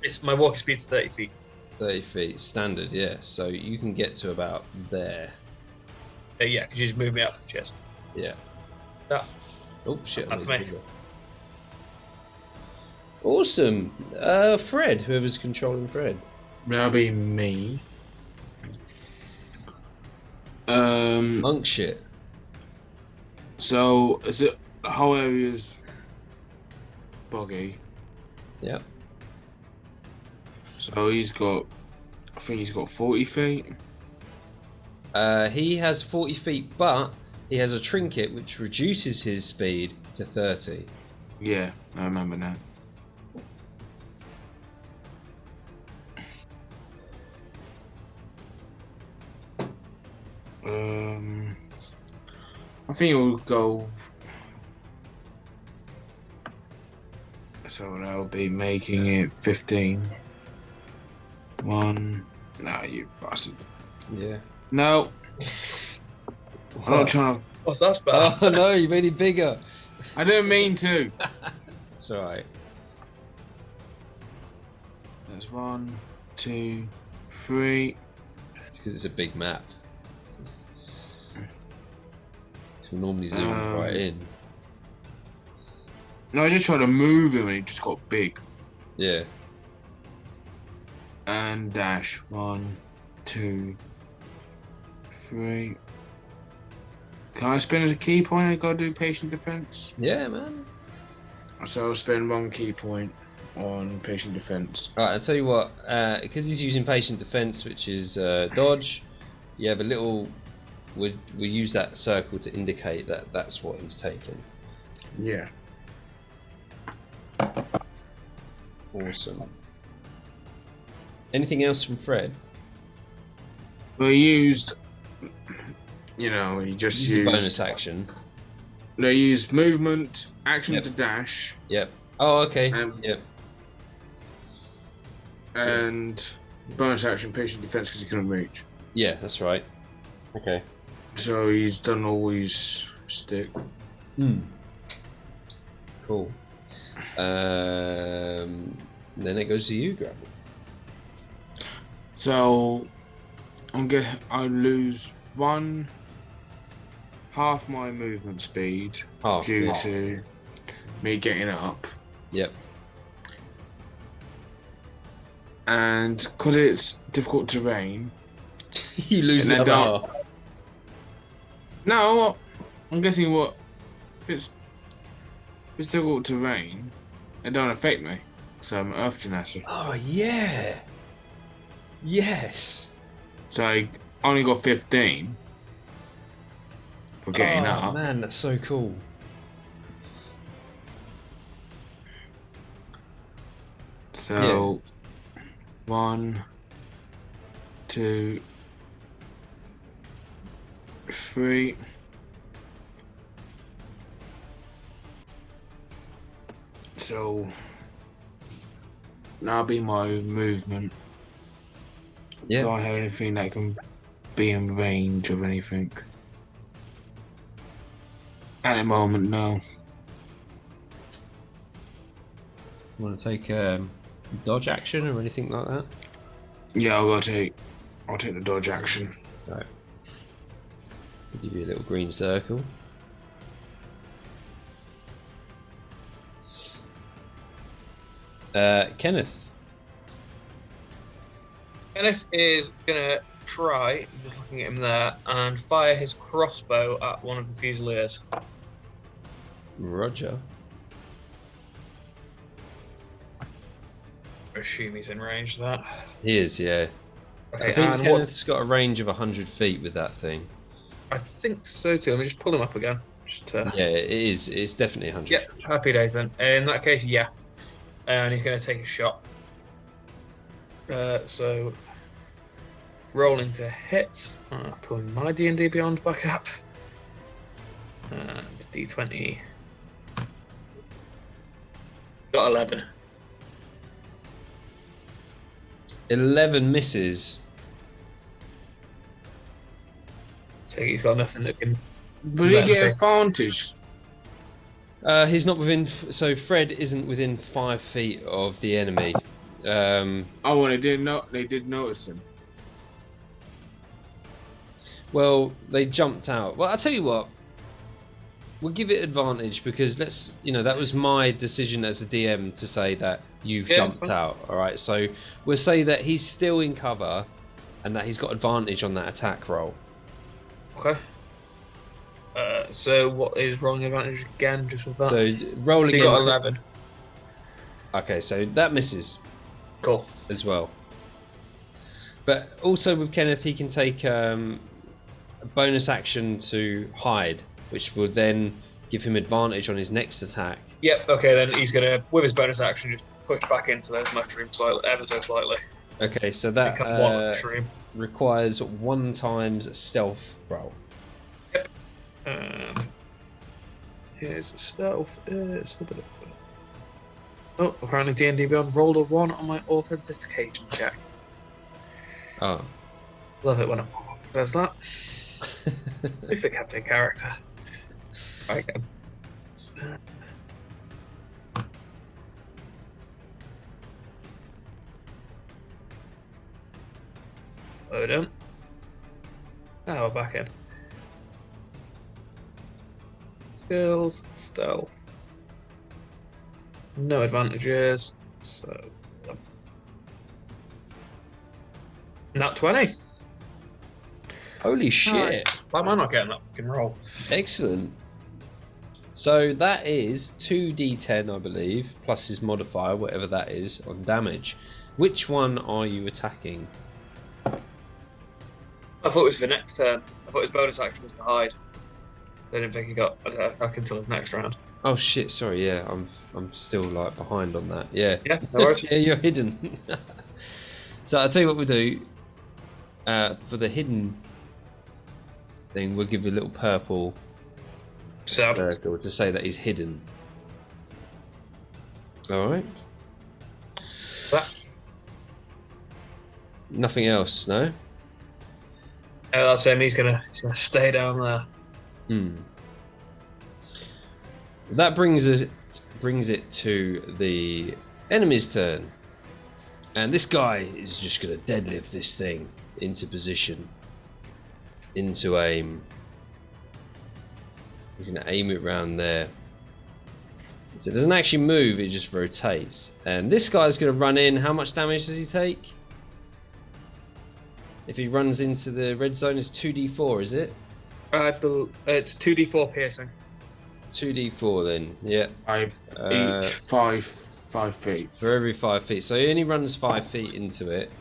It's my walking speed's 30 feet. 30 feet, standard, yeah. So you can get to about there. Yeah, because you just move me up. Cheers. Yeah. That. Oh, shit. That's me. Awesome. Fred, whoever's controlling Fred. That'll be me. Monk shit. So is it the whole area's boggy? Yeah. So I think he's got 40 feet. He has 40 feet, but he has a trinket which reduces his speed to 30. Yeah, I remember that. I think we'll go. So that'll be making it 15. 1. Nah, you bastard. Yeah. No. I'm not trying to. What's that spell? Oh no, you made it bigger. I didn't mean to. It's alright. There's 1, 2, 3. It's because it's a big map. So normally zoom right in. No, I just tried to move him and he just got big. Yeah. And dash 1, 2, 3. Can I spend as a key point? I gotta do patient defense. Yeah, man. So I'll spend 1 key point on patient defense. Alright, I'll tell you what, because he's using patient defense, which is dodge, you have a little. We use that circle to indicate that that's what he's taking. Yeah. Awesome. Anything else from Fred? Well, he used. He just used bonus action. They use movement, action Yep. to dash, Yep. Oh, okay. and Yep. and bonus action, patient defense because he couldn't reach. Yeah, that's right. Okay. So he's done all his stick. Cool. Then it goes to you, Grab. So I lose half my movement speed due to me getting up. Yep. And because it's difficult terrain, You lose and the then other half. no, I'm guessing what if it's difficult terrain, it don't affect me. So I'm Earth Genasi. Oh, yeah. Yes. So I only got 15 for getting up. Man, that's so cool. So 1, 2, 3. So that'll be my movement. Yeah. Do I have anything that can be in range of anything? At the moment, no. Want to take dodge action or anything like that? Yeah, I'll take the dodge action. Right. I'll give you a little green circle. Kenneth. Kenneth is gonna try, just looking at him there, and fire his crossbow at one of the Fusiliers. Roger. I assume he's in range of that. He is, yeah. Okay, I think and Kenneth's got a range of 100 feet with that thing. I think so too. Let me just pull him up again. Yeah, it is. It's definitely 100. Yeah, happy days then. In that case, yeah. And he's going to take a shot. So, rolling to hit. Pulling my D&D Beyond back up. And D20. Got 11. 11 misses. So he's got nothing that can... Will he get advantage? He's not within. So Fred isn't within 5 feet of the enemy. Oh, well, they did notice him. Well, they jumped out. Well, I'll tell you what. We'll give it advantage because that was my decision as a DM to say that you've jumped out. All right, so we'll say that he's still in cover, and that he's got advantage on that attack roll. Okay. So what is rolling advantage again? Just with that. So rolling. He got 11. Okay, so that misses. Cool. As well. But also with Kenneth, he can take a bonus action to hide, which will then give him advantage on his next attack. Yep. Okay, then he's gonna, with his bonus action, just push back into those mushrooms slightly, ever so slightly. Okay, so that requires 1 times stealth roll. Yep. His stealth is... Oh, apparently D&D Beyond rolled a 1 on my authentication check. Oh. Love it when it does that. At least they kept in character. Okay. Load in. Now we're back in. Skills, stealth. No advantages, so... Nat 20. Holy shit. Why am I not getting that fucking roll? Excellent. So that is 2d10, I believe, plus his modifier, whatever that is, on damage. Which one are you attacking? I thought it was for next turn. I thought his bonus action was to hide. I didn't think he got back until his next round. Oh shit, sorry, yeah, I'm still like behind on that. Yeah. Yeah, no worries. Yeah, you're hidden. So I'll tell you what we'll do. For the hidden thing, we'll give you a little purple circle to say that he's hidden. All right. Nothing else, no? That's him. He's gonna stay down there. That brings it to the enemy's turn, and this guy is just gonna deadlift this thing into position, into aim. He's gonna aim it round there. So it doesn't actually move; it just rotates. And this guy's gonna run in. How much damage does he take? If he runs into the red zone, it's 2d4, is it? It's 2d4 piercing. 2d4 then, yeah. Each 5 feet. For every 5 feet. So he only runs 5 feet into it.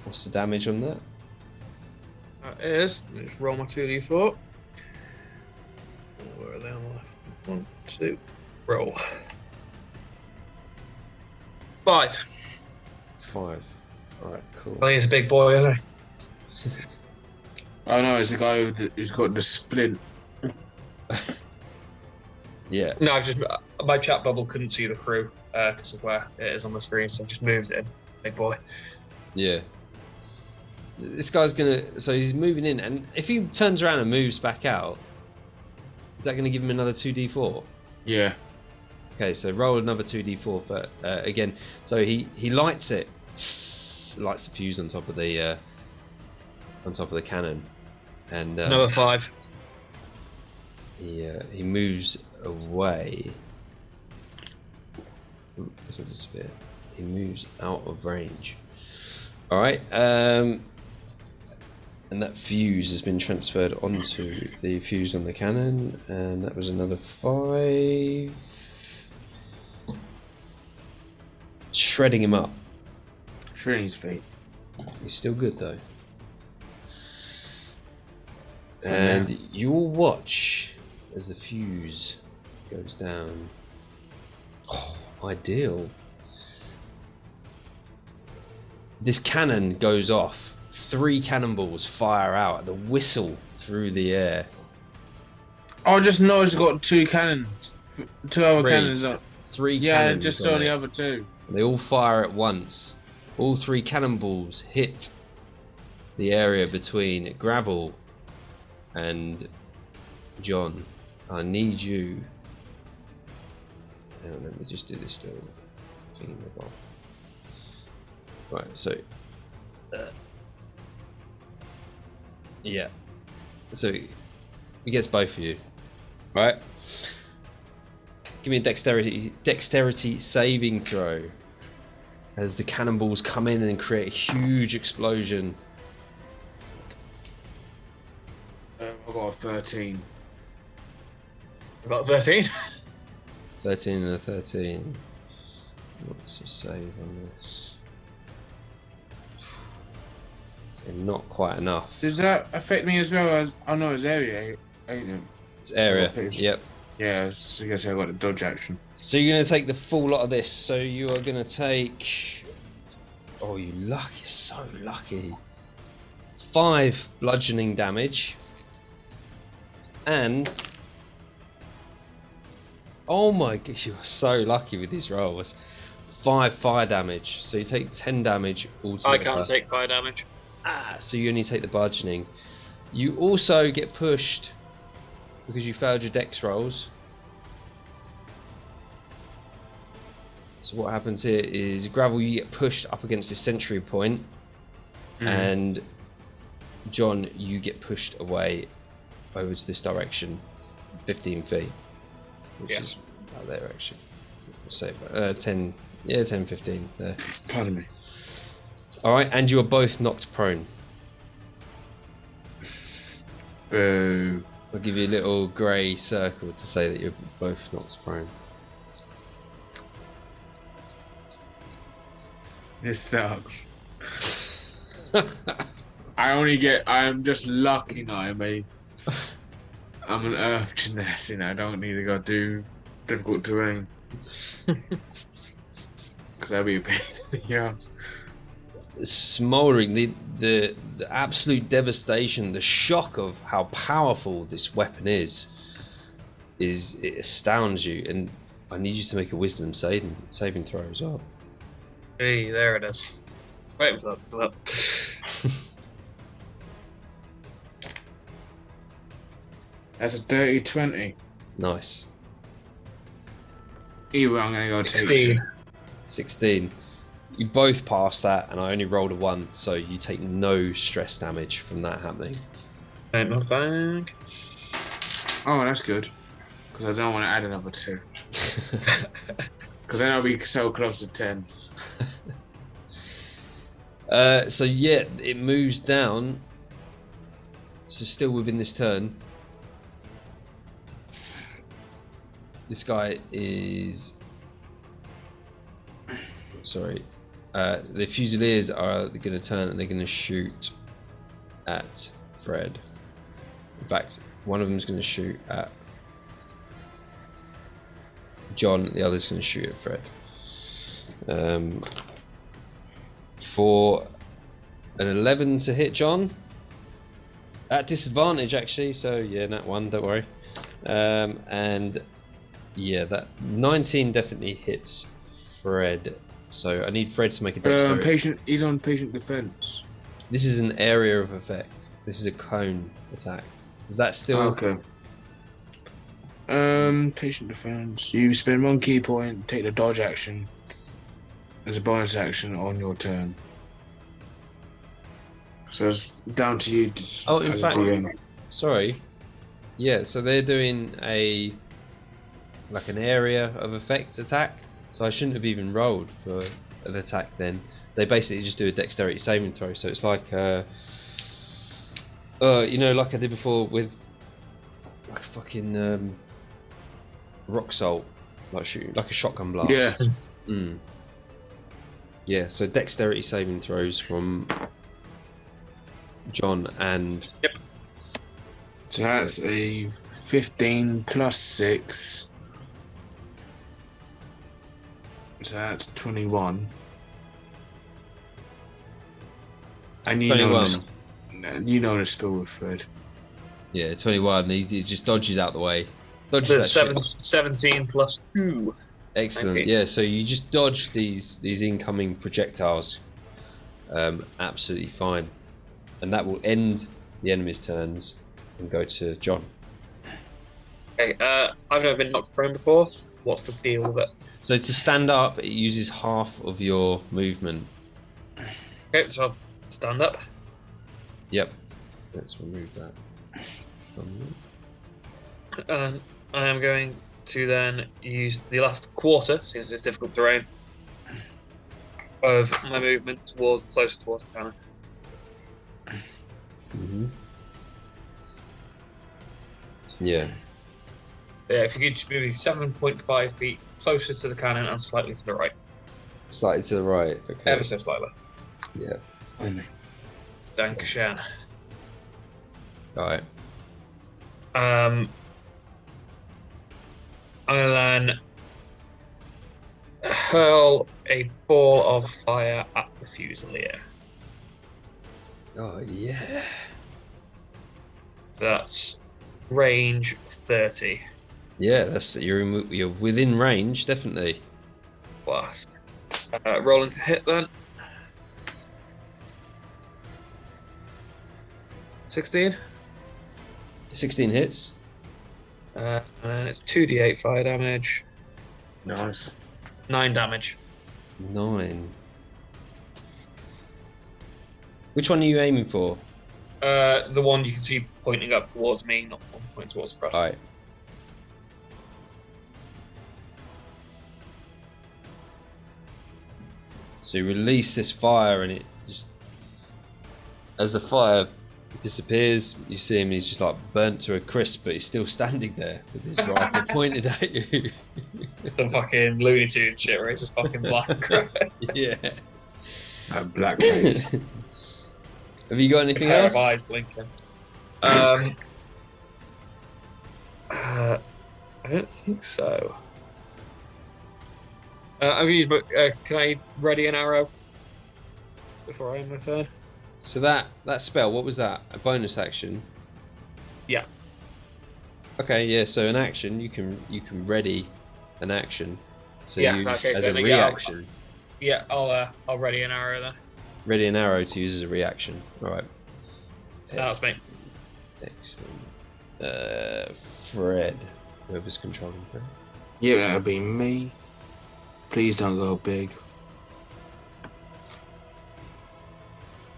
What's the damage on that? That is. Just roll my 2d4. Where are they on the left? 1, 2. Roll. 5. 5. Alright, cool. I think he's a big boy, isn't he? Oh no, it's the guy who's got the splint. Yeah. No, my chat bubble couldn't see the crew because of where it is on the screen, so I just moved it in. Big boy. Yeah. This guy's gonna. So he's moving in, and if he turns around and moves back out, is that gonna give him another 2d4? Yeah. Okay, so roll another 2d4 for again. So he lights it, lights the fuse on top of the cannon, and Another 5. he moves away. That's not a sphere. He moves out of range. All right, and that fuse has been transferred onto the fuse on the cannon, and that was another 5. Shredding him up. Shredding his feet. He's still good though. And you will watch as the fuse goes down. Oh, ideal. This cannon goes off. 3 cannonballs fire out. The whistle through the air. Oh, I just noticed it's got 2 cannons. 2 other 3. cannons up. 3 Yeah, cannons. just saw the other 2. They all fire at once. All 3 cannonballs hit the area between Gravel and John. I need you. Hang on, let me just do this little thing in the bottom. Right, so yeah. So he gets both of you. Right? Give me a dexterity saving throw as the cannonballs come in and create a huge explosion. I got a 13. I've got 13. 13 and a 13. What's the save on this? Not quite enough. Does that affect me as well as... Oh no, it's area, ain't it? It's area, yep. Yeah, I was gonna say I got a dodge action. So you're going to take the full lot of this. So you are going to take... Oh, you lucky, so lucky. 5 bludgeoning damage. And... Oh my god, you are so lucky with these rolls. 5 fire damage. So you take 10 damage altogether. I can't take fire damage. So you only take the bludgeoning. You also get pushed because you failed your dex rolls. So what happens here is Gravel, you get pushed up against this sentry point, and John, you get pushed away over to this direction, 15 feet, which is about there actually. Say 10, 15 there. Pardon me. All right, and you are both knocked prone. Boo. I'll give you a little grey circle to say that you're both knocked prone. This sucks. I'm just lucky now, I'm an earth gymnast, I don't need to go do difficult terrain. Because that'd be a pain in the ass. smoldering, the absolute devastation, the shock of how powerful this weapon is it astounds you, and I need you to make a wisdom saving throw as well. Hey, there it is. Wait for that to come up. That's a dirty 20. Nice. Either I'm gonna go 16. take 16. You both pass that, and I only rolled a 1, so you take no stress damage from that happening. Ain't no thing. Oh, that's good. Because I don't want to add another 2. Because then I'll be so close to 10. So yeah, it moves down. So still within this turn. This guy is... Sorry. The Fusiliers are going to turn and they're going to shoot at Fred. In fact, one of them is going to shoot at John, the other's going to shoot at Fred. For an 11 to hit John. At disadvantage, actually, so yeah, nat 1, don't worry. And yeah, that 19 definitely hits Fred. So I need Fred to make a dexterity. He's on patient defense. This is an area of effect. This is a cone attack. Does that still... Okay. Patient defense. You spend 1 key point, take the dodge action as a bonus action on your turn. So it's down to you. Oh, in fact, sorry. Yeah, so they're doing an area of effect attack. So I shouldn't have even rolled for an attack then. They basically just do a dexterity saving throw. So it's like, you know, like I did before with like a fucking rock salt, like shooting like a shotgun blast. Yeah. Yeah. So dexterity saving throws from John and. Yep. So that's a 15 plus 6. So that's 21. And you 21. know the spell with Fred. Yeah, 21. He just dodges out the way. Dodges that 17 plus 2. Excellent. Okay. Yeah, so you just dodge these incoming projectiles. Absolutely fine. And that will end the enemy's turns and go to John. Okay, I've never been knocked prone before. What's the deal with it? So to stand up, it uses half of your movement. Okay, so I'll stand up. Yep. Let's remove that. I am going to then use the last quarter, since it's difficult terrain, of my movement closer towards the cannon. Yeah. Yeah, if you could just move 7.5 feet closer to the cannon and slightly to the right. Slightly to the right. Okay. Ever so slightly. Yeah. Dankeschön. Alright. I'll then hurl a ball of fire at the Fusilier. Oh yeah. That's range 30. Yeah, that's you're within range, definitely. Blast. Rolling to hit then. 16. 16 hits. And then it's 2d8 fire damage. Nice. 9 damage. 9. Which one are you aiming for? The one you can see pointing up towards me, not the one pointing towards the front. Alright. So you release this fire and it just... As the fire disappears, you see him and he's just like burnt to a crisp, but he's still standing there with his rifle pointed at you. Some fucking Looney Tunes shit where he's just fucking black. Yeah. That black face. Have you got anything Pair else? of eyes blinking. I don't think so. I've used, can I ready an arrow? before I end my turn. So that spell, what was that? A bonus action? Yeah. Okay, yeah. So an action, you can ready an action. So Yeah. you Okay. as So a then, reaction, I'll ready an arrow then. ready an arrow to use as a reaction. All right. That's me. Excellent. Fred, whoever's controlling Fred. Yeah, that'll be me. Please don't go big.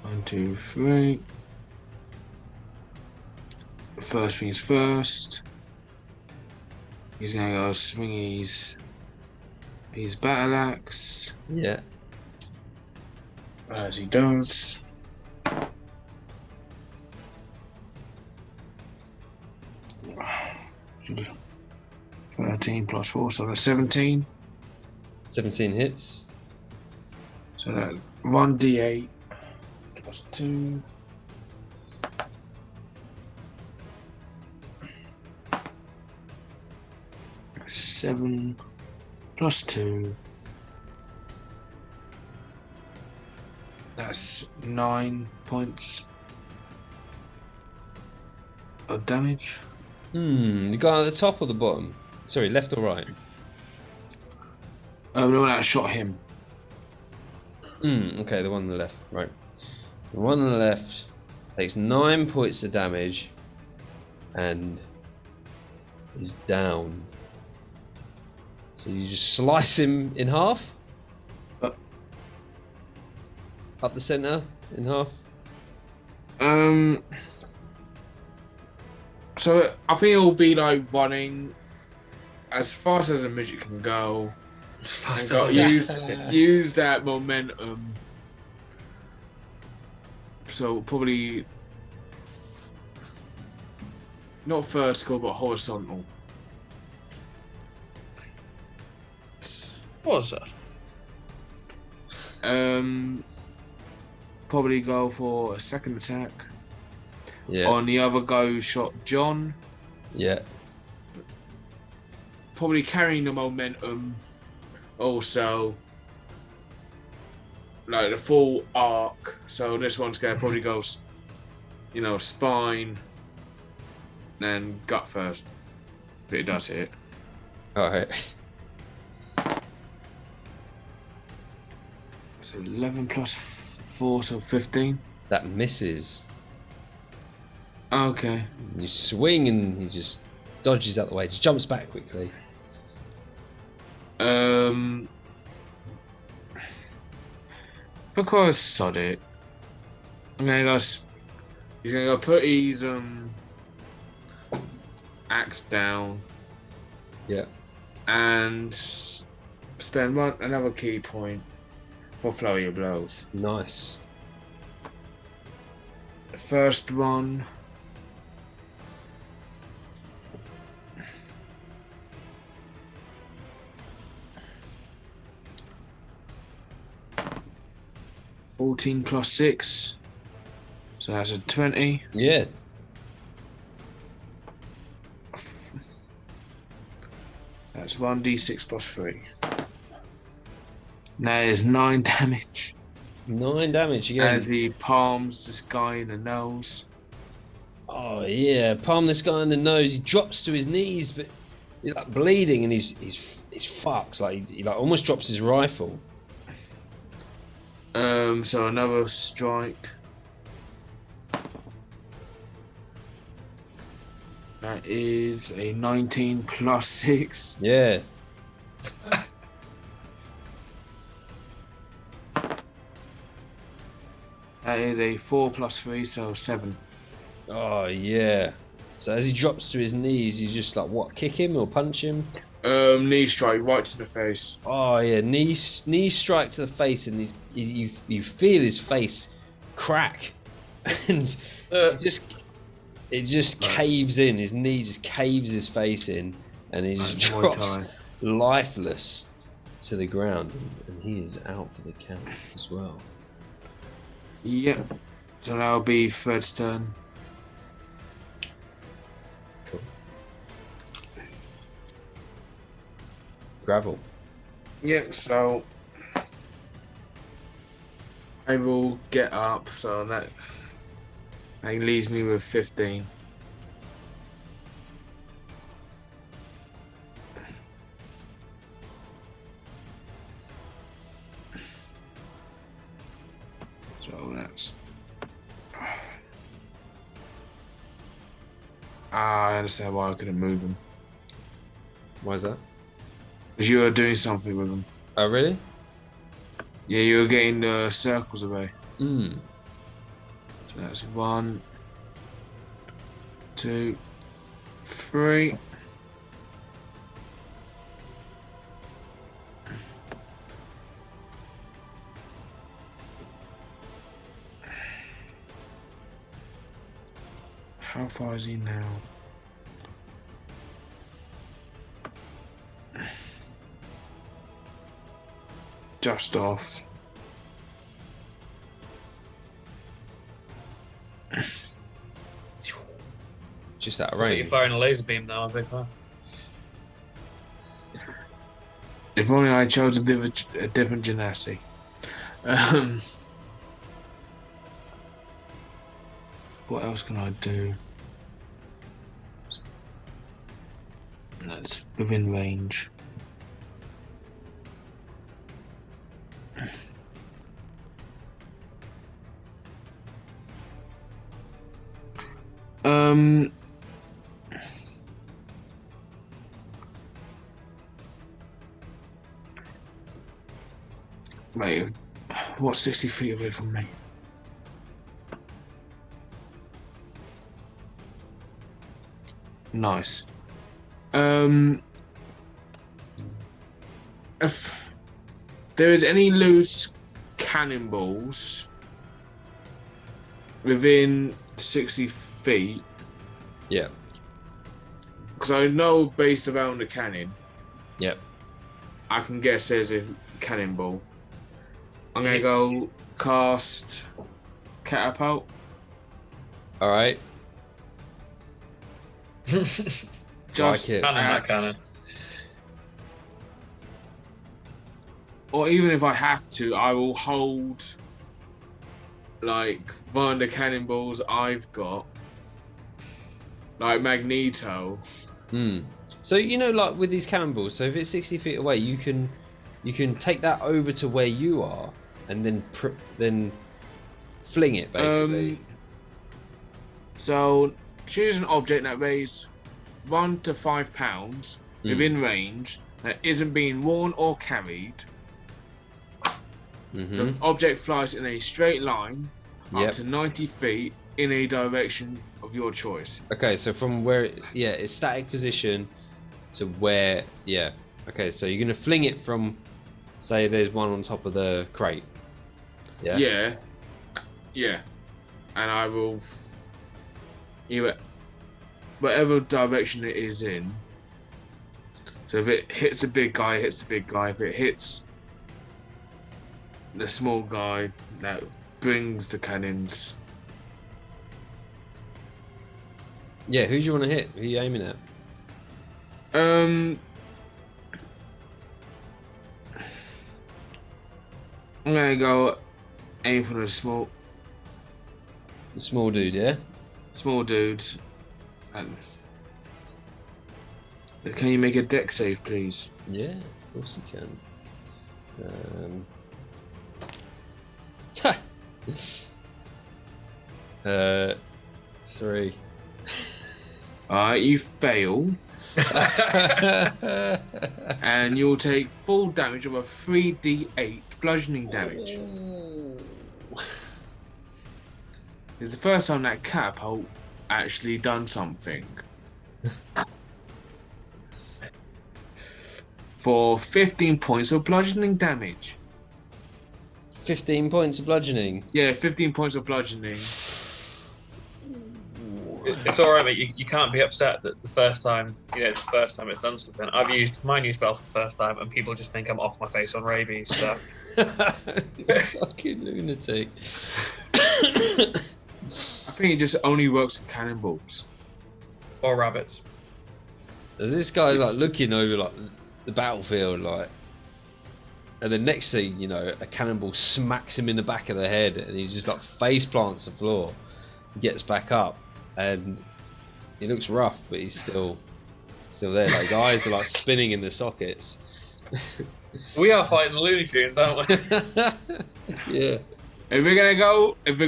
1, 2, 3. First things first. He's gonna go swing his battle axe. Yeah. As he does. Should 13 plus 4, so that's 17. 17 hits. So that 1d8 plus 2. Seven plus 2. That's 9 points of damage. The guy at the top or the bottom? Sorry, left or right? The one that shot him. Okay, the one on the left. Right. The one on the left takes 9 points of damage and is down. So you just slice him in half? Up the centre in half? So I think it'll be like running as fast as a midget can go. And use that momentum. So probably not vertical but horizontal. What was that? Probably go for a second attack. Yeah. On the other go, shot John. Yeah. Probably carrying the momentum. Also, like the full arc. So this one's gonna probably go, spine, then gut first. If it does hit. Alright. So 11 plus 4, so 15. That misses. Okay. You swing and he just dodges out the way, just jumps back quickly. Because sod it. I'm gonna go. He's gonna go put his axe down. Yeah. And spend another key point for flurry of blows. Nice. The first one. $14 plus 6. So that's a 20. Yeah. That's 1d6 plus 3. That is 9 damage. 9 damage again. As he palms this guy in the nose. Oh yeah, palm this guy in the nose. He drops to his knees, but he's like bleeding, and he's fucked. Like he like almost drops his rifle. So another strike. That is a 19 plus 6. Yeah. That is a 4 plus 3, so 7. Oh yeah. So as he drops to his knees, you just like what? Kick him or punch him? Knee strike right to the face. Oh yeah, knee strike to the face, and you feel his face crack, and it just caves in. His knee just caves his face in, and he just drops lifeless to the ground, and he is out for the count as well. Yep. So that'll be Fred's turn. Cool. Gravel. Yep. So I will get up, so that leaves me with 15. So that's... I understand why I couldn't move him. Why is that? Because you were doing something with him. Oh, really? Yeah, you were getting the circles away. Hmm. So that's 1, 2, 3. How far is he now? Just off. Just out of You're range. firing a laser beam now, I'm a big fan. If only I chose a different genasi. What else can I do? That's within range. Wait, what's 60 feet away from me? Nice. If there is any loose cannonballs within 60 feet, Yeah. because I know based around the cannon, Yep. I can guess there's a cannonball. I'm gonna go cast catapult. All right. Just Like it. Cannon, that cannon. Or even if I have to, I will hold like one of the cannonballs I've got, like Magneto. Hmm. So like with these cannonballs. So if it's 60 feet away, you can take that over to where you are, and then fling it basically. So choose an object that weighs 1 to 5 pounds within range that isn't being worn or carried. The object flies in a straight line up to 90 feet in a direction of your choice. Okay, so from where it's static position to where okay, so you're gonna fling it from, say there's one on top of the crate. Yeah, and I will whatever direction it is in. So if it hits the big guy, it hits the big guy. If it hits the small guy, that brings the cannons. Yeah, who do you want to hit? Who are you aiming at? I'm gonna go aim for the small dude, yeah? Small dude. And can you make a deck save, please? Yeah, of course you can. 3. Alright, you fail. And you'll take full damage of a 3d8 bludgeoning damage. It's the first time that catapult actually done something. For 15 points of bludgeoning damage. 15 points of bludgeoning? Yeah, 15 points of bludgeoning. It's alright, mate. You can't be upset that the first time it's done something. I've used my new spell for the first time and people just think I'm off my face on rabies, so. Fucking lunatic. I think it just only works with cannonballs. Or rabbits. As this guy's like looking over like the battlefield, like And the next thing, you know, a cannonball smacks him in the back of the head, and he just like face plants the floor. He gets back up, and he looks rough, but he's still there. Like his eyes are like spinning in the sockets. We are fighting the Looney Tunes, aren't we? Yeah. If we're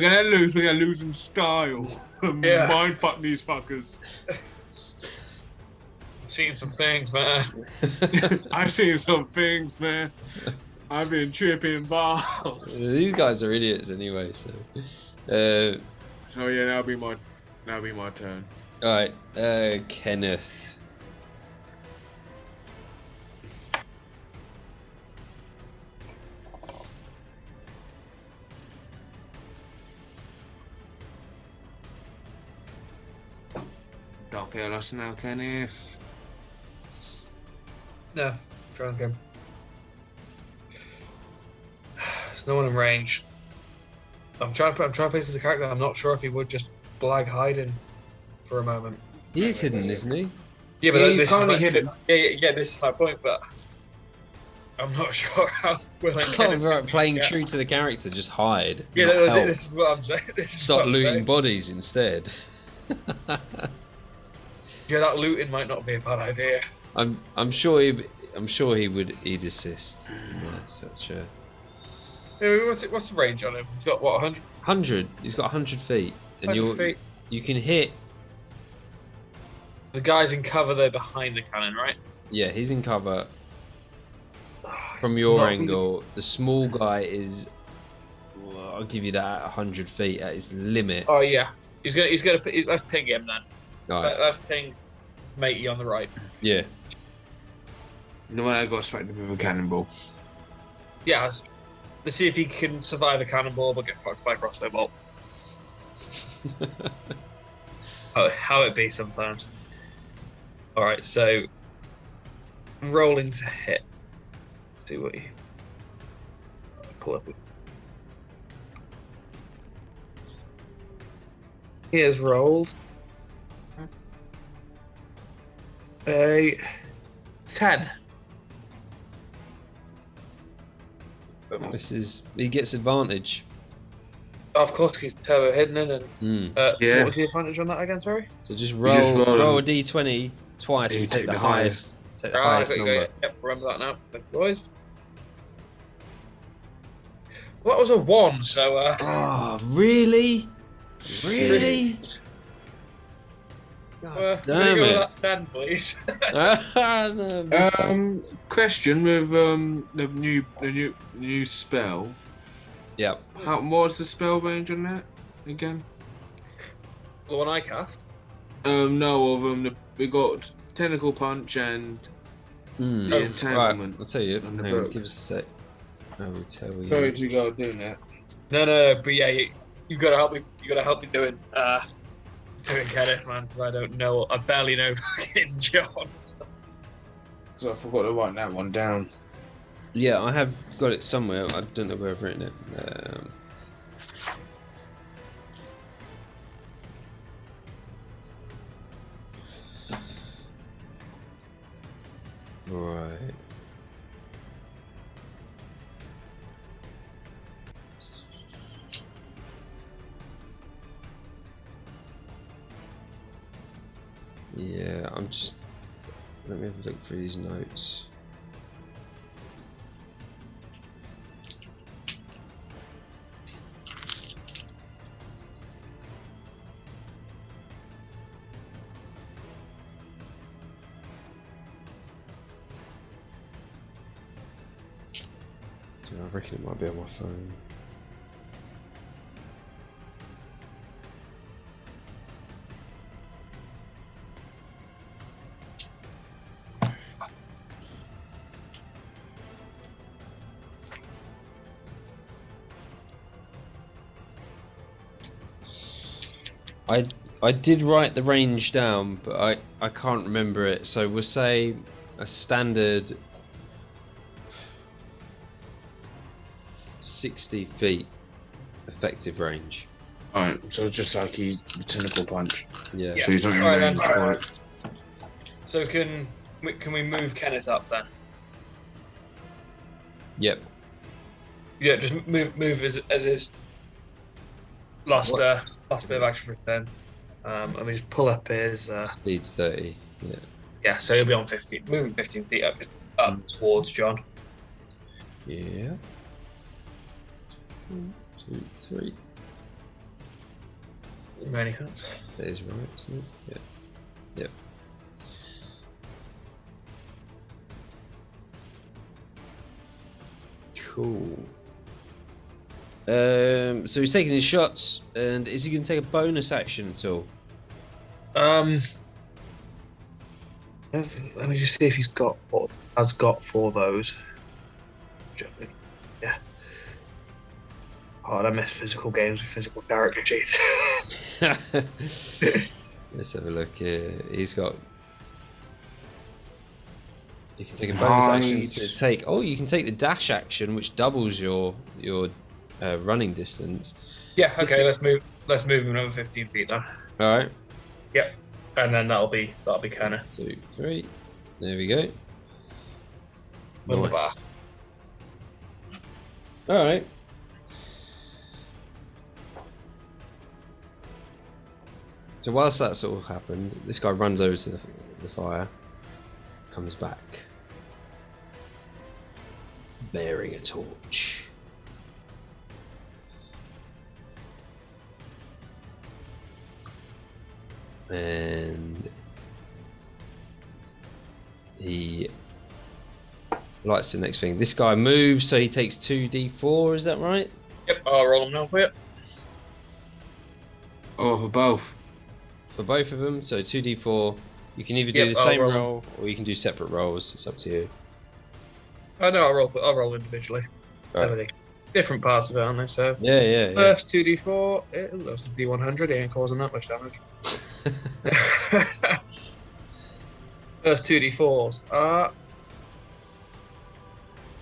gonna lose, we're gonna lose in style. Yeah. Mind fuck these fuckers. I've seen some things, man. I've seen some things, man. I've been tripping balls. These guys are idiots anyway. So yeah, that'll be my turn. all right, Kenneth. Don't fail us now, Kenneth. No, try and go. There's no one in range. I'm trying to place the character. I'm not sure if he would just blag hiding for a moment. He is hidden, isn't he? Yeah, but He's this kind is of hidden. Yeah, this is my point. But I'm not sure how willing. Oh, playing true to the character, just hide. Yeah, not help. this is what I'm saying. Start looting bodies instead. Yeah, that looting might not be a bad idea. I'm sure he'd assist. Such a What's the range on him? He's got what, 100? 100. He's got 100 feet, and 100 feet. you can hit. The guy's in cover there behind the cannon, right? Yeah, he's in cover. Oh, From your angle, the small guy is. Well, I'll give you that at 100 feet at his limit. Oh yeah, let's ping him then. Right. Let's ping matey on the right. Yeah. No one I got smacked with a cannonball. Yeah, let's see if he can survive a cannonball but get fucked by a crossbow bolt. How it be sometimes. Alright, so I'm rolling to hit. Let's see what he pull up. He has rolled a 10. He gets advantage. Of course, he's turbo hidden in. And Yeah. what was the advantage on that again? Sorry. So just roll a d20 twice and take the highest. Take the I highest got you, number. Yep, remember that now, thank you, boys. Well, that was a 1, so. Oh, really? Really? Damn Damn go it. with that 10, please. No. Question with the new spell. Yep. What's the spell range on that again? The one I cast. No, of them. We got tentacle punch and the entanglement. Right, I'll tell you. on the Hang on, book. give us a sec. I will tell you. Sorry to go doing that. No, but yeah, you gotta help me. You gotta help me doing Kenneth, man, because I don't know. I barely know fucking John. Because I forgot to write that one down. Yeah, I have got it somewhere. I don't know where I've written it. Right. Yeah, let me have a look through these notes. So I reckon it might be on my phone. I did write the range down, but I can't remember it. So we'll say a standard 60 feet effective range. Alright, so it's just like the tentacle punch. Yeah. So he's not in Alright, range then. for it. So can we move Kenneth up then? Yep. Yeah, just move as his last last bit of action for his turn. Let me just pull up his. Speed's 30. Yeah. Yeah, so he'll be on 15, moving 15 feet up towards John. Yeah. 1, 2, 3. Many hands. That is right, isn't it? Yeah. Yep. Cool. So he's taking his shots, and is he going to take a bonus action at all? I don't think, let me just see if he's got what has got for those. Yeah. Oh, I miss physical games with physical character sheets. Let's have a look here. He's got. You can take a bonus action to take. Oh, you can take the dash action, which doubles your running distance. Yeah. Okay. Let's move. Let's move him another 15 feet then. All right. Yep. And then that'll be kind of 2, 3. There we go. Nice. All right. So whilst that sort of happened, this guy runs over to the fire, comes back, bearing a torch. And he lights the next thing. This guy moves, so he takes 2d4, is that right? Yep, I'll roll them now for you. Oh, for both. For both of them, so 2d4. You can either do the same roll, or you can do separate rolls. It's up to you. Oh no, I'll roll individually. Right. Everything. Different parts of it, aren't they? So Yeah. first 2d4, that's a d100. It ain't causing that much damage. First 2d4s are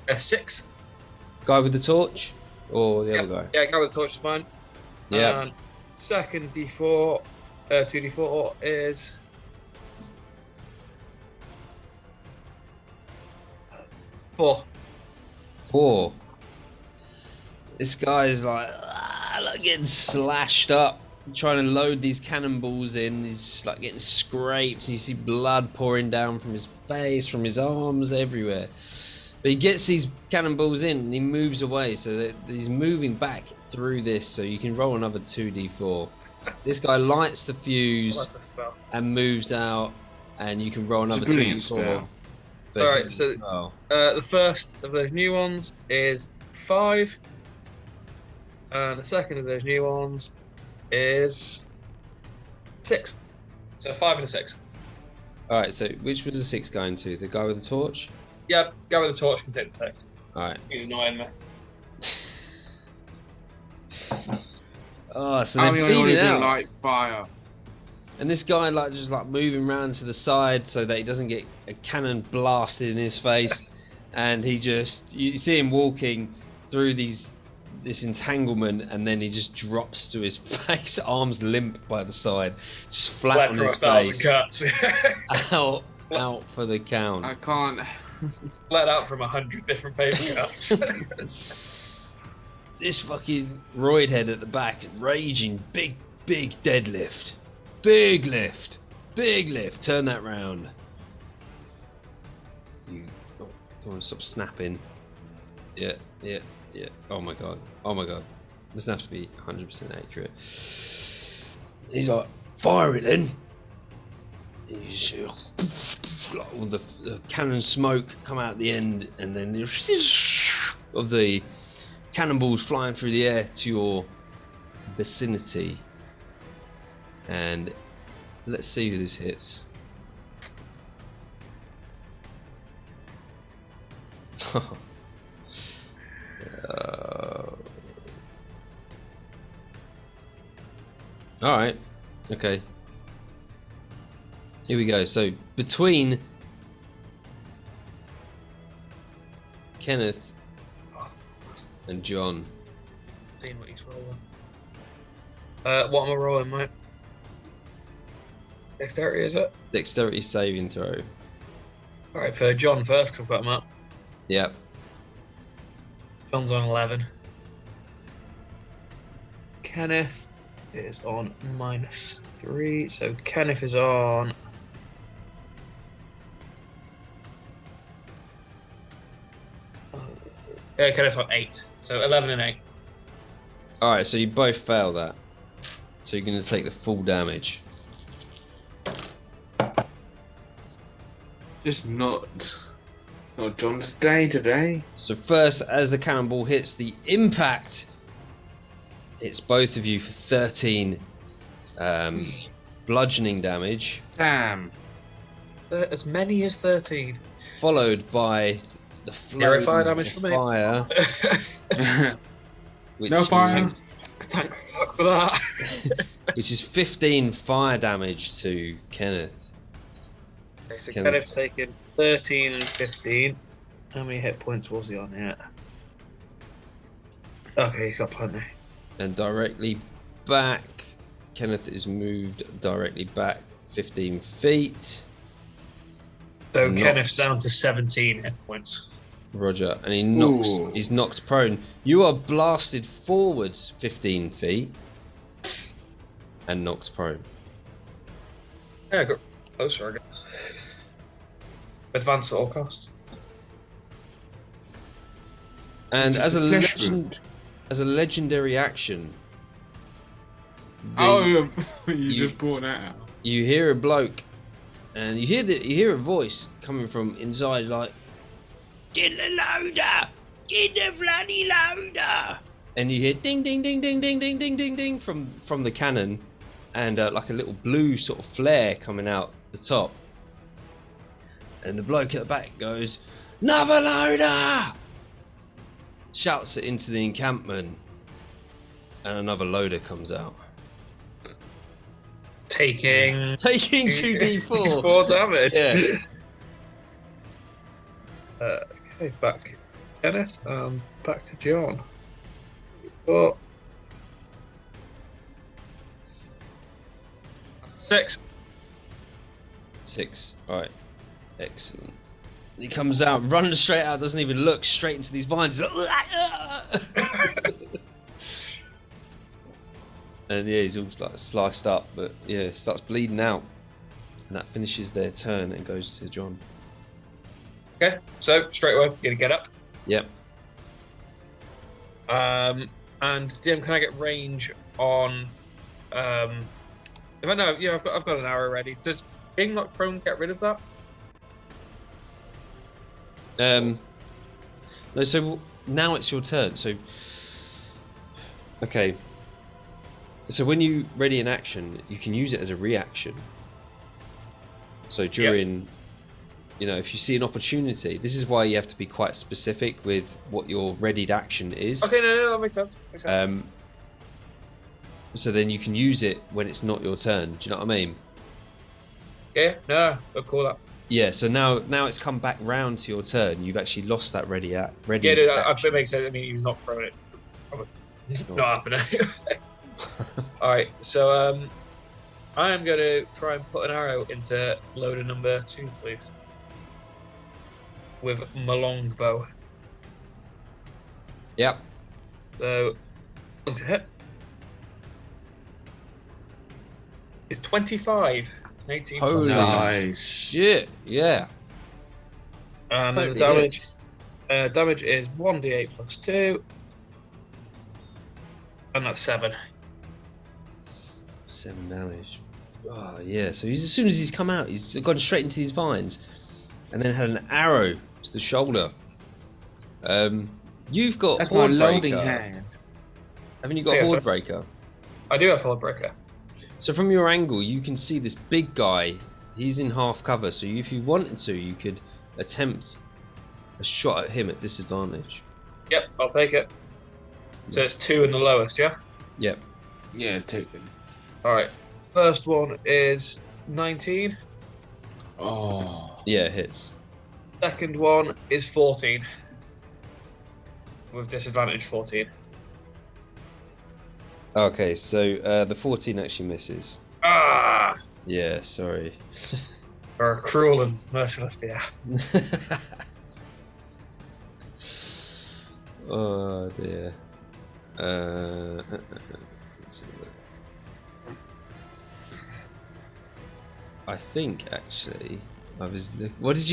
a 6. Guy with the torch, or the other guy? Yeah, guy with the torch is fine. Yeah. And second d4, 2d4 is 4. 4. This guy's like getting slashed up, trying to load these cannonballs in. He's just like getting scraped. You see blood pouring down from his face, from his arms, everywhere. But he gets these cannonballs in and he moves away, so that he's moving back through this. So you can roll another 2d4. This guy lights the fuse and moves out, and you can roll another 2d4. Alright, so the first of those new ones is 5. And the second of those new ones is 6. So 5 and a 6. Alright, so which was the 6 going to? The guy with the torch? Yeah, guy with the torch can take the 6. Alright. He's annoying me. Oh, so they're bleeding out. Light fire. And this guy just moving around to the side so that he doesn't get a cannon blasted in his face. And he just, you see him walking through this entanglement, and then he just drops to his face, arms limp by the side, just flat on his face. Cuts. out for the count. I can't. Let out from 100 different paper cuts. This fucking roid head at the back, raging, big deadlift. Big lift. Turn that round. You don't want to stop snapping. Yeah. Oh my god. Doesn't have to be 100% accurate. He's like, fire it then. He's all the cannon smoke come out the end, and then of the cannonballs flying through the air to your vicinity. And let's see who this hits. Alright, okay. Here we go. So between Kenneth and John. Seeing what he's rolling. What am I rolling, mate? Dexterity, is it? Dexterity saving throw. Alright, for John first, because I've got him up. Yep. John's on 11. Kenneth is on -3. So Kenneth is on. Kenneth's on 8. So 11 and 8. All right, so you both fail that. So you're going to take the full damage. Just not John's day today. So first, as the cannonball hits, the impact hits both of you for 13 bludgeoning damage. Damn. As many as 13. Followed by the Zero flame fire damage of for me. fire. Which No fire. is- Thank fuck for that. which is 15 fire damage to Kenneth. Okay, so Kenneth. Kenneth's taken 13 and 15. How many hit points was he on here? Okay, he's got plenty. And directly back, Kenneth is moved directly back 15 feet. So Knocks. Kenneth's down to 17 hit points. Roger, and he knocks. Ooh. He's knocked prone. You are blasted forwards 15 feet and knocked prone. Yeah, I got closer, I guess. Advance at all costs. And It's just as a flesh legend, wound. as a legendary action, Oh, you you- just brought that out. you hear a bloke, and you hear a voice coming from inside, like, "Get the loader! Get the bloody loader!" And you hear ding, ding, ding, ding, ding, ding, ding, ding, ding from the cannon, and like a little blue sort of flare coming out the top. And the bloke at the back goes, "Another loader!" Shouts it into the encampment, and another loader comes out, Taking taking 2d4. 4 damage. Yeah. Okay, back Kenneth. Back to John. 4. 6. 6. Right. Excellent. He comes out, running straight out, doesn't even look, straight into these vines. He's like, and yeah, he's all like sliced up, but yeah, starts bleeding out. And that finishes their turn and goes to John. Okay, so straight away, gonna get up. Yep. And Dim, can I get range on? If I know, yeah, I've got an arrow ready. Does being knocked prone get rid of that? No, so now it's your turn. So, okay. So when you ready an action, you can use it as a reaction. So during, you know, if you see an opportunity, this is why you have to be quite specific with what your readied action is. Okay, no, that makes sense. Makes sense. So then you can use it when it's not your turn. Do you know what I mean? Yeah, no, I'll call that. Yeah. So now it's come back round to your turn. You've actually lost that ready. Yeah, no, it makes sense. I mean, he was not prone. It probably not happening. All right, so I am going to try and put an arrow into loader number 2, please, with my longbow. Yep. So, going to hit. It's 25. It's an 18. Holy plus. Nice. shit! Yeah. And the Totally damage. Damage is 1d8 plus 2, and that's 7. 7 damage. Oh yeah. So as soon as he's come out, he's gone straight into these vines, and then had an arrow to the shoulder. You've got That's my Horde loading Breaker. hand. Haven't you got Yeah, Horde so- Breaker? I do have Horde Breaker. So from your angle, you can see this big guy. He's in half cover, so if you wanted to, you could attempt a shot at him at disadvantage. Yep, I'll take it. So it's 2 in the lowest, yeah? Yep. Yeah, take them. Alright. First one is 19. Oh. Yeah, it hits. Second one is 14. With disadvantage 14. Okay, so the 14 actually misses. Ah! Yeah, sorry. Or cruel and merciless, yeah. Oh dear. Let's have a look. I think actually I was. What was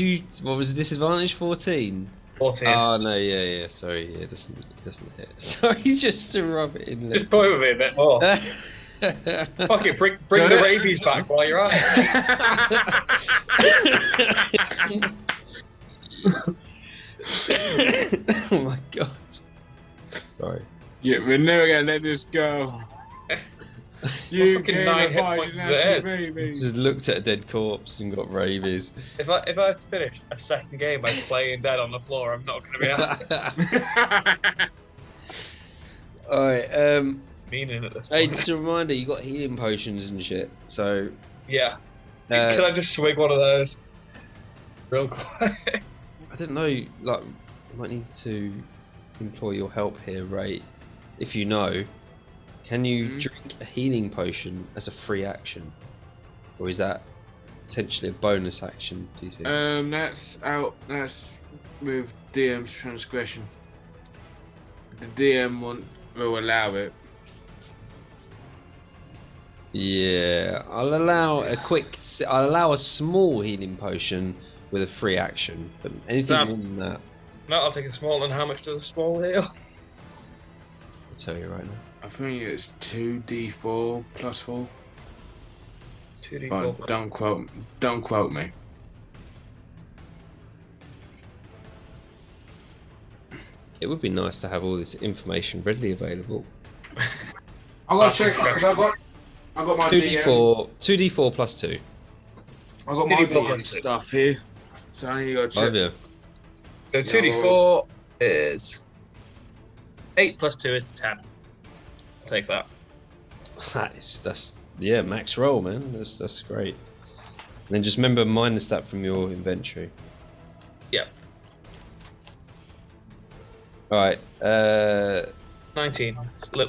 the disadvantage? 14. 14. Oh no, yeah. Sorry, yeah, it doesn't hit. Sorry, just to rub it in. Just toy with me a bit more. Fuck it, bring the rabies back while you're at it. Oh my god. Sorry. Yeah, we're never gonna let this go. You Fucking gain 9 a hit fight points in as it is. baby. Just looked at a dead corpse and got rabies. If I have to finish a second game by playing dead on the floor, I'm not gonna be happy. Alright, Meaning at this hey, point. just a reminder, you got healing potions and shit, so Yeah. Can I just swig one of those? Real quick. I don't know, like, I might need to employ your help here, Ray. If you know, can you drink a healing potion as a free action? Or is that potentially a bonus action, do you think? That's with DM's transgression. The DM will allow it. Yeah, I'll allow I'll allow a small healing potion with a free action, but anything more than that, No, I'll take a small. And how much does a small heal? I'll tell you right now. I think it's 2d4 plus 4. 2d4. But don't quote me. It would be nice to have all this information readily available. I got to check because I got my 2d4 plus 2. I got my 2d4 DM plus 2. stuff here, so I need to go check. Oh yeah. So 2d4 is 8 plus 2 is 10. I'll take that. That's yeah, max roll, man. That's great. And then just remember minus that from your inventory. Yep. Alright, 19.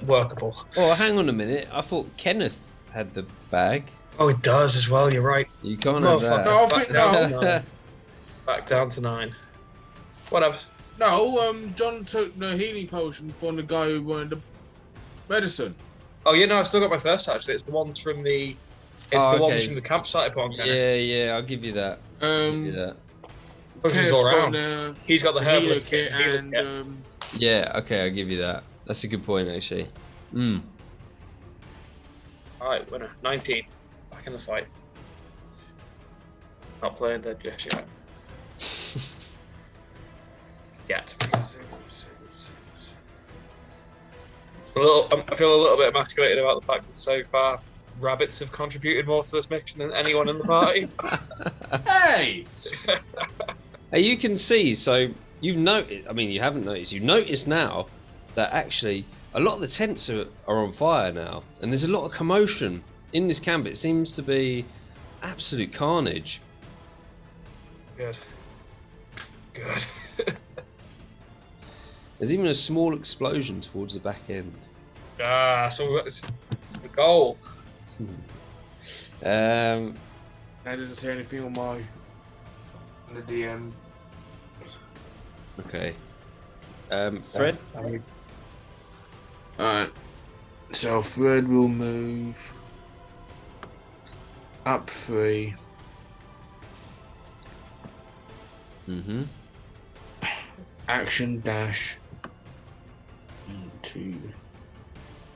Workable. oh, hang on a minute. I thought Kenneth had the bag. Oh, it does as well. You're right. You can't have that. No, I Back think down no. to 9. Back down to 9. Whatever. No, John took the healing potion from the guy who wanted the medicine. Oh, yeah, no, I've still got my first actually. It's the ones from the. It's the ones from the campsite upon. Yeah, I'll give you that. Give you that. Potions all around. He's got the healer Herbalist Kit and healer's kit. Yeah, okay, I'll give you that. That's a good point, actually. Alright, winner. 19. Back in the fight. Not playing dead just yet. Yet. I feel a little bit emasculated about the fact that so far rabbits have contributed more to this mission than anyone in the party. Hey! Hey, you can see, so you've noticed, I mean, you haven't noticed, you've noticed now that actually a lot of the tents are on fire now, and there's a lot of commotion in this camp. It seems to be absolute carnage. Good. Good. There's even a small explosion towards the back end. So it's the goal. That doesn't say anything on the DM. Okay. Fred? Alright. So Fred will move up 3. Mm-hmm. Action dash 2,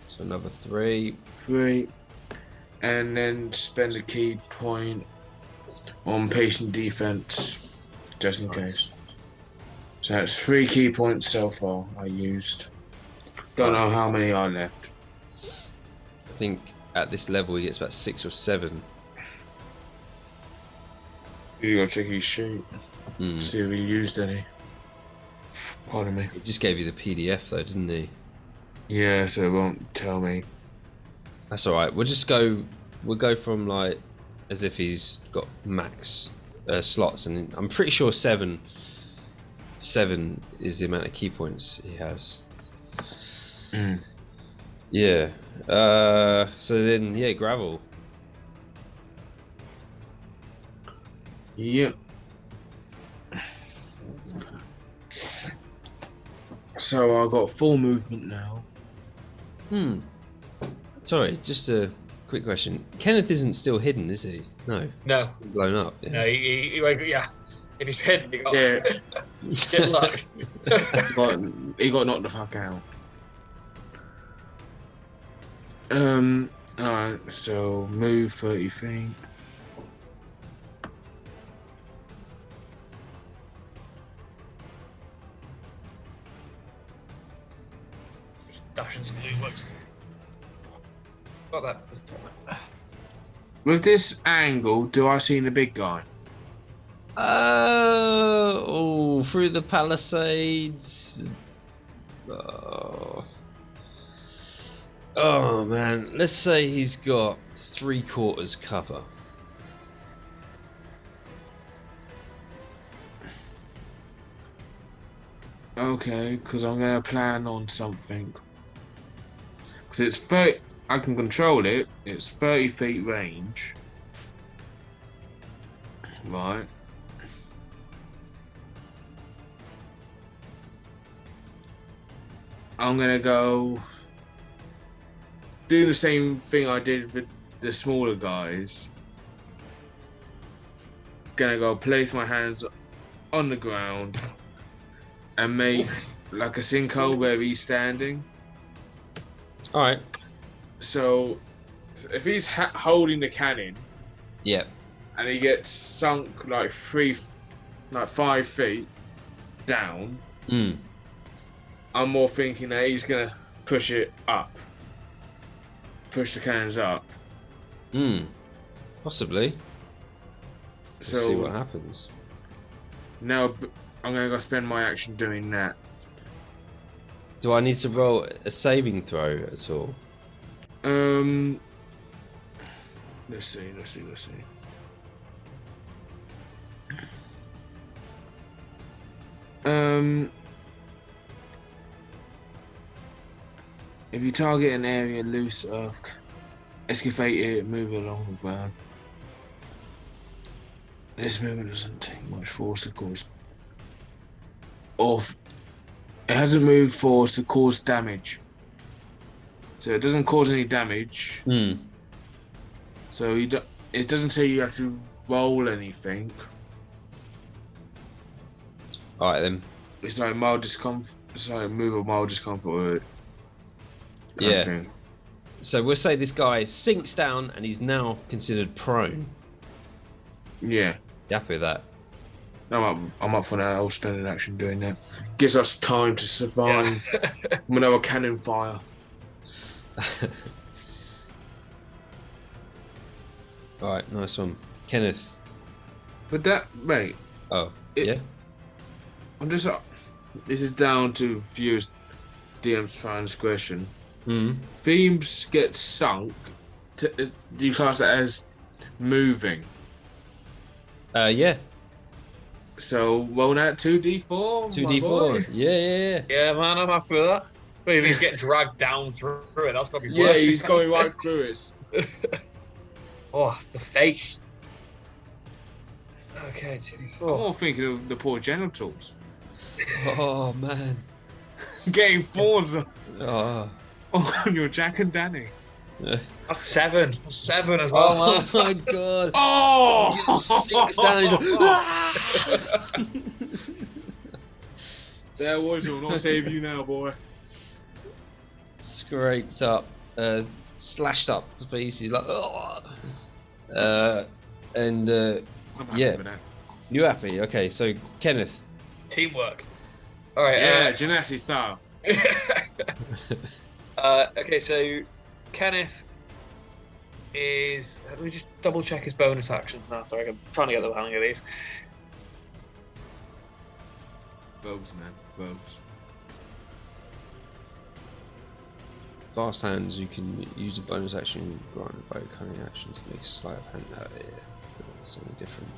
So another 3. 3, and then spend a key point on patient defense, just in case. So that's 3 key points so far I used. Don't know how many are left. I think at this level he gets about 6 or 7. You gotta check his sheet. See if he used any. Pardon me. He just gave you the PDF though, didn't he? Yeah, so it won't tell me. That's alright. We'll go from like as if he's got max slots, and I'm pretty sure 7 is the amount of key points he has. Yeah. So then, yeah, gravel. Yep. So I got full movement now. Sorry, just a quick question. Kenneth isn't still hidden, is he? No. No. He's blown up. Yeah. No, yeah. If he's hidden, he got Yeah. shit luck. He got knocked the fuck out. Alright, so move 30 feet. Dashing some blue looks. Got that. With this angle, do I see the big guy? Oh, through the palisades. Oh man, let's say he's got 3/4 cover. Okay, because I'm gonna plan on something. Because it's 30, I can control it. It's 30 feet range. Right. I'm gonna go do the same thing I did with the smaller guys. Gonna go place my hands on the ground and make like a sinkhole where he's standing. All right. So if he's holding the cannon, Yep. and he gets sunk like 5 feet down, I'm more thinking that he's gonna push it up, push the cannons up. Possibly. So Let's see what happens. now I'm gonna go spend my action doing that. Do I need to roll a saving throw at all? Let's see. If you target an area loose earth, excavate it, move along the ground. This movement doesn't take much force to cause, it hasn't moved force to cause damage. So it doesn't cause any damage. So it doesn't say you have to roll anything. All right then. It's like mild discomfort. It's like move a mild discomfort with it. Kind of thing. So we'll say this guy sinks down and he's now considered prone. Yeah. You happy with that? I'm up for that. I'll spend an action doing that. Gives us time to survive another cannon fire. All right, nice one, Kenneth. But that, mate. Oh, yeah. I'm just. This is down to viewers' DM's transgression. Themes get sunk. Do you class that as moving? Yeah. So roll that 2d4. 2d4. Yeah. Yeah, man, I'm happy with that. But if he's getting dragged down through it, that's gotta be worse. Yeah, he's going right through it. Oh, the face. Okay, 2d4. I'm more thinking of the poor genitals. Oh man. Getting fours Oh. on your Jack and Danny. That's 7. 7 as well, Oh man. my god. Oh! Sinks down. He's like, There was will not save you now, boy. scraped up, slashed up to pieces, like, and I'm happy yeah. with that. You happy? Okay, so Kenneth. Teamwork. All right. Yeah, Genasi style. Okay, so Kenneth is. Let me just double check his bonus actions now. Sorry, I'm trying to get the hang of these. Vogues, man. Vogues. Fast hands, you can use a bonus action granted by a cunning action to make a sleight of hand. Something different.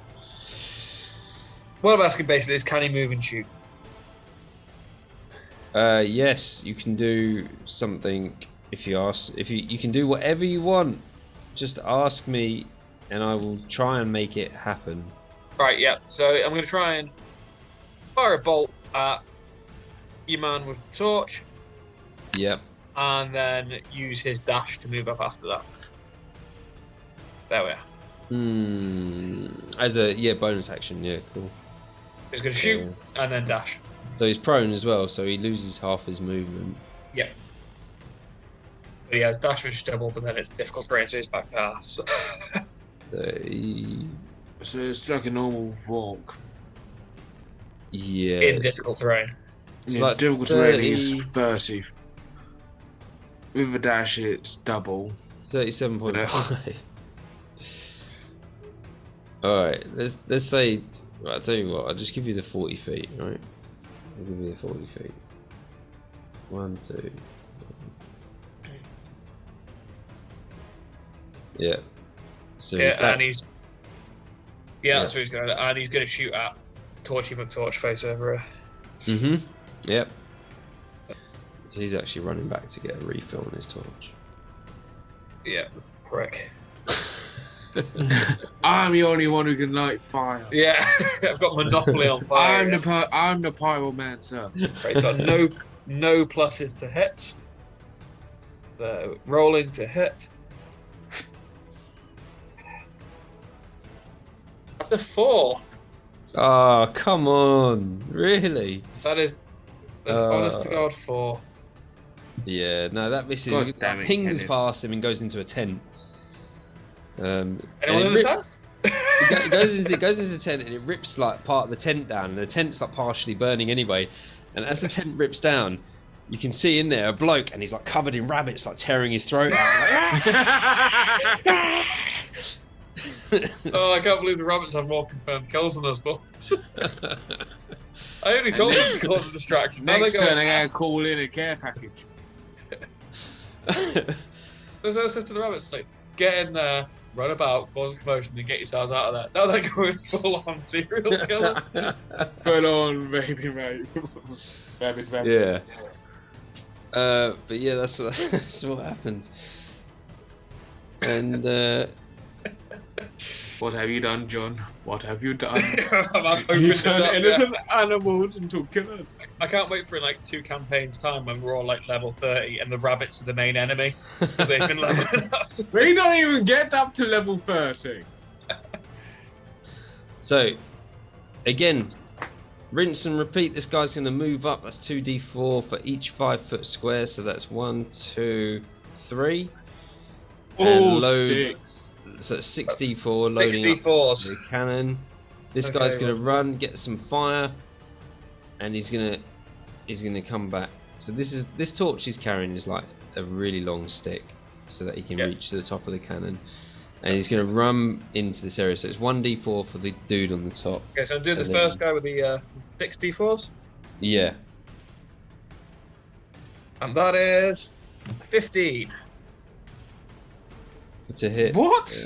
What I'm asking basically is, can he move and shoot? Yes, you can do something if you ask. If you can do whatever you want. Just ask me, and I will try and make it happen. Right, yeah. So I'm going to try and fire a bolt at your man with the torch, Yep. and then use his dash to move up after that. There we are. As a bonus action. Yeah, cool. He's going to shoot and then dash. So he's prone as well, so he loses half his movement. Yep. But he has dash which is double, but then it's difficult terrain, so he's back to half. So. So it's like a normal walk. Yeah. In difficult terrain. It's Yeah, like difficult terrain is 30. With a dash, it's double. 37.5. Alright, let's say. Right, I'll tell you what, I'll just give you the 40 feet, right? I'll give you the 40 feet. 1, 2. Yeah. So and he's. Yeah, that's what he's going to. And he's going to shoot at Torchy McTorch face over her. Yep. So he's actually running back to get a refill on his torch. Yeah, prick. I'm the only one who can light fire. Yeah, I've got monopoly on fire. I'm the pyromancer. Right, got no pluses to hits. So rolling to hit. After 4. Oh, come on. Really? That is honest to God 4. Yeah, no, that misses. God damn it, Pings Kenneth. past him and goes into a tent. Anyone understand? It goes into the tent and it rips like part of the tent down. And the tent's like partially burning anyway. And as the tent rips down, you can see in there a bloke and he's like covered in rabbits, like tearing his throat out. Oh, I can't believe the rabbits have more confirmed kills than us, but I only told them to cause a distraction. Now Next they're turn, going, I gotta call in a care package. There's no sense to the rabbits. Like, get in there, run about, cause a commotion, and get yourselves out of there. Now they're going full on serial killer. Full on, baby, mate. Rabbit. Yeah. But yeah, that's what happens. And What have you done, John? What have you done? I'm You this turn up, innocent animals into killers. I can't wait for like 2 campaigns time when we're all like level 30 and the rabbits are the main enemy because they've been leveling up. We don't even get up to level 30. so, again, rinse and repeat. This guy's going to move up. That's 2d4 for each 5 foot square. So that's 1, 2, 3. Oh, load- 6. So it's 6d4 loading up 64s. the cannon. This Okay, guy's gonna well. run, get some fire, and he's gonna come back. So this torch he's carrying is like a really long stick, so that he can reach to the top of the cannon. And he's gonna run into this area. So it's 1d4 for the dude on the top. Okay, so I'm doing the And first then- guy with the 64s, Yeah. and that is 15. To hit. What?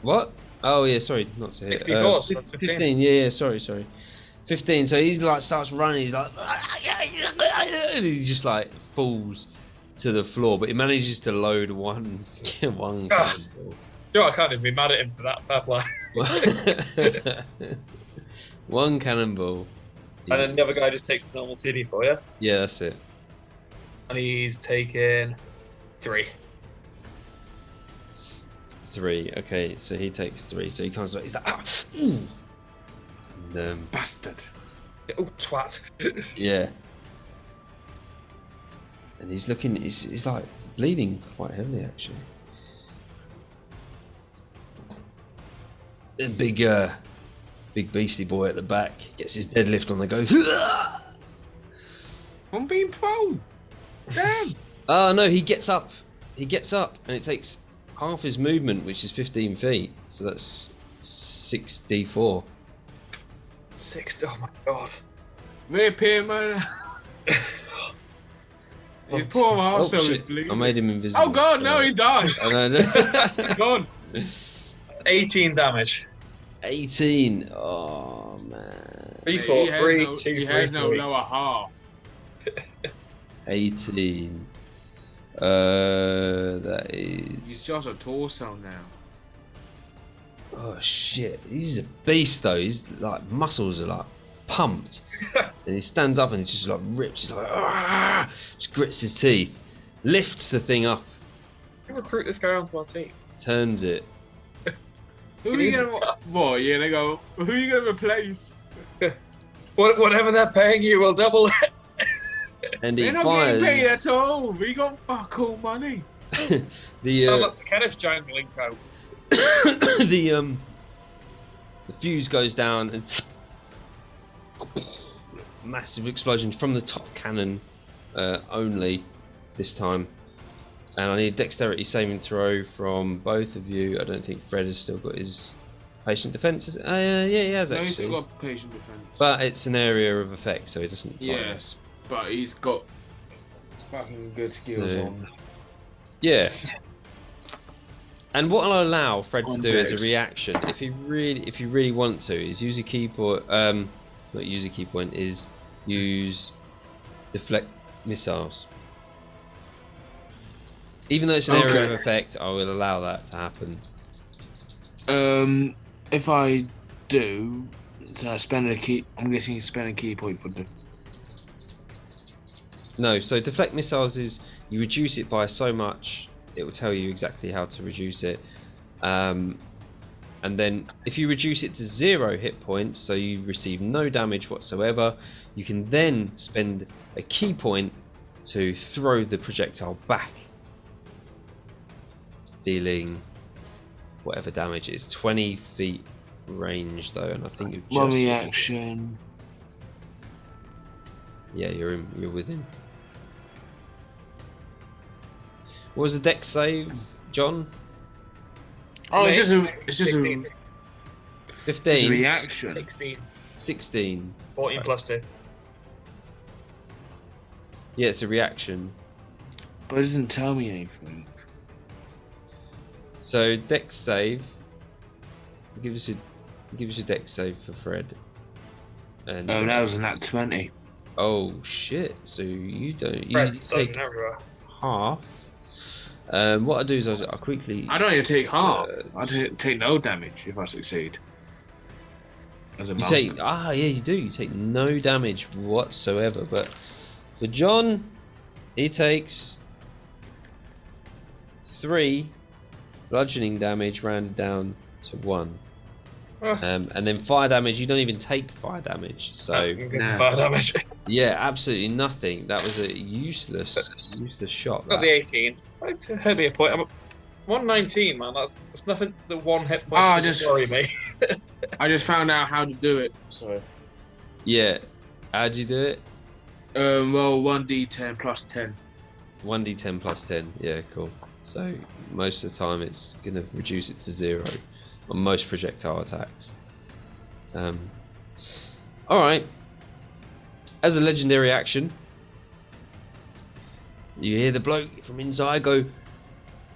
What? Oh yeah, sorry, not to hit. 64, so that's 15. Yeah, sorry. 15. So he's like starts running. He's like, and he just like falls to the floor, but he manages to load one cannonball. No, I can't even be mad at him for that. Fair play. One cannonball. And then the other guy just takes the normal 2d4, yeah? Yeah, that's it. And he's taken 3. 3. Okay, so he takes 3. So he comes back. He's like, ah, ooh. And, Bastard. Oh, twat. yeah. And he's looking. He's like bleeding quite heavily actually. Then big beastie boy at the back gets his deadlift on the go. From being prone. Damn. Oh no, he gets up. And it takes half his movement, which is 15 feet. So that's 6d4. 6. Oh my god. Rip him, man. His poor arsehole is shit. bleeding. I made him invisible. Oh god, no, he died. I know. Gone. 18 damage. 18. Oh man. 3, 4, 3, 2, 3, He has no 3. lower half. 18. That He's is. just a torso now. Oh shit! He's a beast though. He's like muscles are like pumped. And he stands up and he's just like ripped, just like, "Argh!" Just grits his teeth, lifts the thing up, You recruit this guy onto our team. turns it. Who are you gonna? What? You're gonna go? Who are you gonna replace? Whatever they're paying you, we'll double it. And he They're not fires getting paid at all. We got fuck all money. the Sounds like Kenneth's giant Linko. the fuse goes down and massive explosion from the top cannon only this time. And I need a dexterity saving throw from both of you. I don't think Fred has still got his patient defense. Yeah, he has No, actually. he's still got patient defense. But it's an area of effect, so he doesn't. Yes, but he's got fucking good skills So- on. Yeah. And what I'll allow Fred to On do as a dex. reaction, if you really want to, is use a key point. Not use a key point. Is use deflect missiles. Even though it's an area of Okay. effect, I will allow that to happen. If I do, so I spend a key. I'm guessing you spend a key point for No, so deflect missiles is you reduce it by so much, it will tell you exactly how to reduce it. And then if you reduce it to 0 hit points, so you receive no damage whatsoever, you can then spend a key point to throw the projectile back, dealing whatever damage it is. 20 feet range though, and I think you've just... one reaction. Yeah, you're within. What was the dex save, John? Oh, it's just a 16. 15. reaction. 16. 16. 14 plus 2. Yeah, it's a reaction. But it doesn't tell me anything. So dex save. Give us a dex save for Fred. And Oh, that was a nat 20. oh shit! So you don't. You Fred's take dodging everywhere. half. What I do is I quickly. I don't even take half. I take no damage if I succeed. As a You monk. take yeah, you do. You take no damage whatsoever. But for John, he takes 3 bludgeoning damage, rounded down to 1. And then fire damage. You don't even take fire damage. So Nah. Fire damage. yeah, absolutely nothing. That was a useless shot. Got that. the 18. Heard me a point. I'm 119, man. That's nothing. The one hit point Ah, doesn't just- worry me. I just found out how to do it. So, Yeah. How'd you do it? well, 1d10 plus 10. 1d10 plus 10. Yeah, cool. So most of the time it's gonna reduce it to 0 on most projectile attacks. All right. As a legendary action, you hear the bloke from inside go,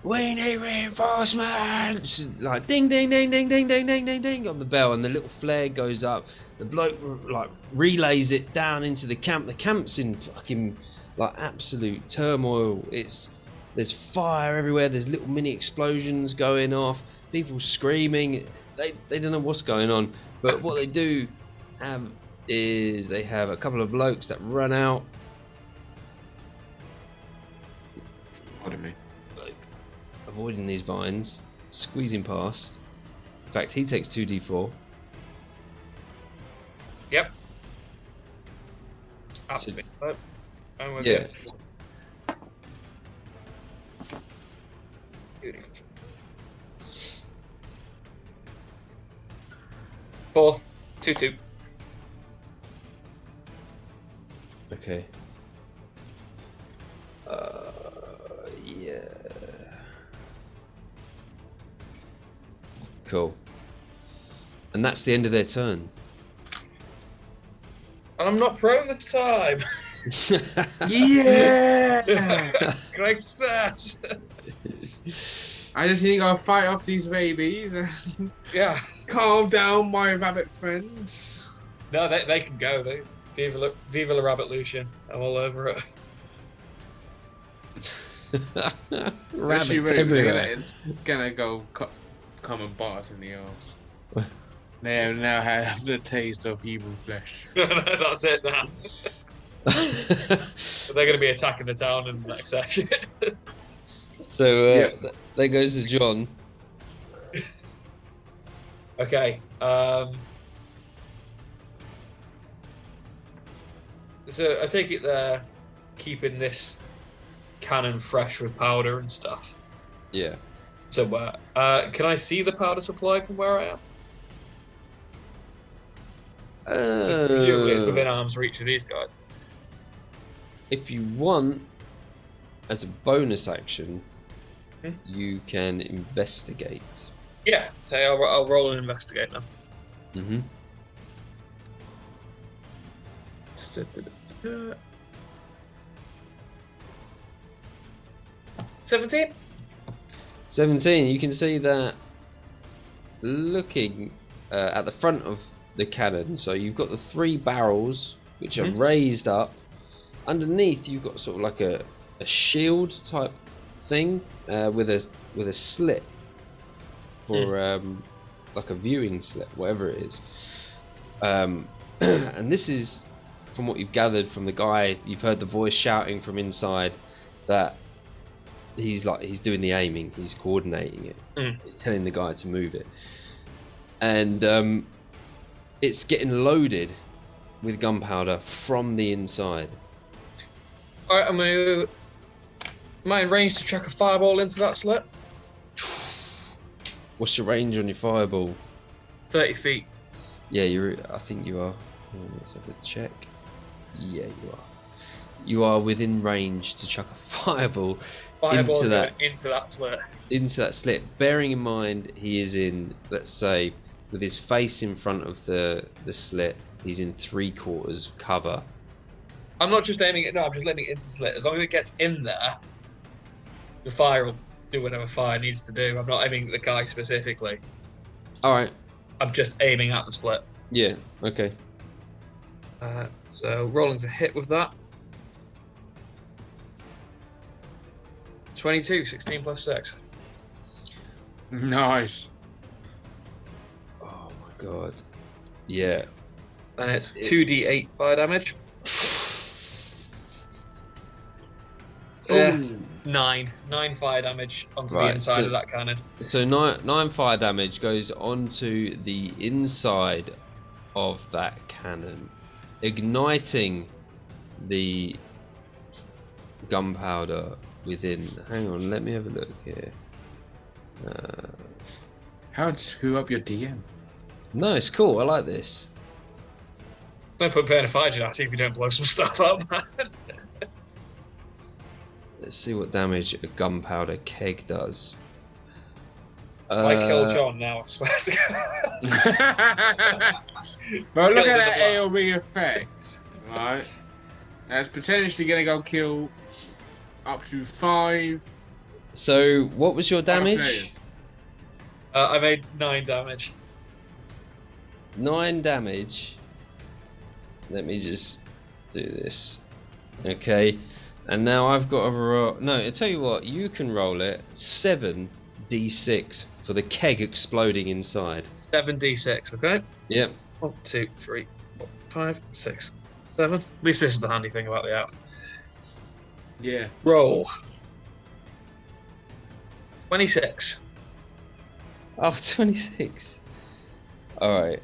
"We need reinforcements!" Like ding, ding, ding, ding, ding, ding, ding, ding, ding on the bell, and the little flare goes up. The bloke like relays it down into the camp. The camp's in fucking like absolute turmoil. There's fire everywhere. There's little mini explosions going off. People screaming. They don't know what's going on. But what they do have is they have a couple of blokes that run out, Pardon me. like avoiding these vines, squeezing past. In fact, he takes 2d4. Yep. So- Absolutely. I'm with Yeah. you. 4, 2, 2. Okay. Yeah. Cool. And that's the end of their turn. And I'm not prone this time. Yeah! Great success. I just need to go fight off these rabies and Yeah. calm down my rabbit friends. No, they can go. Viva la Rabbit Lucian. I'm all over it. Rabbits Especially everywhere. It's gonna go come and bite us in the arse. They now have the taste of human flesh. That's it now. So they're going to be attacking the town in the next session. So Yeah. there goes to John. Okay. So I take it they're keeping this cannon fresh with powder and stuff Yeah. somewhere. Can I see the powder supply from where I am? Presumably it's within arm's reach of these guys. If you want, as a bonus action, Hmm? you can investigate. Yeah, say I'll roll and investigate now. Mm-hmm. 17? 17. You can see that looking at the front of the cannon. So you've got the 3 barrels which are raised up. Underneath, you've got sort of like a shield type thing with a slit for like a viewing slit, whatever it is. And this is, from what you've gathered from the guy, you've heard the voice shouting from inside that he's doing the aiming, he's coordinating it, he's telling the guy to move it, and it's getting loaded with gunpowder from the inside. Alright, am I in range to chuck a fireball into that slit? What's your range on your fireball? 30 feet. Yeah, I think you are. Let's have a check. Yeah, you are. You are within range to chuck a fireball into that slit. Bearing in mind he is in, let's say, with his face in front of the slit, he's in 3/4 cover. I'm not just aiming it, no, I'm just letting it into the slit. As long as it gets in there, the fire will do whatever fire needs to do. I'm not aiming at the guy specifically. Alright. I'm just aiming at the split. Yeah, okay. So rolling to hit with that. 22, 16 plus 6. Nice. Oh my god. Yeah. And it's 2d8 fire damage. Yeah, 9 fire damage onto the inside of that cannon. So 9 fire damage goes onto the inside of that cannon, igniting the gunpowder within. Hang on, let me have a look here. How'd screw up your DM? No, it's cool. I like this. Don't put pen and fire down, see if you don't blow some stuff up, man. Let's see what damage a gunpowder keg does. I kill John now, I swear to God. But look at that AOB effect, right? That's potentially going to go kill up to 5. So, what was your damage? I made 9 damage. 9 damage. Let me just do this. Okay. And now I've got a roll. No, I tell you what, you can roll it 7d6 for the keg exploding inside. 7d6, okay? Yep. 1, 2, 3, 4, 5, 6, 7. At least this is the handy thing about the app. Yeah. Roll. 26. Oh, 26. Alright.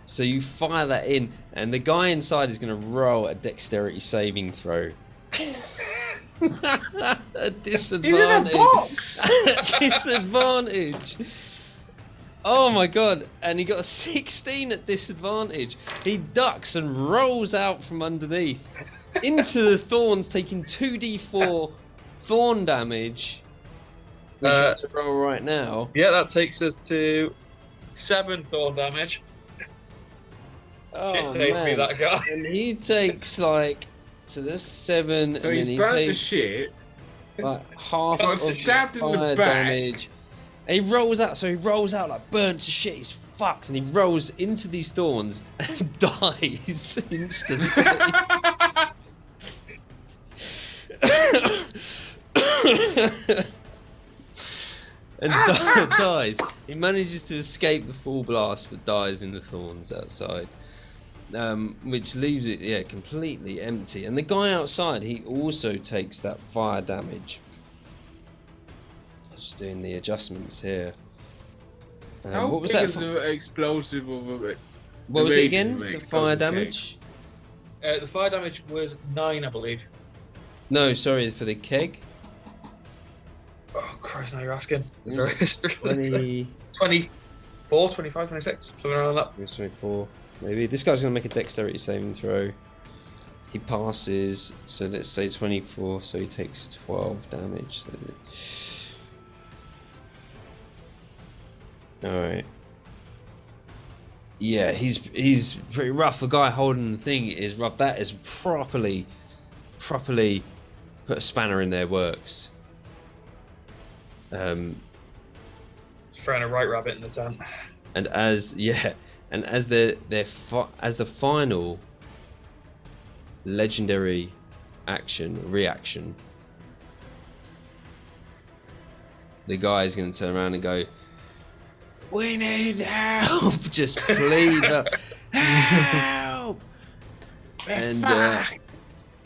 So you fire that in, and the guy inside is going to roll a dexterity saving throw. A disadvantage. He's in a box! Disadvantage. Oh my god, and he got a 16 at disadvantage. He ducks and rolls out from underneath into the thorns, taking 2d4 thorn damage. Which I'm going to roll right now. Yeah, that takes us to 7 thorn damage. Oh, Dictates me, man. that guy. And he takes like, so there's 7, So and he's then he burnt to takes shit. like half Got of stabbed in the fire back. damage. And he rolls out, so he rolls out like burnt to shit. He's fucked, and he rolls into these thorns and dies instantly. and dies. He manages to escape the full blast, but dies in the thorns outside, which leaves it completely empty. And the guy outside, he also takes that fire damage. Just doing the adjustments here. How what was big that? is the explosive of it? What was it again? The fire damage? The fire damage was 9, I believe. No, sorry, for the keg. Oh Christ! Now you're asking. It Sorry. was 20... 24, 25, 26, something around that. It was 24, maybe. This guy's gonna make a dexterity saving throw. He passes, so let's say 24, so he takes 12 damage. Alright. Yeah, he's pretty rough. The guy holding the thing is rough. That is properly put a spanner in their works. Throwing a right rabbit in the tent. And as the final legendary reaction, the guy is going to turn around and go, "We need help!" Just plead for help. And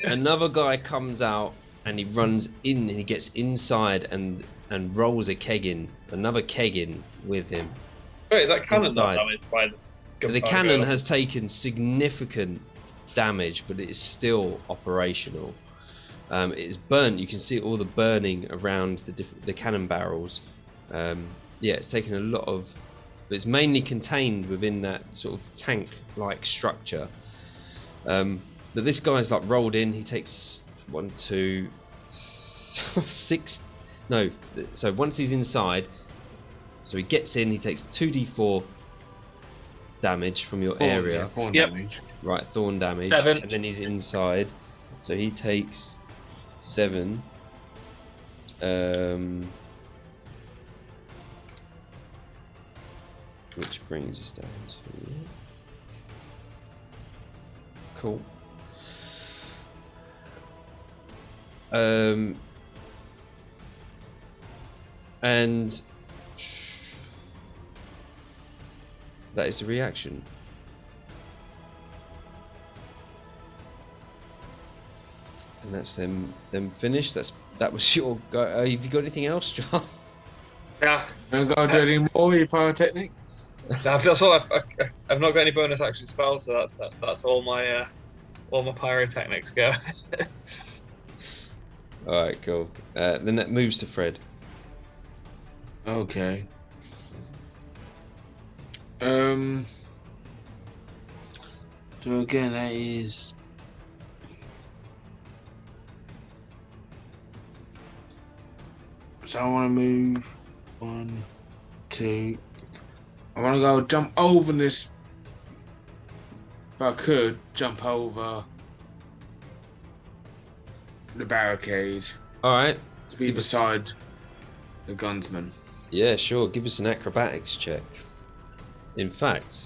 another guy comes out and he runs in and he gets inside and rolls another keg in with him. Wait, is that cannon not damaged by the cannon has taken significant damage, but it is still operational. It is burnt. You can see all the burning around the cannon barrels. It's taken a lot of, but it's mainly contained within that sort of tank-like structure. But this guy's like rolled in. He takes 1, 2, 6. No, so once he's inside, so he gets in. He takes 2d4 damage from your area. Yeah, thorn damage. Right, thorn damage. 7. And then he's inside, so he takes 7. Which brings us down to... Cool. And that is the reaction. And that's them finished. That was your go. Have you got anything else, John? Yeah. Don't go do any more your pyrotechnic. That's all. I've not got any bonus action spells, so that's all my pyrotechnics go. All right, cool. Then that moves to Fred. Okay. So again, that is. So I want to move 1, 2. I want to go jump over this. If I could jump over the barricade. All right. To be beside the gunsman. Yeah, sure. Give us an acrobatics check. In fact,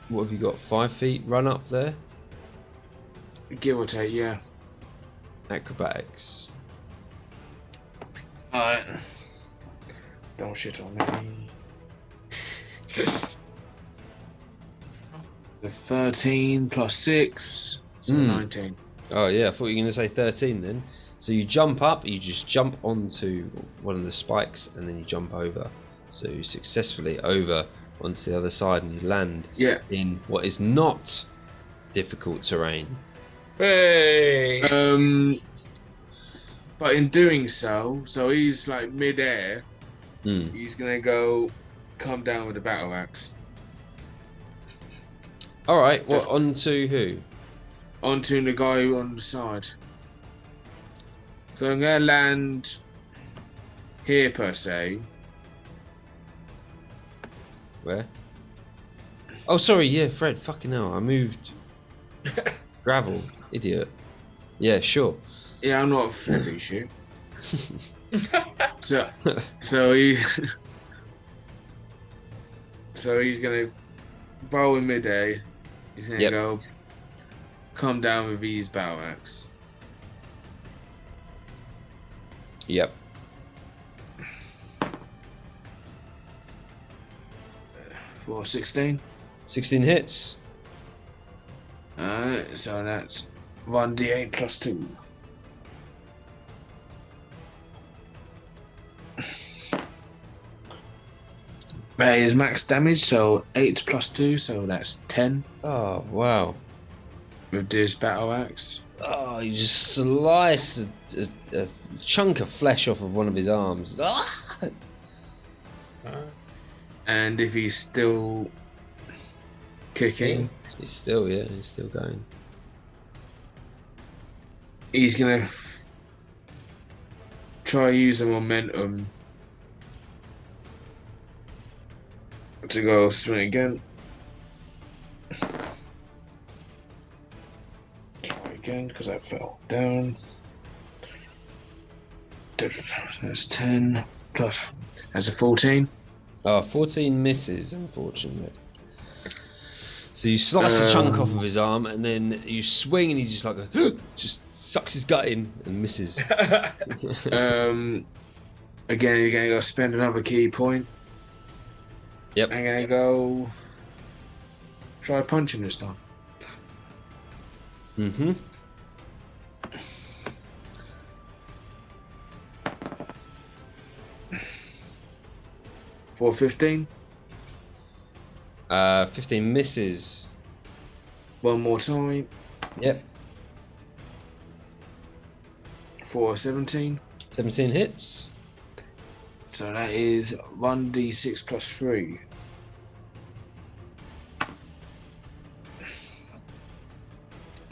what have you got? 5 feet run up there? Give or take, yeah. Acrobatics. Alright. Don't shit on me. The 13 plus 6, so 19. Oh yeah, I thought you were going to say 13 then. So you jump up, you just jump onto one of the spikes and then you jump over. So you successfully over onto the other side and you land in what is not difficult terrain. Hey! But in doing so he's like mid-air. He's going to come down with a battle axe. Alright, well, onto who? Onto the guy on the side. So I'm going to land here, per se. Where? Oh, sorry, yeah, Fred, fucking hell, I moved. Gravel, idiot. Yeah, sure. Yeah, I'm not a flippy shit. So he's going to bow in mid-air. He's going to go come down with his battle axe. Yep. 16. 16 hits. Alright, so that's 1d8 plus 2. That is max damage, so 8 plus 2, so that's 10 Oh, wow. with this battle axe. Oh, you just slice a chunk of flesh off of one of his arms. Ah! And if he's still kicking, He's still going. he's gonna try use the momentum to go swing again. Try again because I fell down. That's 10 plus. That's a 14. Oh, 14 misses, unfortunately. So you slice a chunk off of his arm, and then you swing, and he just like just sucks his gut in and misses. Again, you're gonna go spend another key point. Yep. I'm gonna go try punch him this time. Mm-hmm. For 15. 15 misses. One more time. Yep. For 17. 17 hits. So that is 1d6 plus 3.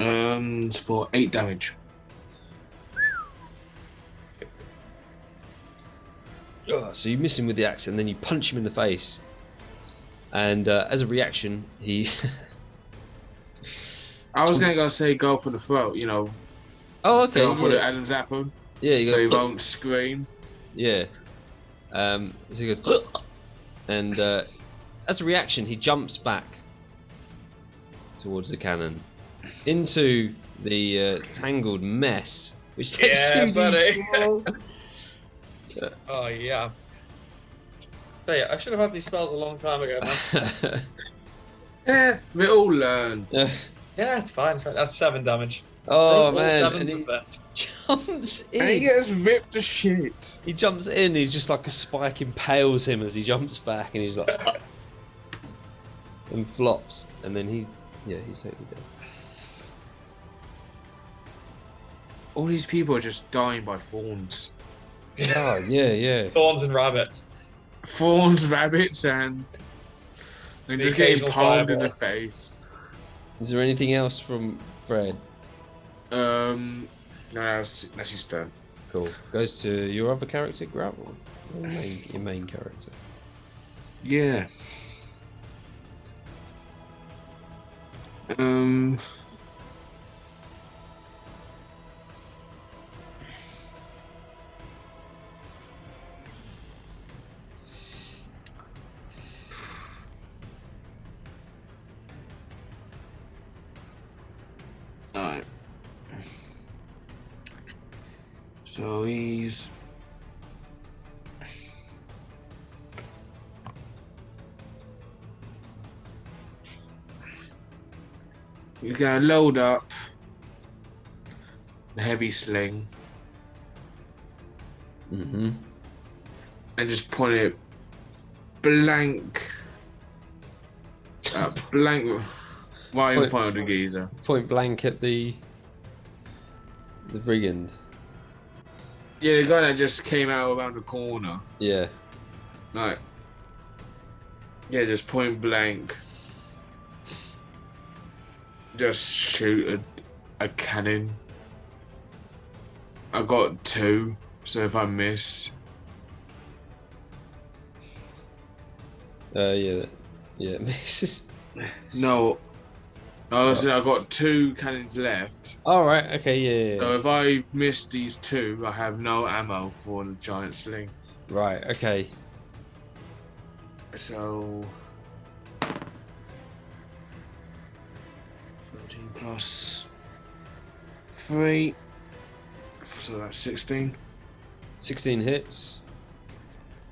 It's for 8 damage. Oh, so you miss him with the axe, and then you punch him in the face. And as a reaction, he. I was gonna go for the throat, you know. Oh, okay. Go for the Adam's apple. Yeah, you go. So he won't scream. Yeah. So he goes, and as a reaction, he jumps back towards the cannon into the tangled mess, which takes Yeah, you. buddy. Oh yeah. So yeah, I should have had these spells a long time ago, man. Yeah, we all learn. Yeah, it's fine. It's fine. That's 7 damage. Oh Roll man! 7 And for he best. jumps in. And he gets ripped to shit. He jumps in. He's just like a spike impales him as he jumps back, and he's like, and flops, and then he's totally dead. All these people are just dying by thorns. Oh yeah. Thorns and rabbits. Thorns, rabbits, and just getting palmed in the face. Is there anything else from Fred? No, that's his turn. Cool. Goes to your other character, Gravel. Your main character. Yeah. Alright. So he's gonna load up the heavy sling Mm-hmm. and just point it blank right in front of the geezer. Point blank at the brigand. Yeah, the guy that just came out around the corner. Yeah. Like, yeah, just point blank. Just shoot a cannon. I got 2, so if I miss, Yeah, misses. no. I said I got 2 cannons left. All right. Okay. Yeah. So if I miss these 2, I have no ammo for the giant sling. Right. Okay. So 13 plus 3, so that's 16. 16 hits.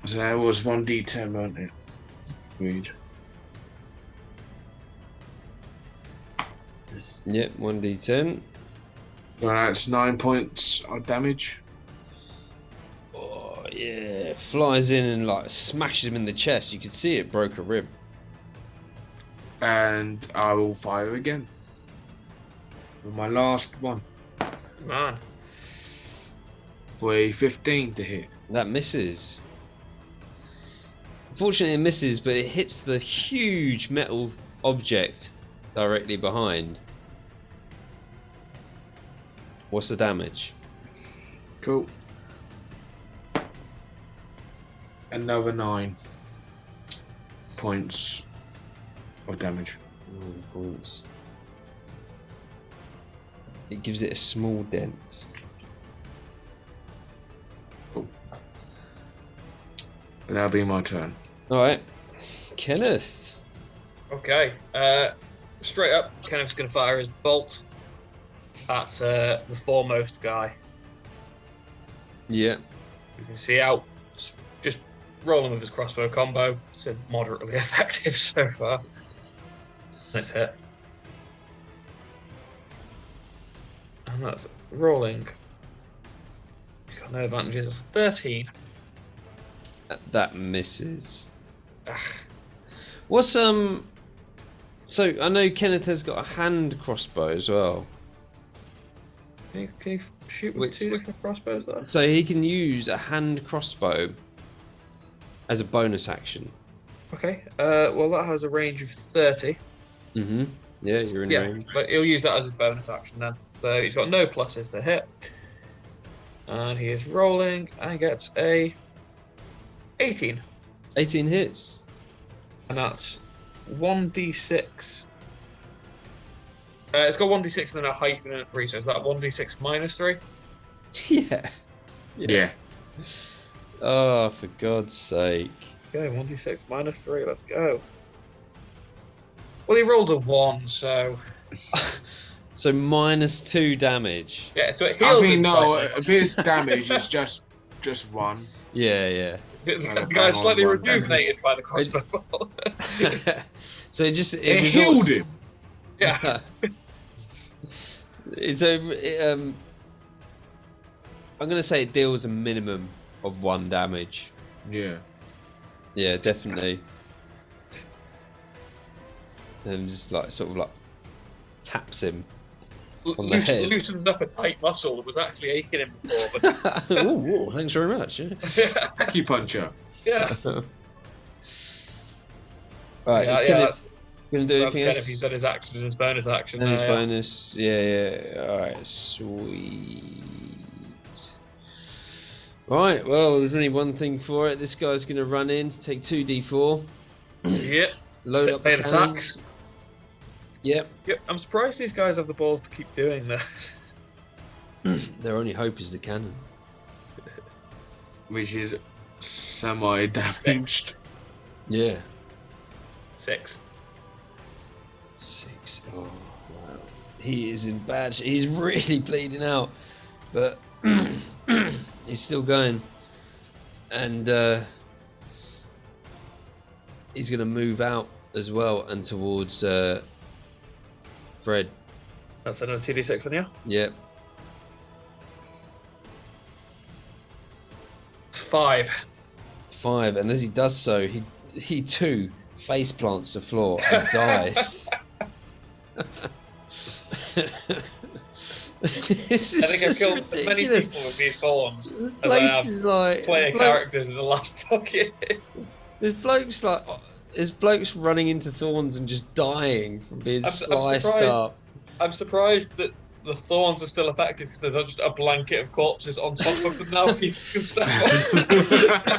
So that was 1d10, wasn't it? Read. Yep, 1d10. Well, that's 9 points of damage. Oh, yeah. Flies in and like smashes him in the chest. You can see it broke a rib. And I will fire again. With my last one. Man. For a 15 to hit. That misses. Unfortunately, it misses, but it hits the huge metal object directly behind. What's the damage? Cool. Another 9 points of damage. 9 points. It gives it a small dent. Cool. But that'll be my turn. Alright. Kenneth. Okay. Straight up, Kenneth's going to fire his bolt at the foremost guy. Yeah. You can see out, just rolling with his crossbow combo. It's been moderately effective so far. Let's hit. And that's rolling. He's got no advantages. That's 13. That misses. Ah, What's So I know Kenneth has got a hand crossbow as well. can you shoot with two different crossbows though? So he can use a hand crossbow as a bonus action. Okay. Well, that has a range of 30. Mm-hmm. Yeah, you're in range. But he'll use that as his bonus action then. So he's got no pluses to hit. And he is rolling and gets a 18. 18 hits. And that's 1d6. It's got 1d6 and then a hyphen in it for each. So is that 1d6 minus 3? Yeah. Yeah. Oh, for God's sake. Okay, 1d6 minus 3. Let's go. Well, he rolled a 1, so... So -2 damage. Yeah, so it heals I mean, him no, slightly. this damage is just 1. Yeah. The guy's slightly rejuvenated by the crossbow bolt. So it It healed him. Yeah. So I'm gonna say it deals a minimum of 1 damage. Yeah. Yeah, definitely. And just like sort of like taps him on the head. Loosens up a tight muscle that was actually aching him before. But... Ooh, thanks very much. Yeah. Acupuncture. Yeah. Right, is Kenneth gonna do anything else? He's done his action and his bonus action. And his yeah. bonus, yeah. Alright, sweet. Right, well, there's only one thing for it. This guy's gonna run in, take 2d4. Yep. Load up the Paying cannons. attacks. Yep. Yep. I'm surprised these guys have the balls to keep doing that. Their only hope is the cannon. Which is semi-damaged. Yeah. 6. 6. Oh, wow. He is in bad shape. He's really bleeding out. But he's still going. And he's going to move out as well and towards Fred. That's another 2d6 then, yeah? Yep. It's 5. 5. And as he does so, he too face plants the floor and dies. This is I think I've just killed as many ridiculous. people with these thorns The as I place have is like player characters in the last fucking... There's blokes running into thorns and just dying from being sliced surprised. up. I'm surprised that the thorns are still effective because they're not just a blanket of corpses on top of them now. People can step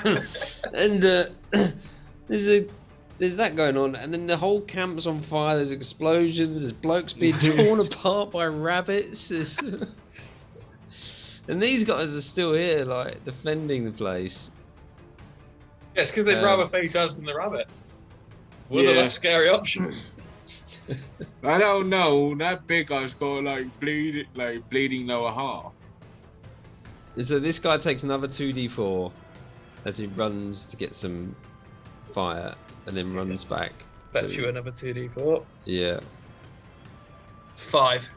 on. And there's that going on, and then the whole camp's on fire. There's explosions. There's blokes being torn apart by rabbits. And these guys are still here, like defending the place. Yes, because they'd rather face us than the rabbits. We're the less scary option. I don't know. That big guy's got bleeding lower half. So this guy takes another 2d4 as he runs to get some fire and then runs back. Bet you another 2d4. Yeah. It's 5.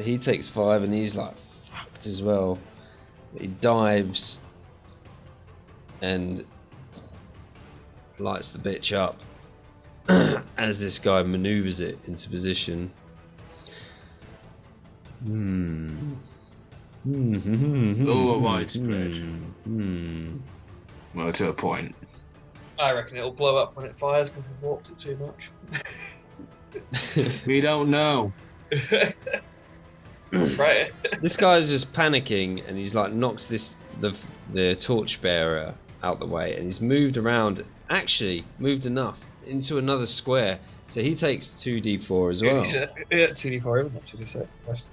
He takes 5 and he's like fucked as well. He dives and lights the bitch up as this guy maneuvers it into position. Oh, widespread. Well, to a point. I reckon it'll blow up when it fires because we've warped it too much. We don't know. Right. This guy's just panicking and he's like knocks the torchbearer out the way and he's moved around, actually moved enough into another square, so he takes 2d4 as well. Yeah, 2d4, isn't it? 2d6.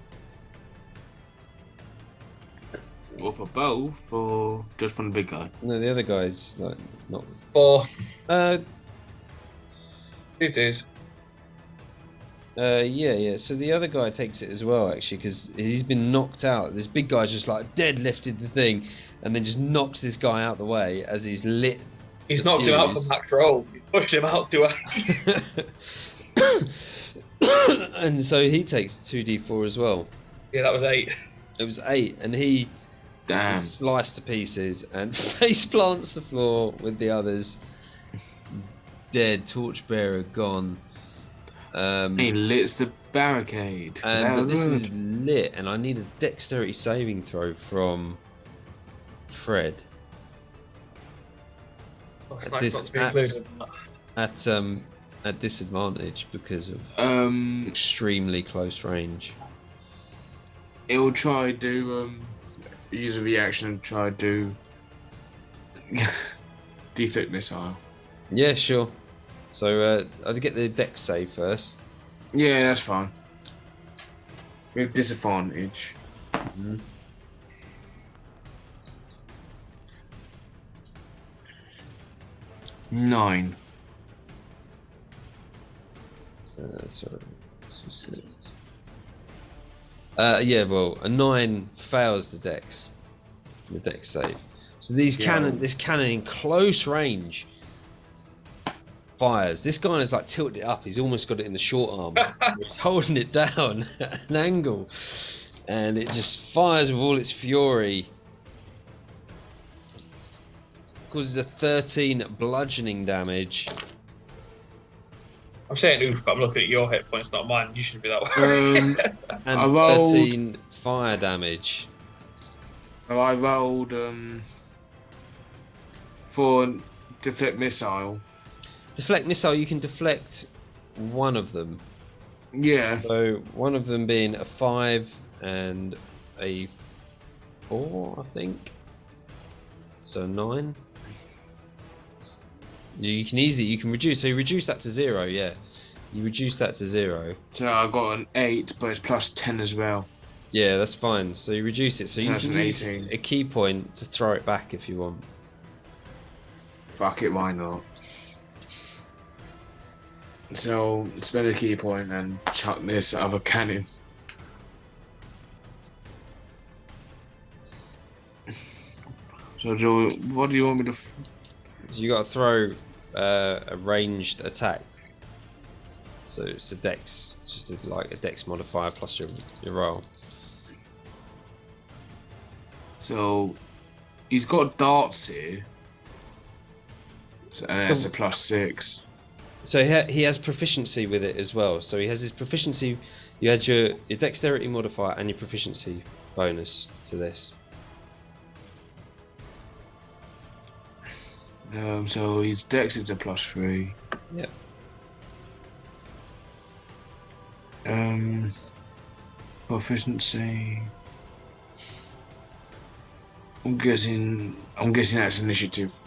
Or for both, or just from the big guy? No, the other guy's like not. 4. 2 2s. Yeah. So the other guy takes it as well, actually, because he's been knocked out. This big guy's just like deadlifted the thing, and then just knocks this guy out the way as he's lit. He's knocked him out from max roll. He pushed him out to And so he takes 2d4 as well. Yeah, that was 8. It was 8, and he Damn. is sliced to pieces and face plants the floor with the others. Dead, torchbearer gone. He lits the barricade. But this is lit, and I need a dexterity saving throw from Fred. Oh, it's nice not to be included. At disadvantage because of extremely close range. It will try to use a reaction and try to deflect missile. Yeah, sure. So I'd get the dex save first. Yeah, that's fine. With disadvantage. 9. Sorry. Yeah, well, a 9 fails the dex save. So this cannon in close range fires. This guy is like tilted it up. He's almost got it in the short arm. He's holding it down at an angle, and it just fires with all its fury. Causes a 13 bludgeoning damage. I'm saying oof, but I'm looking at your hit points, not mine. You shouldn't be that way. And I rolled 13 fire damage. I rolled for deflect missile. Deflect missile, you can deflect one of them. Yeah. So one of them being a 5 and a 4, I think. So 9. You can reduce. So you reduce that to 0. Yeah, you reduce that to 0. So I got an 8, but it's plus 10 as well. Yeah, that's fine. So you reduce it. So you that's can an use 18. a key point to throw it back if you want. Fuck it, why not? So spend a key point and chuck this other cannon. So what do you want me to? So you got to throw a ranged attack. So it's a dex. It's just like a dex modifier plus your roll. So he's got darts here. So, and that's a plus 6. So he has proficiency with it as well. So he has his proficiency. You had your dexterity modifier and your proficiency bonus to this. So his dex is a plus 3. Yeah. Proficiency. I'm guessing that's initiative.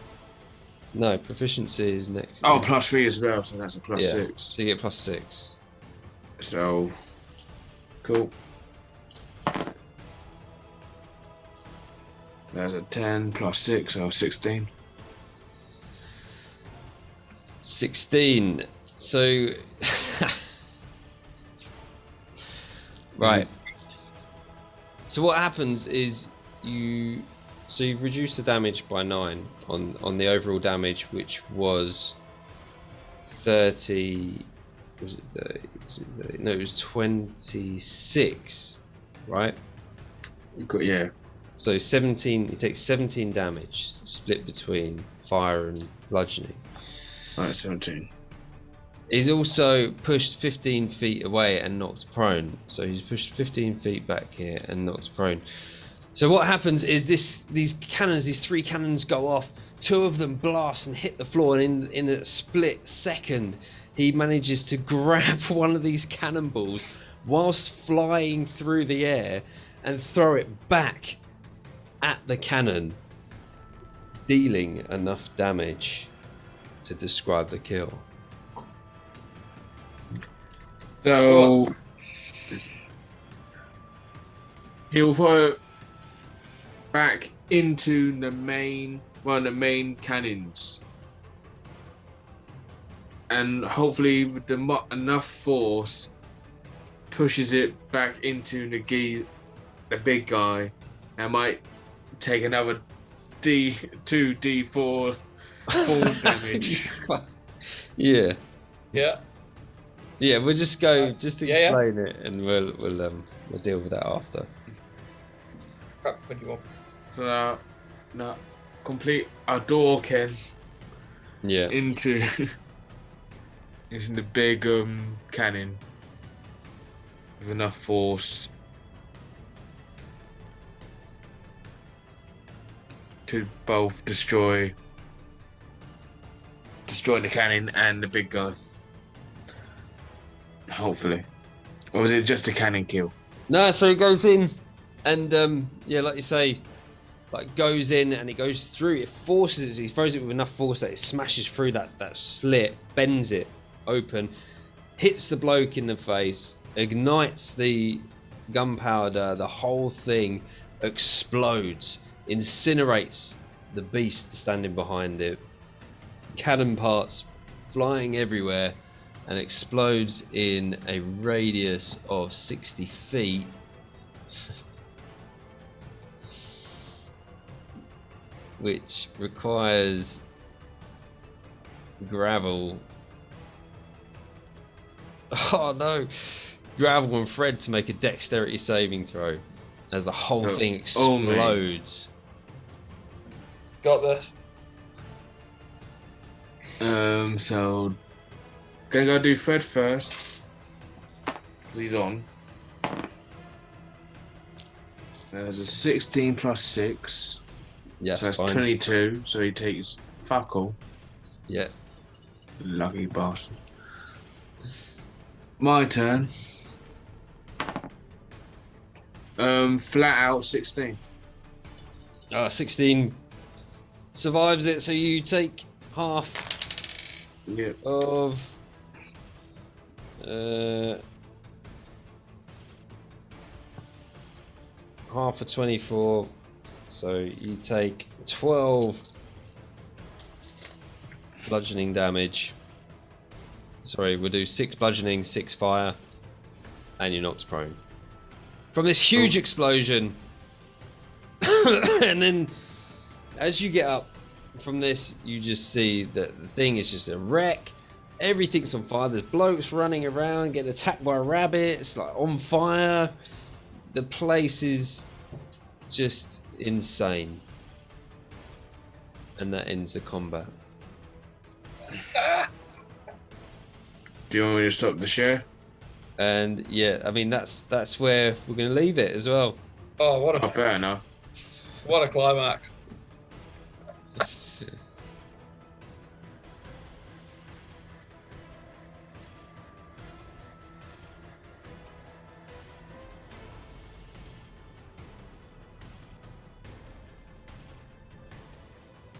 No, proficiency is next. Oh, plus 3 as well, so that's a plus 6. So you get plus 6. So, cool. There's a 10 plus 6, so 16. 16. So, right. So what happens is you've reduced the damage by 9 on the overall damage, which was 30. Was it 30? No, it was 26, right? Yeah. So 17. He takes 17 damage, split between fire and bludgeoning. Right, 17. He's also pushed 15 feet away and knocked prone. So he's pushed 15 feet back here and knocked prone. So what happens is these 3 cannons go off. 2 of them blast and hit the floor, and in a split second, he manages to grab one of these cannonballs whilst flying through the air and throw it back at the cannon, dealing enough damage to describe the kill. So he'll throw it back into one of the main cannons, and hopefully with enough force pushes it back into the big guy. That might take another D4 fall damage. Yeah. Yeah. We'll just go. Just explain it, and we'll deal with that after. What do you want? So now complete Hadouken into the big cannon with enough force to both destroy the cannon and the big guy. Hopefully. Or was it just a cannon kill? No, so he goes in and like you say, like goes in and it goes through, he throws it with enough force that it smashes through that slit, bends it open, hits the bloke in the face, ignites the gunpowder, the whole thing explodes, incinerates the beast standing behind it, cannon parts flying everywhere, and explodes in a radius of 60 feet. Which requires gravel. Oh no! Gravel and Fred to make a dexterity saving throw as the whole thing explodes. Got this. So gonna go do Fred first because he's on. There's a 16 plus 6. Yes, so that's fine. 22. So he takes fuck all. Yeah. Lucky bastard. My turn. Flat out 16. 16 survives it, so you take half of half of 24, so you take 12 bludgeoning damage. Sorry, we'll do 6 bludgeoning, 6 fire, and you're knocked prone from this huge explosion. And then as you get up from this, you just see that the thing is just a wreck. Everything's on fire. There's blokes running around getting attacked by rabbits, like on fire. The place is just insane. And that ends the combat. Do you want me to stop the share? And yeah, I mean that's where we're going to leave it as well. Oh, fair enough. What a climax.